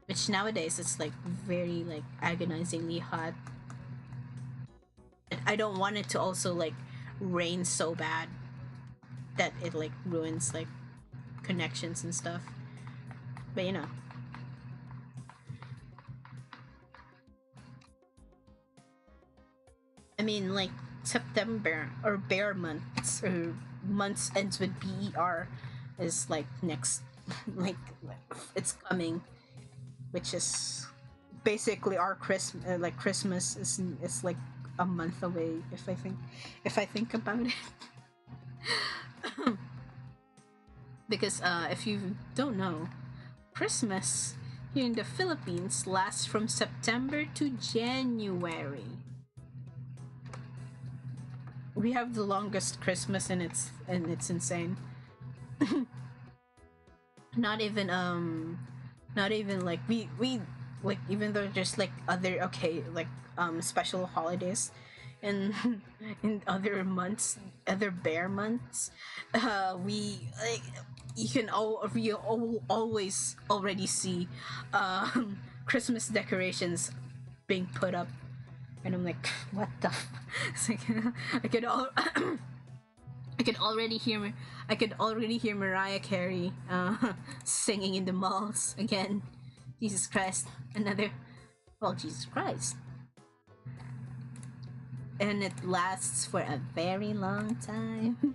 which nowadays it's like very like agonizingly hot. And I don't want it to also like rain so bad that it like ruins like connections and stuff. But you know, I mean, like September or bear months, or months ends with BER, is like next, like it's coming, which is basically our Christmas. Like Christmas is like a month away, if I think about it. Because if you don't know, Christmas here in the Philippines lasts from September to January. We have the longest Christmas, and it's insane. not even like we like, even though there's like other special holidays and in other months, other bear months, we like we always already see Christmas decorations being put up, and I'm like, what the it's like, I could already hear Mariah Carey singing in the malls again. Jesus Christ, Jesus Christ. And it lasts for a very long time.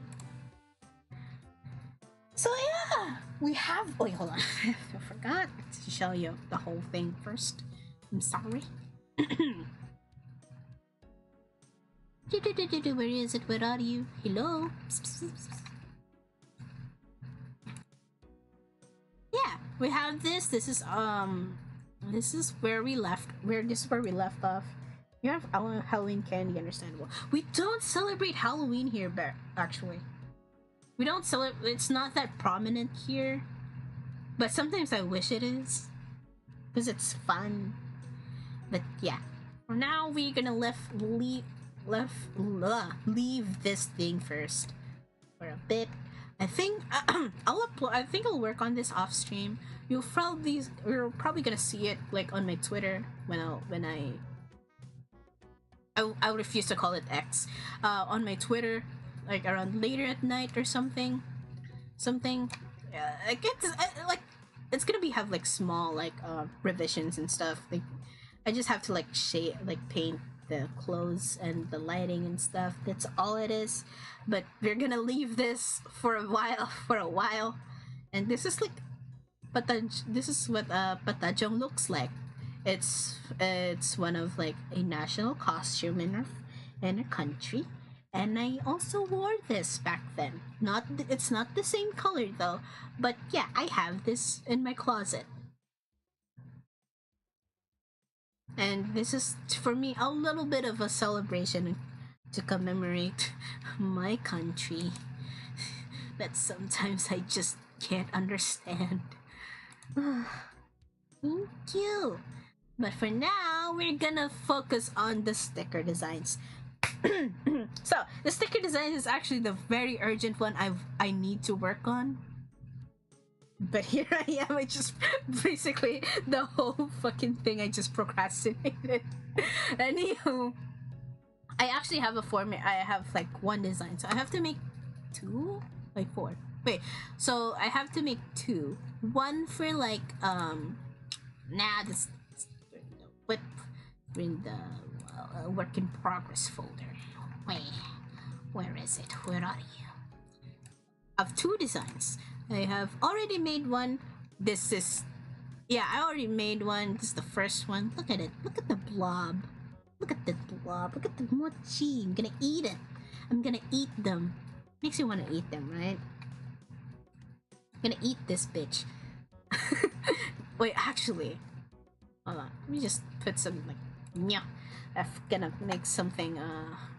So yeah, we have, wait, hold on. I forgot to show you the whole thing first. I'm sorry. Where is it? Where are you? Hello? Yeah, we have this. This is where we left off. You have Halloween candy, understandable. We don't celebrate Halloween here, but actually, we don't celebrate. It's not that prominent here, but sometimes I wish it is, because it's fun. But yeah, for now we're gonna leave this thing first for a bit. I think I think I'll work on this off stream. You're probably gonna see it like on my Twitter when I refuse to call it X, on my Twitter, like around later at night or something. It's gonna have like small like revisions and stuff. Like I just have to like paint the clothes and the lighting and stuff. That's all it is. But we're gonna leave this for a while, and this is like this is what patajong looks like. It's one of like a national costume in a country, and I also wore this back then. It's not the same color though, but yeah, I have this in my closet. And this is for me a little bit of a celebration to commemorate my country that sometimes I just can't understand. Thank you. But for now, we're gonna focus on the sticker designs. So the sticker design is actually the very urgent one I need to work on. But here I am. I just basically the whole fucking thing I just procrastinated. Anywho, I actually have a format. I have like one design, so I have to make two, like four. Wait, so I have to make two. One for like this but in the work in progress folder. Wait, where is it? Where are you? I have two designs. I have already made one. This is, yeah, I already made one. This is the first one. Look at it. Look at the blob. Look at the blob. Look at the mochi. I'm gonna eat it. I'm gonna eat them. Makes you want to eat them, right? I'm gonna eat this bitch. Wait, actually, hold on. Let me just put some like, yeah. I'm gonna make something,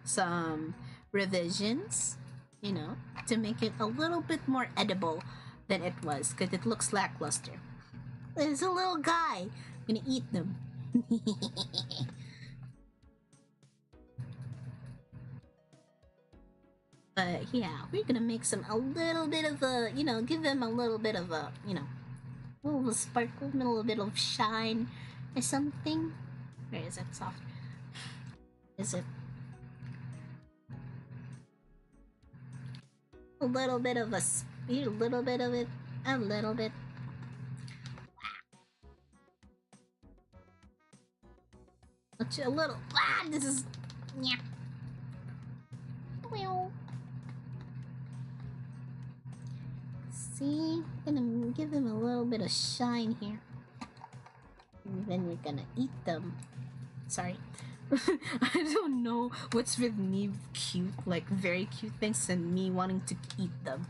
some revisions, you know, to make it a little bit more edible than it was, because it looks lackluster. There's a little guy. I'm gonna eat them. But yeah, we're gonna make a little bit of a, you know, give them a little bit of a, you know, a little sparkle, a little bit of shine or something. Where is it? Soft. Is it? A little bit of a little bit of it, a little bit. A little. Ah, this is. Yeah. See, I'm gonna give them a little bit of shine here. And then we're gonna eat them. Sorry. I don't know what's with me cute, like very cute things, and me wanting to eat them.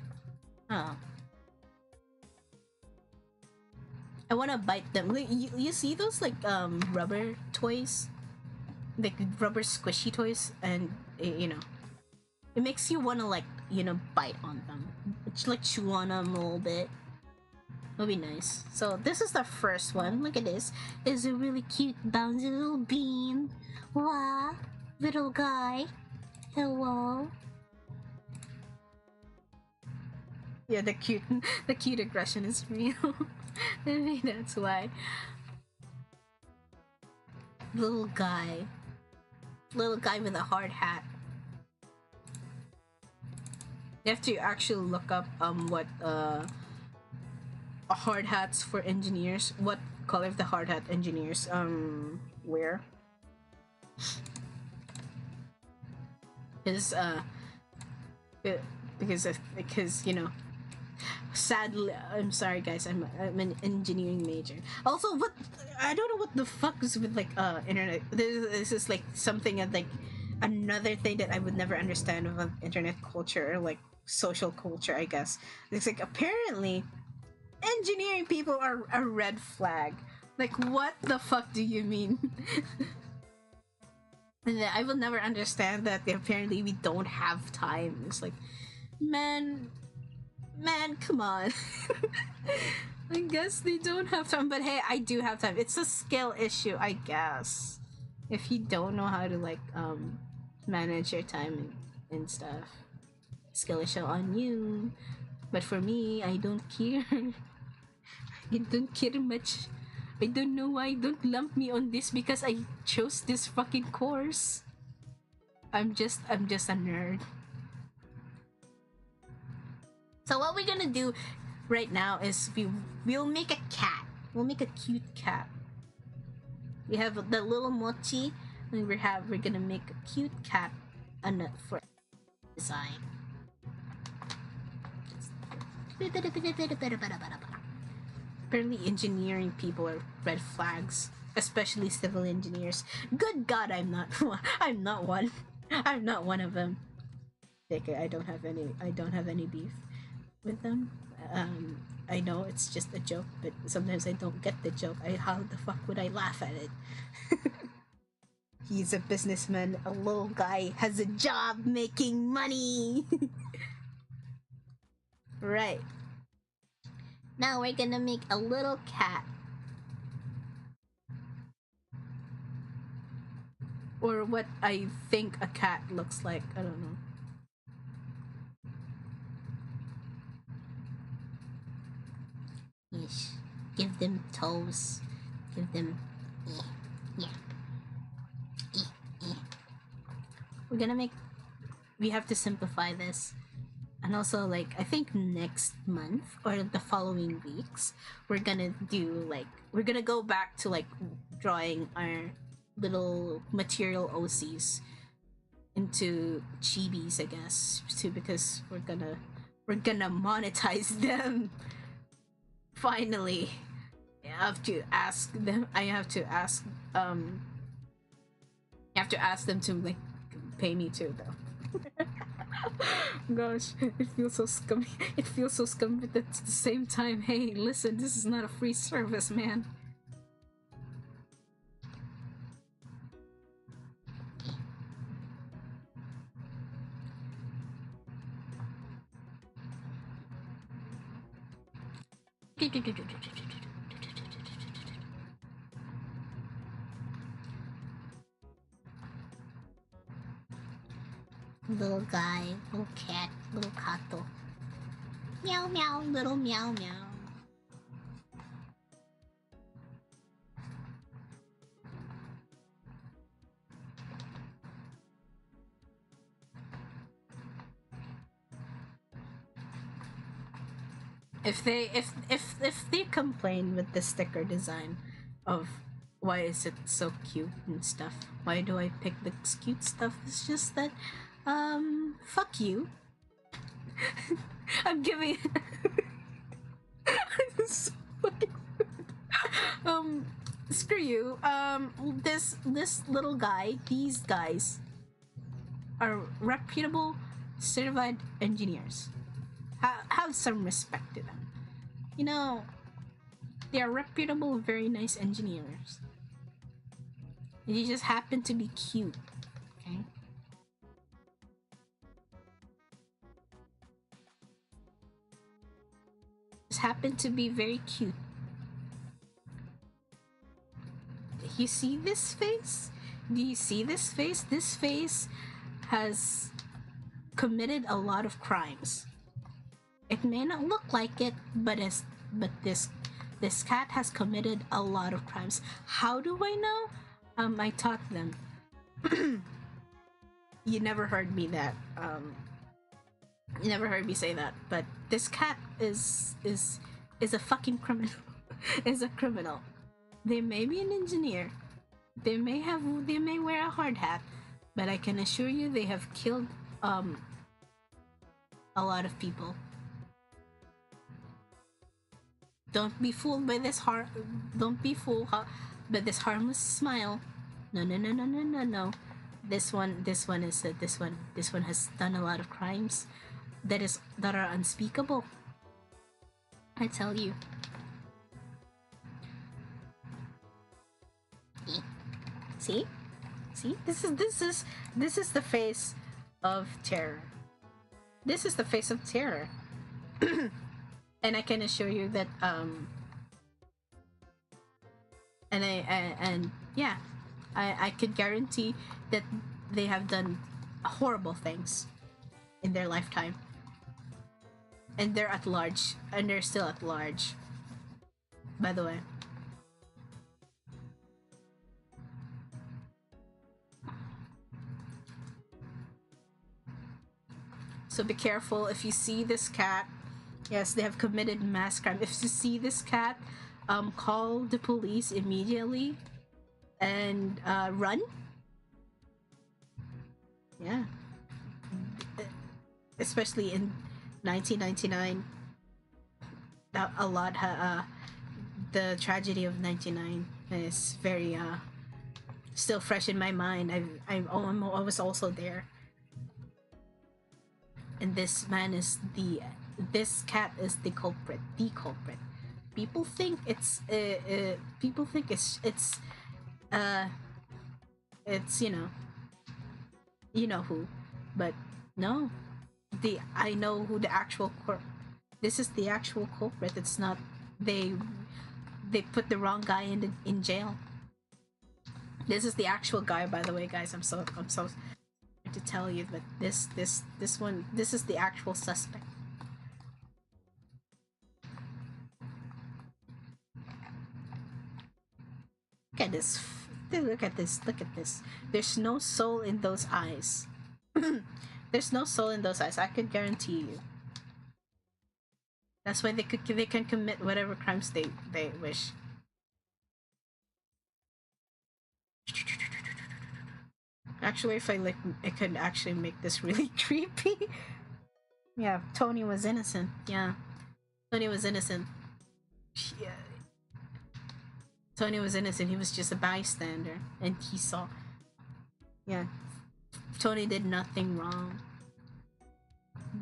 Oh. I wanna bite them. Like, you see those like rubber toys? Like rubber squishy toys, and you know, it makes you wanna like, you know, bite on them. It's like chew on them a little bit. It'll be nice. So this is the first one. Look at this. It's a really cute bouncy little bean. Wow, little guy. Hello. Yeah, the cute aggression is real. Maybe that's why. Little guy with a hard hat. You have to actually look up what hard hats for engineers. What color of the hard hat engineers wear. Is because you know, sadly, I'm sorry guys, I'm an engineering major. Also, what I don't know what the fuck is with like internet. This is like something of like another thing that I would never understand of internet culture or like social culture, I guess. It's like apparently engineering people are a red flag. Like, what the fuck do you mean? I will never understand that. Apparently we don't have time. It's like, man, come on. I guess they don't have time, but hey, I do have time. It's a skill issue, I guess. If you don't know how to like manage your time and stuff, skill issue on you. But for me, I don't care. I don't care much. I don't know why. Don't lump me on this because I chose this fucking course. I'm just a nerd. So what we're gonna do right now is we'll make a cat. We'll make a cute cat. We have the little mochi, and we're gonna make a cute cat for design. Apparently engineering people are red flags. especially civil engineers. Good God, I'm not. I'm not one. I'm not one of them. Okay, I don't have any. I don't have any beef with them. I know it's just a joke, but sometimes I don't get the joke. How the fuck would I laugh at it? He's a businessman. A little guy has a job making money. Right. Now we're gonna make a little cat. Or what I think a cat looks like. I don't know. Yes. Give them toes. Give them. Yeah. We're gonna make. We have to simplify this. And also, like, I think next month or the following weeks, we're gonna do, like, we're gonna go back to, like, drawing our little material OCs into chibis, I guess, too, because we're gonna monetize them. Finally. I have to ask them. I have to ask them to, like, pay me too, though. Gosh, it feels so scummy. It feels so scummy, but at the same time, hey, listen, this is not a free service, man. Little guy, little cat, little kato. Meow meow, little meow meow. If they complain with the sticker design of why is it so cute and stuff, why do I pick the cute stuff? It's just that fuck you. I'm giving so fucking screw you. This little guy, these guys are reputable certified engineers. Have some respect to them. You know, they are reputable, very nice engineers. They just happen to be cute, okay? Just happen to be very cute. You see this face? Do you see this face? This face has committed a lot of crimes. It may not look like it, but this cat has committed a lot of crimes. How do I know? I taught them. You never heard me you never heard me say that, but this cat is a fucking criminal. Is a criminal. They may be an engineer. They may wear a hard hat, but I can assure you they have killed a lot of people. Don't be fooled by this Don't be fooled by this harmless smile. No. This one has done a lot of crimes that are unspeakable. I tell you. See? This is the face of terror. This is the face of terror. And I can assure you that I could guarantee that they have done horrible things in their lifetime. And they're at large. And they're still at large. By the way. So be careful if you see this cat. Yes, they have committed mass crime. If you see this cat, call the police immediately and run. Yeah. Especially in 1999. A lot, the tragedy of 99. and it's very still fresh in my mind. I was also there, and this cat is the culprit. The culprit. People think uh it's you know who, but no, I know who the actual this is the actual culprit. It's not they they put the wrong guy in jail. This is the actual guy, by the way, guys. I'm so sorry to tell you, but this is the actual suspect. Look at this. Look at this. Look at this. There's no soul in those eyes. There's no soul in those eyes. I can guarantee you. That's why they can commit whatever crimes they wish. Actually, if I could actually make this really creepy. Yeah, Tony was innocent. Yeah, Tony was innocent. Yeah. Tony was innocent. He was just a bystander, and he saw. Yeah, Tony did nothing wrong.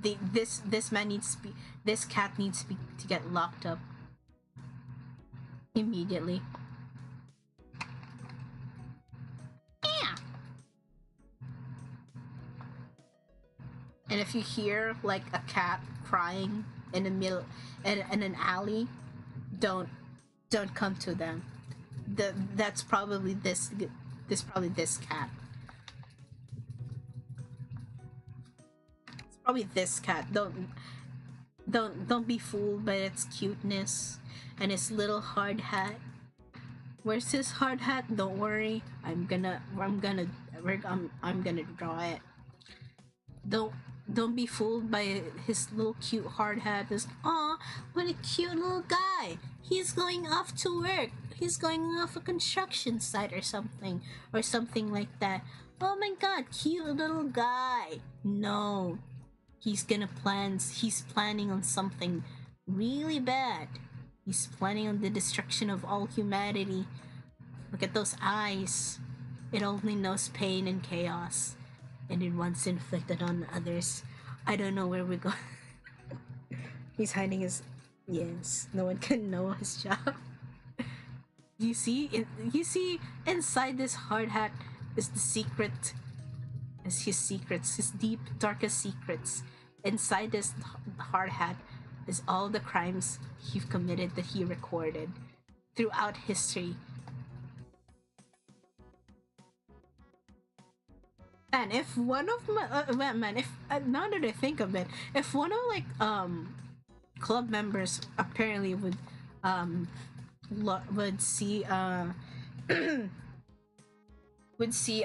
This man needs to be. This cat needs to get locked up immediately. Yeah. And if you hear like a cat crying in the middle in an alley, don't come to them. That's probably this cat. It's probably this cat. Don't be fooled by its cuteness and its little hard hat. Where's his hard hat? Don't worry. I'm gonna draw it. Don't be fooled by his little cute hard hat. This, aw, what a cute little guy. He's going off to work. He's going off a construction site or something like that. Oh my god, cute little guy. No, he's planning on something really bad. He's planning on the destruction of all humanity. Look at those eyes. It only knows pain and chaos, and it wants inflicted on others. I don't know where we're going. He's hiding his. Yes, no one can know his job. You see inside this hard hat is the secret. Is his secrets, his deep, darkest secrets. Inside this hard hat is all the crimes he committed that he recorded throughout history. And if one of my if now that I think of it, if one of like club members apparently would see would see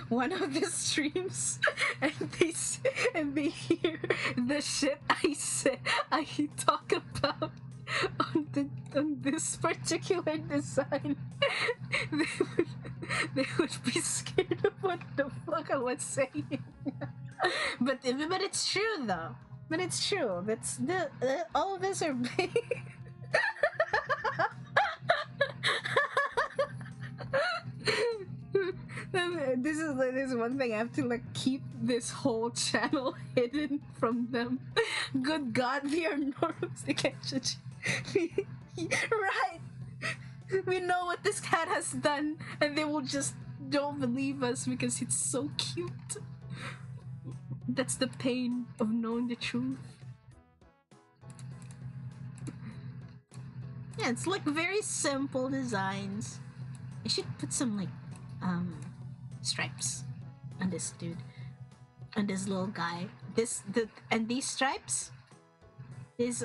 one of the streams and they hear the shit I talk about on this particular design, they would be scared of what the fuck I was saying. but it's true though. But it's true. That's all of this are this is one thing. I have to like keep this whole channel hidden from them. Good God, they are normals. They can't judge me. Right. We know what this cat has done, and they will just don't believe us because it's so cute. That's the pain of knowing the truth. Yeah, it's like very simple designs. I should put some like stripes on this dude, on this little guy. And these stripes, these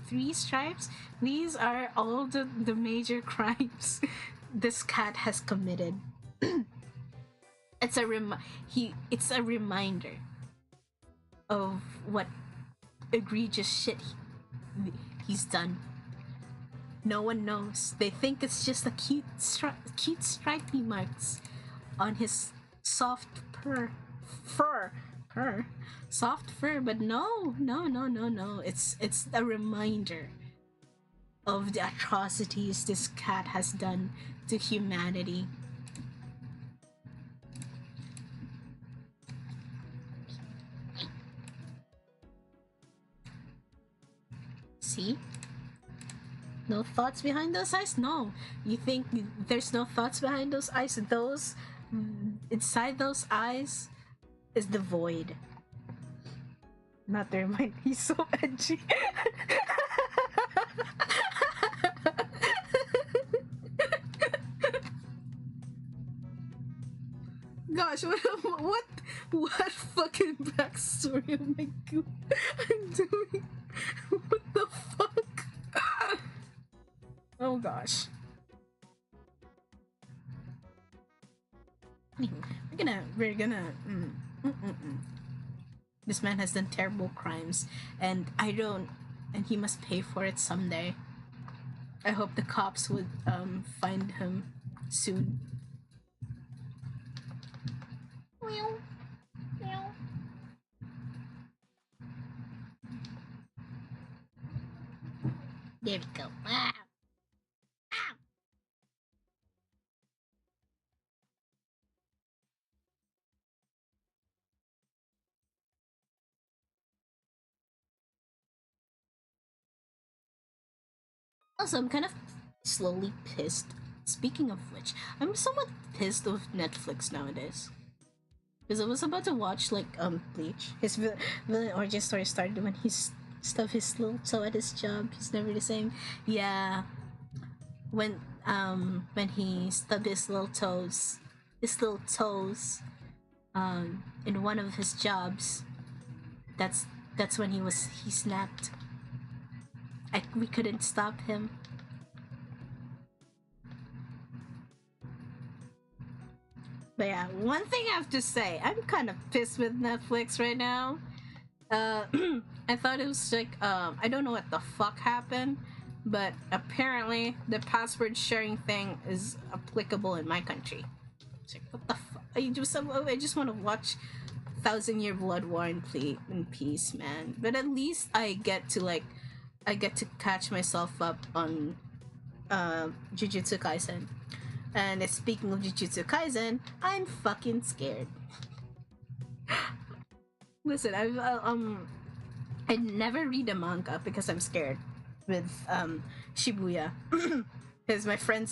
3 stripes, these are all the major crimes this cat has committed. It's a reminder of what egregious shit he's done. No one knows. They think it's just a cute stripy marks on his soft soft fur, but no. It's a reminder of the atrocities this cat has done to humanity. See? No thoughts behind those eyes? No. You think there's no thoughts behind those eyes? Those inside those eyes is the void. Not their mind. He's so edgy. Gosh, what fucking backstory am I I'm doing? What the fuck? Oh gosh. We're gonna. This man has done terrible crimes, and and he must pay for it someday. I hope the cops would find him soon. There we go. Ah. Ah. Also, I'm kind of slowly pissed. Speaking of which, I'm somewhat pissed with Netflix nowadays. Because I was about to watch Bleach. His villain origin story started when he stubbed his little toe at his job. He's never the same. Yeah, when he stubbed his little toes, in one of his jobs. That's when he snapped. We couldn't stop him. But yeah, one thing I have to say, I'm kind of pissed with Netflix right now. I thought it was I don't know what the fuck happened, but apparently the password sharing thing is applicable in my country. It's like, what the fuck? I just want to watch 1,000-Year Blood War in peace, man. But at least I get to catch myself up on Jujutsu Kaisen. And speaking of Jujutsu Kaisen, I'm fucking scared. Listen, I never read a manga because I'm scared with Shibuya. Because my friend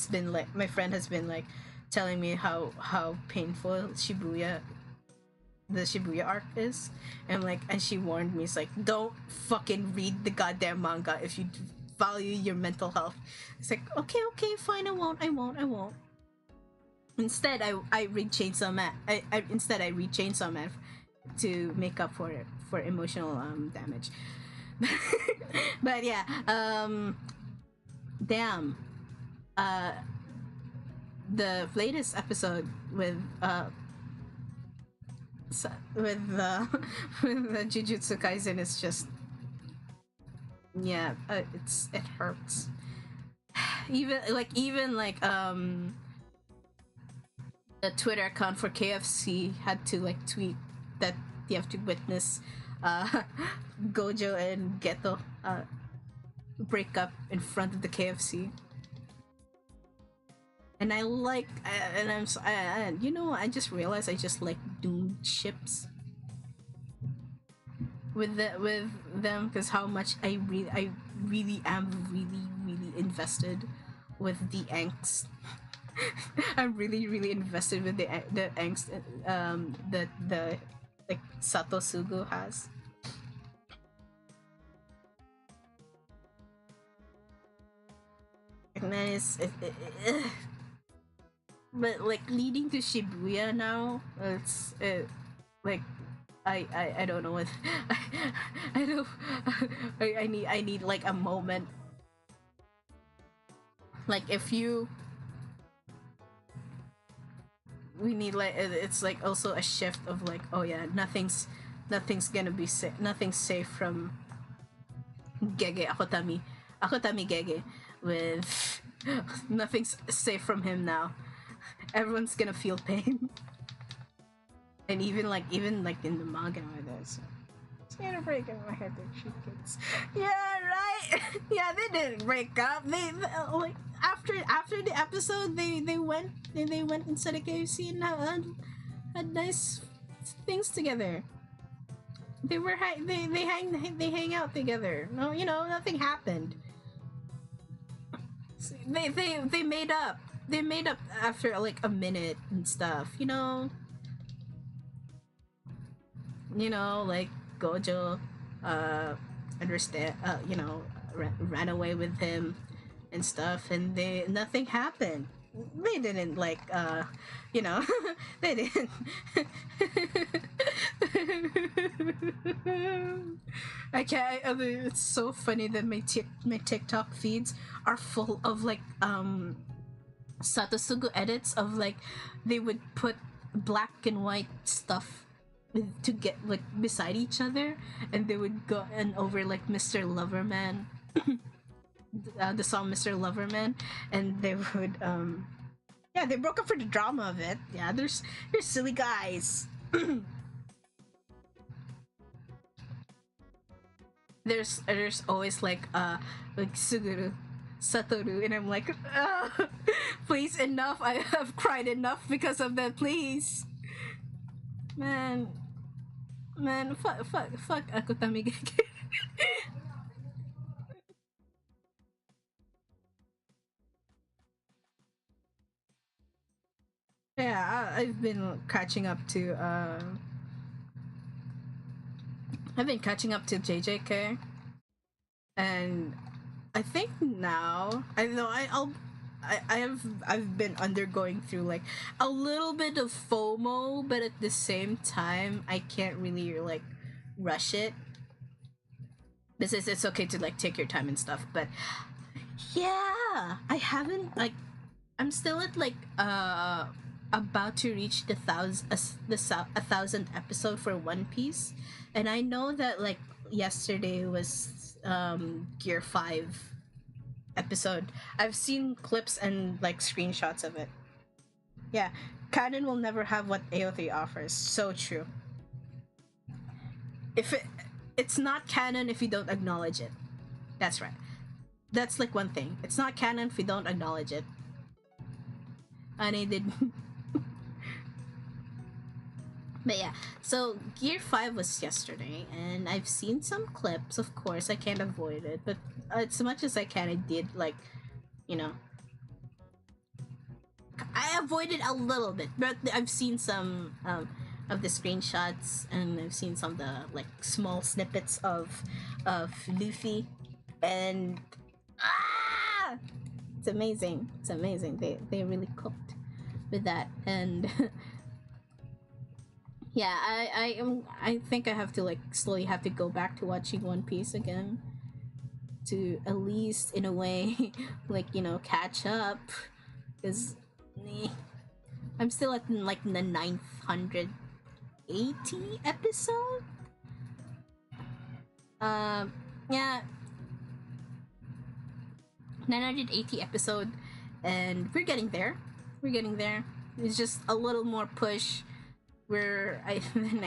has been telling me how painful the Shibuya arc is, and she warned me, it's like, don't fucking read the goddamn manga if you value your mental health. It's like, okay, fine, I won't. Instead, I read Chainsaw Man. I read Chainsaw Man to make up for emotional damage. But yeah, damn. The latest episode with with the Jujutsu Kaisen is just, yeah, it hurts. Even the Twitter account for KFC had to tweet that you have to witness Gojo and Geto break up in front of the KFC. And I just realized I just like doomed ships with them, because how much I really am really invested with the angst. I'm really invested with the angst that the Sato Sugu has. Man, but leading to Shibuya now, I don't know what I don't I need a moment, we need it's also a shift of oh yeah, nothing's gonna be safe, nothing's safe from Gege Akotami Gege, with nothing's safe from him now. Everyone's gonna feel pain. And even in the manga, there's it's gonna break in my head that she gets, yeah, right. Yeah, they didn't break up. They like after the episode, they went inside a KFC and had nice things together. They were they hang out together. No, you know, nothing happened. They made up. They made up after like a minute and stuff. Like Gojo, understand. Ran away with him and stuff, and they nothing happened. They didn't like they didn't. I can't. It's so funny that my TikTok feeds are full of like Satosugu edits of like they would put black and white stuff to get like beside each other, and they would go and over like Mr. Loverman, the song Mr. Loverman, and they would yeah, they broke up for the drama of it. Yeah, they're silly guys. There's always like Suguru Satoru, and I'm like, please, enough. I have cried enough because of that. Please, man, fuck Akutami. Yeah, I've been catching up to JJK, and I think now I know I've been undergoing through like a little bit of FOMO, but at the same time I can't really like rush it. It's okay to like take your time and stuff, but yeah, I haven't like I'm still at like about to reach the 1,000th episode for One Piece, and I know that like yesterday was Gear 5 episode. I've seen clips and like screenshots of it. Yeah, canon will never have what AO3 offers. So true. If it's not canon if you don't acknowledge it. That's right. That's like one thing. It's not canon if you don't acknowledge it. And I did. But yeah, so Gear 5 was yesterday, and I've seen some clips, of course, I can't avoid it, but as much as I can, I did, like, I avoided a little bit, but I've seen some of the screenshots, and I've seen some of the, like, small snippets of Luffy, and it's amazing. It's amazing. They really cooked with that, and yeah, I think I have to like slowly have to go back to watching One Piece again to at least in a way like catch up, because I'm still at like the 980 episode. Yeah, 980 episode, and we're getting there. It's just a little more push where I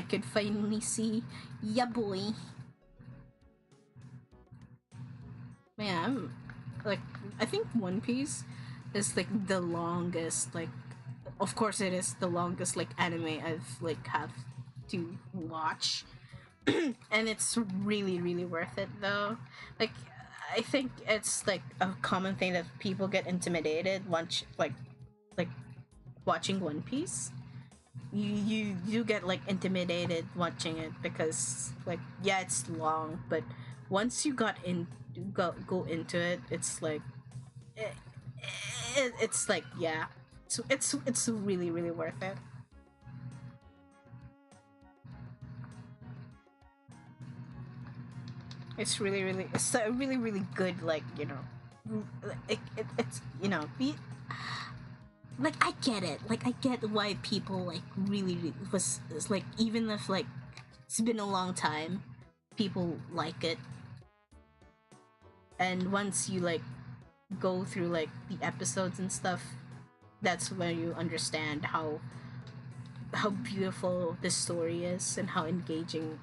could finally see ya boy. Man, like, I think One Piece is like the longest, like, of course it is the longest like anime I've like have to watch. And it's really worth it though. Like, I think it's like a common thing that people get intimidated once like watching One Piece. You get like intimidated watching it because like, yeah, it's long, but once you go into it, it's like it's like, yeah, it's really worth it. It's it's a really good, like, it's like, I get it. Like, I get why people like really was like, even if like it's been a long time, people like it. And once you like go through like the episodes and stuff, that's when you understand how beautiful this story is and how engaging.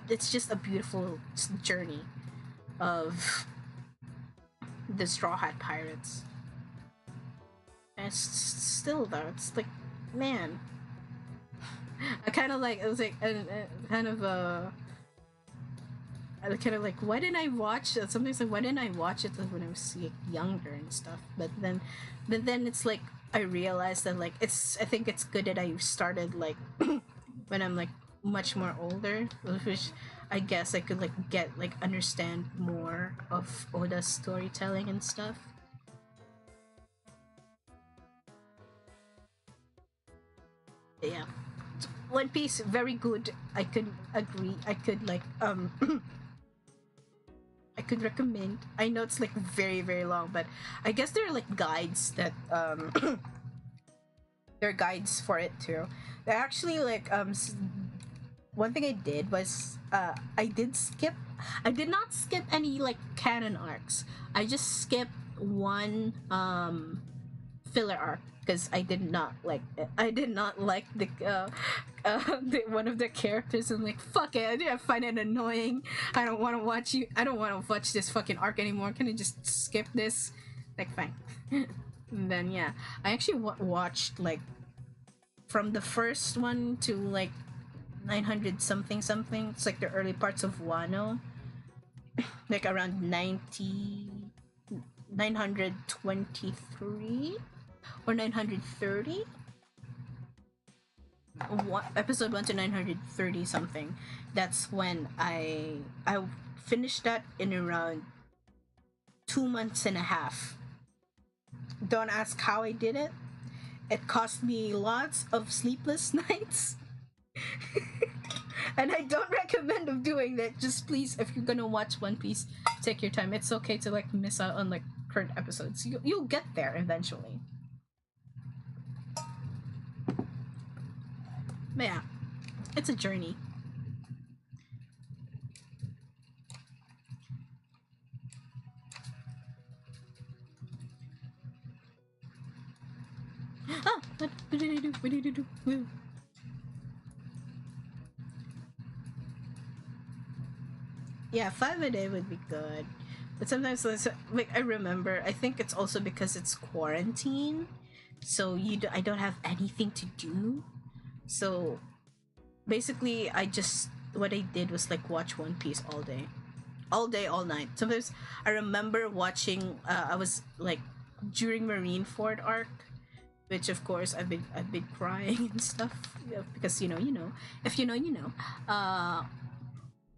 It's just a beautiful journey of the Straw Hat Pirates. And it's still though, it's like, man, I kind of like, it was like kind of I kind of like, why didn't I watch it? Sometimes like, why didn't I watch it when I was like, younger and stuff? But then it's like I realized that like I think it's good that I started like when I'm like much more older, which I guess I could like understand more of Oda's storytelling and stuff. Yeah, One Piece, very good. I could agree. I could like I could recommend. I know it's like very very long, but I guess there are like guides that there are guides for it too. They're actually like one thing I did was I did not skip any like canon arcs. I just skipped one filler arc because I did not like one of the characters. I'm like, fuck it, I find it annoying. I don't want to watch you. I don't want to watch this fucking arc anymore. Can I just skip this? Like, fine. And then yeah, I actually watched like from the first one to like 900 something something. It's like the early parts of Wano, like around 923 or 930. Episode 1 to 930 something. That's when I finished that in around 2 months and a half. Don't ask how I did it. It cost me lots of sleepless nights. And I don't recommend of doing that. Just please, if you're gonna watch One Piece, take your time. It's okay to like miss out on like current episodes. You'll get there eventually. But yeah, it's a journey. Oh, what did I do? What did I do? Woo. Yeah, 5 a day would be good. But sometimes, like, I remember, I think it's also because it's quarantine, so I don't have anything to do. So basically, what I did was like watch One Piece all day, all night. Sometimes I remember watching. I was like during Marineford arc, which of course I've been crying and stuff, because if you know you know. I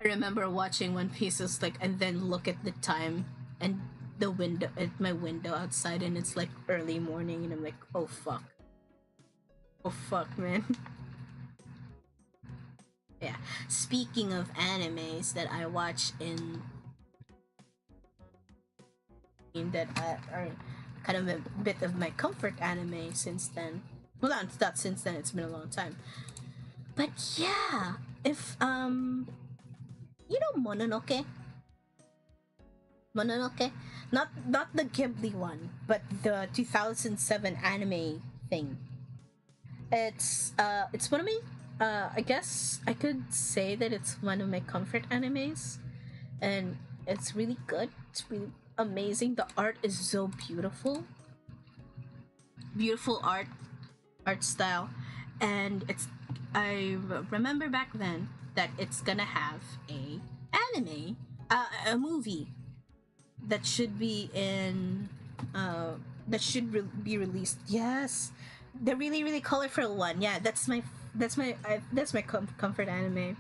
remember watching One Piece like, and then look at the time and the window at my window outside, and it's like early morning, and I'm like, oh fuck, man. Yeah. Speaking of animes that I watch that are kind of a bit of my comfort anime since then. Well, not since then. It's been a long time. But yeah, if Mononoke. Not the Ghibli one, but the 2007 anime thing. It's one of my I guess I could say that it's one of my comfort animes, and it's really good. It's really amazing. The art is so beautiful art style, and I remember back then that it's gonna have a anime, a movie that should be be released. Yes, the really really colorful one. Yeah, that's my comfort anime.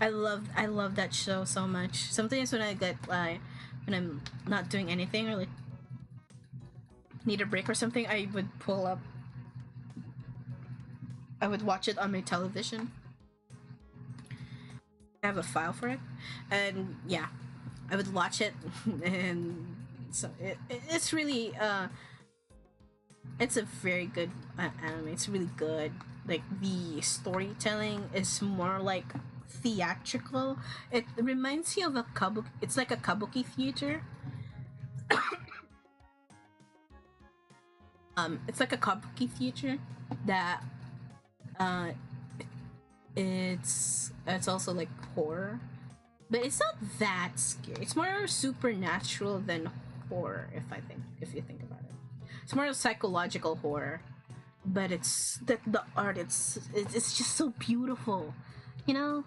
I love that show so much. Sometimes when I get when I'm not doing anything or like need a break or something, I would watch it on my television. I have a file for it, and yeah, I would watch it. And so it's really it's a very good anime. It's really good. Like, the storytelling is more like theatrical. It reminds you of a kabuki. It's like a kabuki theater. It's like a kabuki theater that it's also like horror. but it's not that scary. It's more supernatural than horror, if you think about it. It's more psychological horror, but it's that the art it's just so beautiful, you know.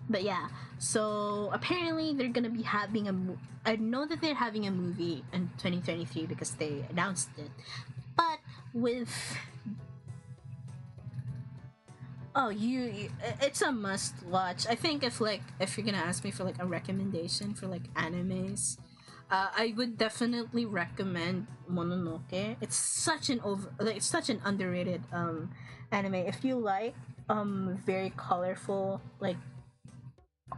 But yeah, so apparently they're gonna be having I know that they're having a movie in 2023 because they announced it, but with oh it's a must watch. I think if you're gonna ask me for like a recommendation for like animes, I would definitely recommend Mononoke. It's such an it's such an underrated anime. If you like very colorful, like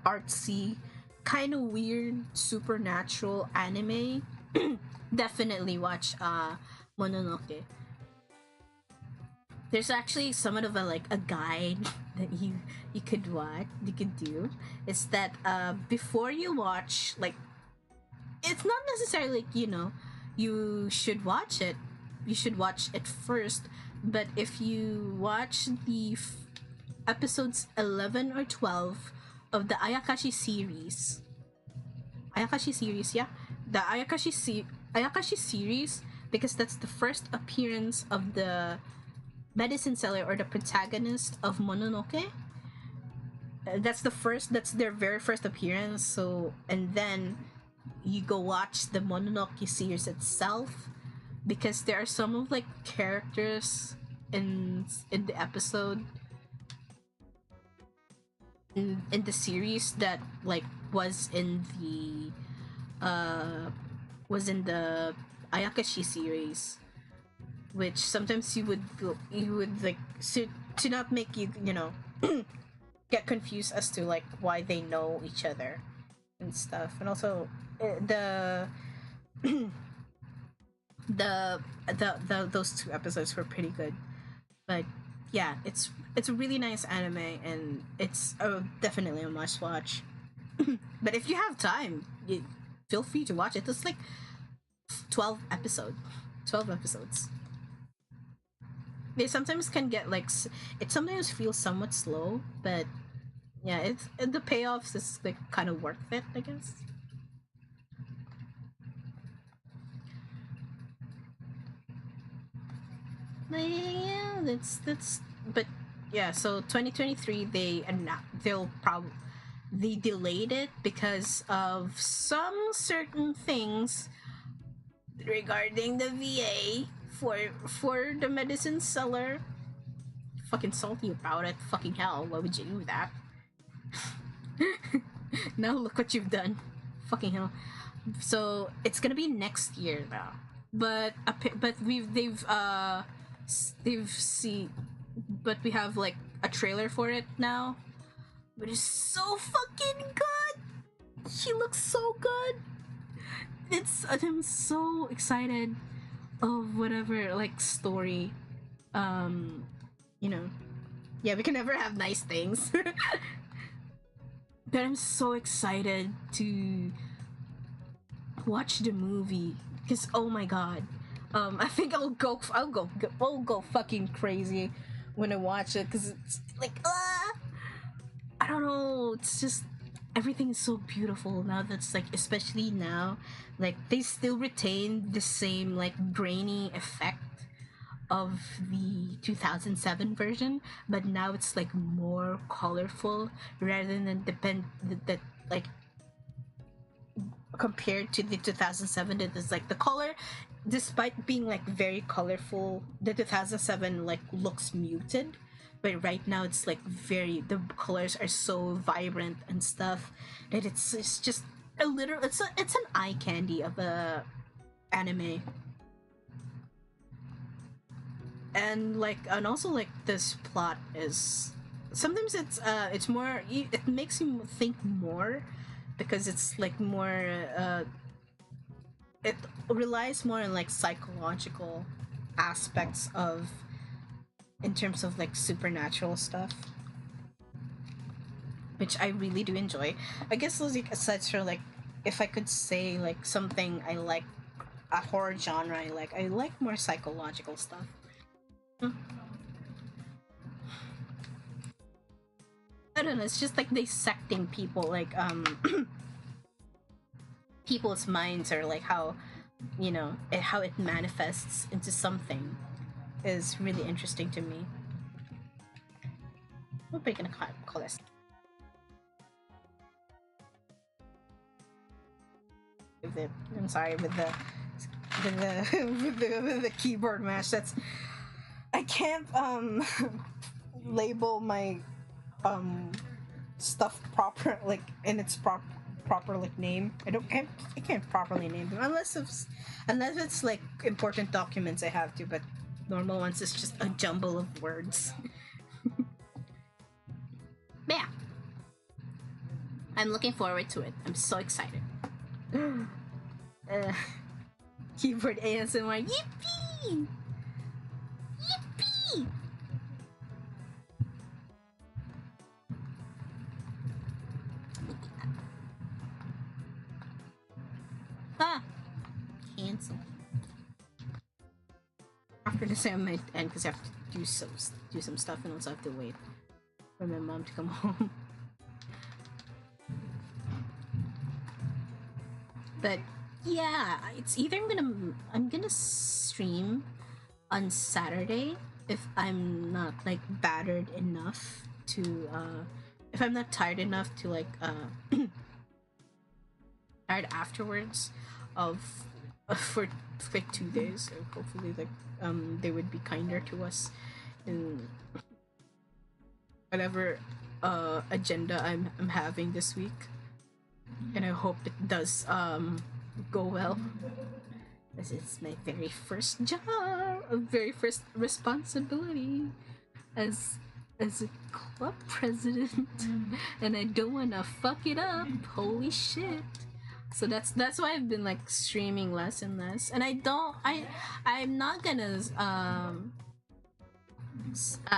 artsy, kind of weird supernatural anime, definitely watch Mononoke. There's actually somewhat of a like a guide that you could watch, you could do. It's that before you watch, like, it's not necessarily like, you should watch it, you should watch it first, but if you watch the episodes 11 or 12 of the Ayakashi series, yeah, the Ayakashi series, because that's the first appearance of the medicine seller or the protagonist of Mononoke. That's their very first appearance. So, and then you go watch the Mononoke series itself, because there are some of like characters in the episode in the series that like was in the Ayakashi series, which sometimes you would like to not make you get confused as to like why they know each other and stuff. And also the the those two episodes were pretty good. But yeah, it's a really nice anime, and it's definitely a must watch. But if you have time, feel free to watch it. It's like 12 episodes. They sometimes can get like it sometimes feels somewhat slow, but yeah, the payoffs is like kind of worth it, I guess. But yeah, that's but yeah. So 2023, they delayed it because of some certain things regarding the VA for the medicine seller. Fucking salty about it. Fucking hell, why would you do that? Now look what you've done. Fucking hell. So it's gonna be next year now. But they've see but we have like a trailer for it now. But it's so fucking good. She looks so good. I'm so excited of whatever like story. Um, you know, yeah, we can never have nice things. But I'm so excited to watch the movie because oh my god, I think I'll go fucking crazy when I watch it because it's like I don't know, it's just everything is so beautiful now. That's like, especially now, like they still retain the same like brainy effect of the 2007 version, but now it's like more colorful rather than that like compared to the 2007. It is like the color, despite being like very colorful, the 2007 like looks muted, but right now it's like the colors are so vibrant and stuff that it's just it's an eye candy of a anime. And also like this plot is sometimes it's more, it makes you think more because it's like more it relies more on like psychological aspects of, in terms of like supernatural stuff, which I really do enjoy. I guess like aside from like, if I could say like something I like, a horror genre I like more psychological stuff. But don't know. It's just like dissecting people, like people's minds, or like how, you know, how it manifests into something is really interesting to me. What are we gonna call this? I'm sorry, with the with the keyboard mash. That's, I can't label my stuff proper, like in its proper like name. I can't properly name them unless it's like important documents I have to, but normal ones is just a jumble of words. But yeah, I'm looking forward to it. I'm so excited. Keyboard ASMR. Yippee! Yippee! Ah! Cancel. After this, I might end because I have to do some stuff, and also have to wait for my mom to come home. But yeah, it's either I'm gonna stream on Saturday if I'm not like battered enough to if I'm not tired enough to like tired afterwards of for 2 days. So hopefully like they would be kinder to us in whatever agenda I'm having this week. And I hope it does go well. This is my very first job, very first responsibility as a club president, and I don't wanna fuck it up. Holy shit! So that's why I've been like streaming less and less, and I'm not gonna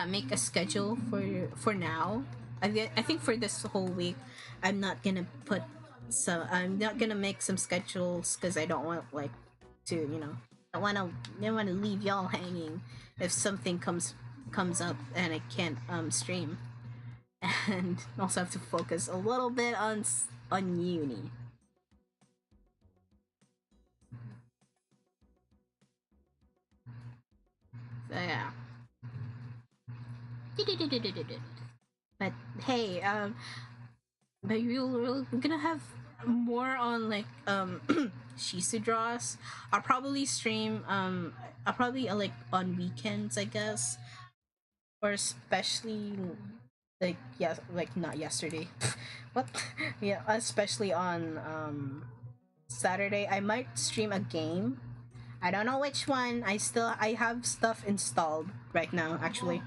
make a schedule for now. I think for this whole week, I'm not gonna make some schedules because I don't want like to, you know, I don't want to leave y'all hanging if something comes up and I can't stream, and also have to focus a little bit on uni. So yeah. But hey, but we're gonna have more on like Shisu-Draws. I'll probably stream I'll probably like on weekends, I guess, or especially like, yeah, like not yesterday. What? Yeah, especially on Saturday I might stream a game. I don't know which one. I have stuff installed right now, actually.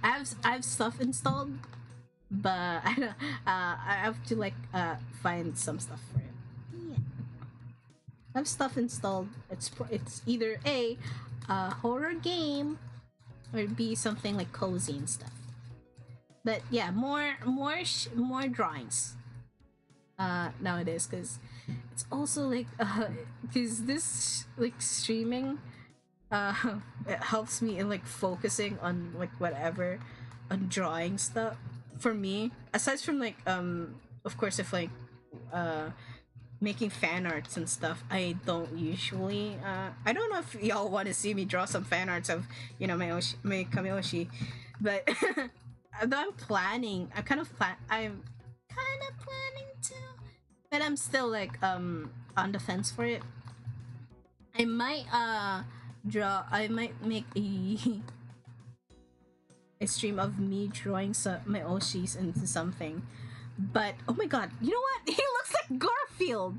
I have stuff installed, but I don't, I have to like find some stuff for it. Yeah. I have stuff installed. It's either a horror game or B something like cozy and stuff. But yeah, more drawings nowadays, because it's also like because this like streaming it helps me in like focusing on like whatever, on drawing stuff for me, aside from like of course if like making fan arts and stuff. I don't usually I don't know if y'all want to see me draw some fan arts of, you know, my Kameoshi, but though I'm kind of planning to, but I'm still like on the fence for it. I might make a stream of me drawing my Oshis into something. But oh my god, you know what? He looks like Garfield.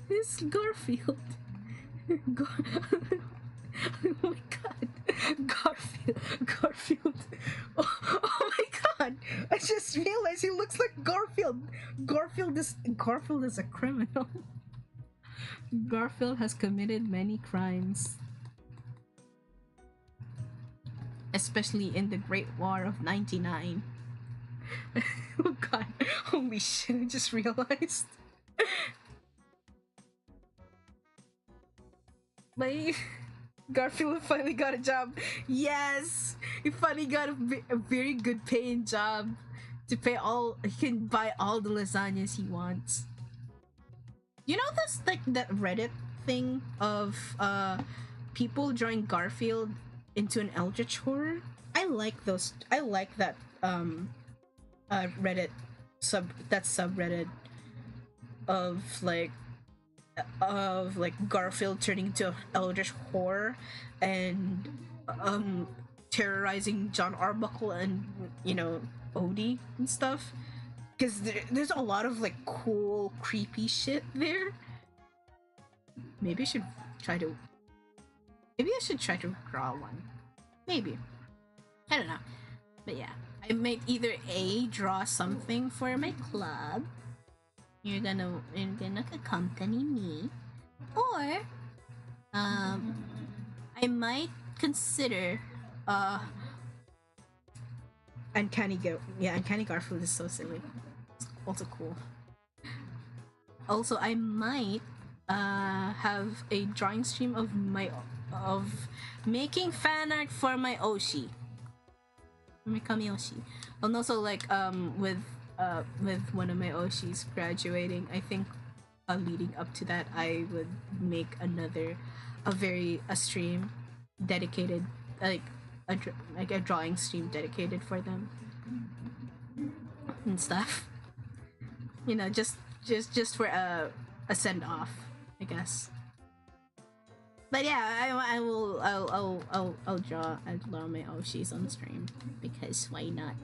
This Garfield. Oh my god, Garfield. Oh my god, I just realized he looks like Garfield. Garfield is a criminal. Garfield has committed many crimes, especially in the Great War of '99. Oh god, holy shit, I just realized. But Garfield finally got a job. Yes, he finally got a very good paying job to pay all. He can buy all the lasagnas he wants. You know, that's like that Reddit thing of people drawing Garfield into an eldritch horror. I like those. I like that Reddit subreddit of Garfield turning into eldritch horror and terrorizing John Arbuckle and Odie and stuff, because there's a lot of like cool creepy shit there. Maybe I should try to draw one. Maybe, I don't know, but yeah, I might either draw something for my club. You're gonna accompany me, or I might consider Uncanny Garfield is so silly. It's also cool. Also, I might have a drawing stream of making fan art for my Oshi. My Kamiyoshi. And also with one of my Oshis graduating, I think leading up to that, I would make a stream dedicated, like a drawing stream dedicated for them and stuff. Just for a send off, I guess. But yeah, I'll draw my Oshis on stream, because why not?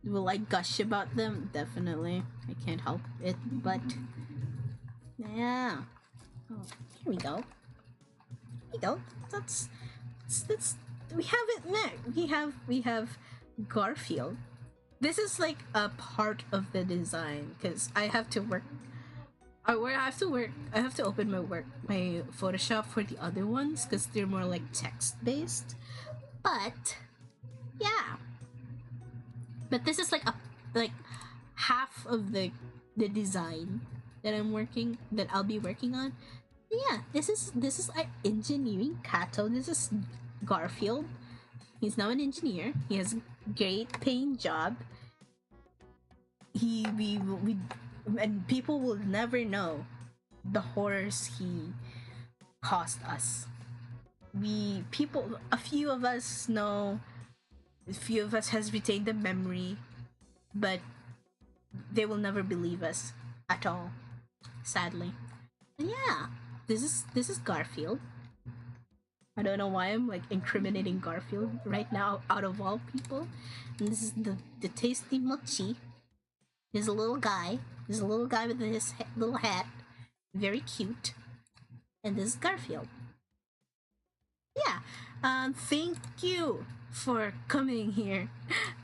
Will I gush about them? Definitely. I can't help it, but yeah. Oh, here we go. That's we have it there. We have Garfield. This is like a part of the design, because I have to open my Photoshop for the other ones, because they're more like text based. But yeah. But this is like half of the design that I'll be working on. Yeah, this is like engineering Kato. This is Garfield. He's now an engineer. He has a great paying job. And people will never know the horrors he caused us. A few of us know. A few of us has retained the memory, but they will never believe us at all, sadly. And yeah, this is Garfield. I don't know why I'm like incriminating Garfield right now, out of all people. And this is the tasty mochi. He's a little guy. He's a little guy with his little hat, very cute. And this is Garfield. Yeah. Thank you for coming here.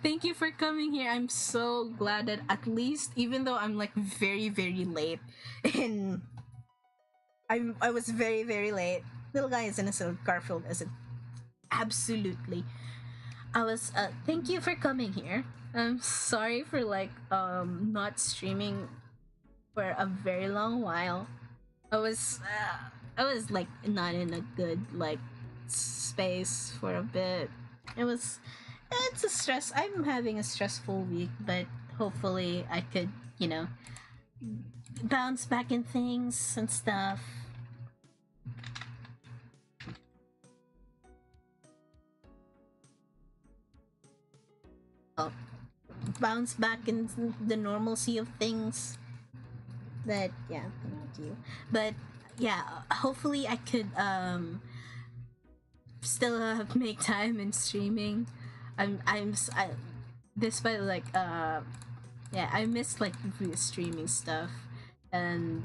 Thank you for coming here. I'm so glad that at least, even though I'm like very, very late, and I was very, very late. Little guy is innocent. Garfield isn't. Absolutely. Thank you for coming here. I'm sorry for not streaming for a very long while. I was like not in a good space for a bit. It's a stress. I'm having a stressful week, but hopefully I could, bounce back in things and stuff. Bounce back in the normalcy of things. But yeah, thank you. But yeah, hopefully I could still make time in streaming. Despite yeah, I miss streaming stuff, and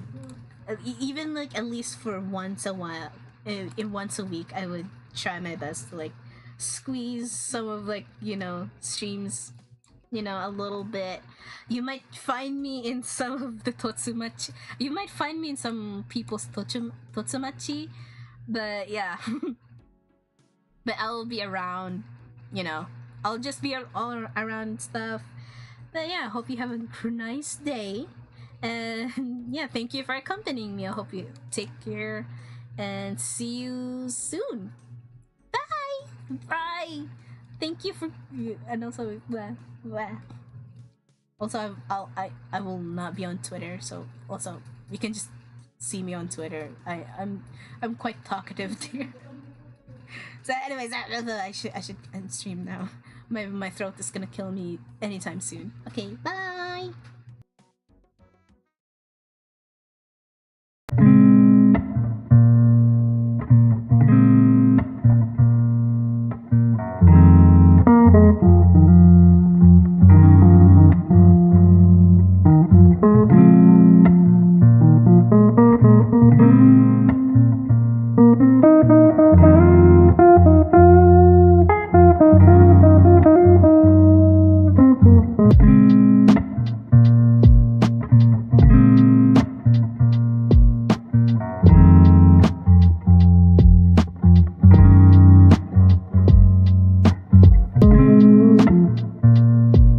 even at least for once a while, once a week, I would try my best to squeeze some of streams, a little bit. You might find me in some of the Totsumachi. You might find me in some people's Totsumachi, but yeah. But I'll be around, I'll just be all around stuff. But yeah, hope you have a nice day. And yeah, thank you for accompanying me. I hope you take care. and see you soon. Bye. Bye. Thank you for, and also blah, blah. Also, I will not be on Twitter, so also you can just see me on Twitter. I'm quite talkative there. So, anyways, I should end stream now. My throat is gonna kill me anytime soon. Okay, bye.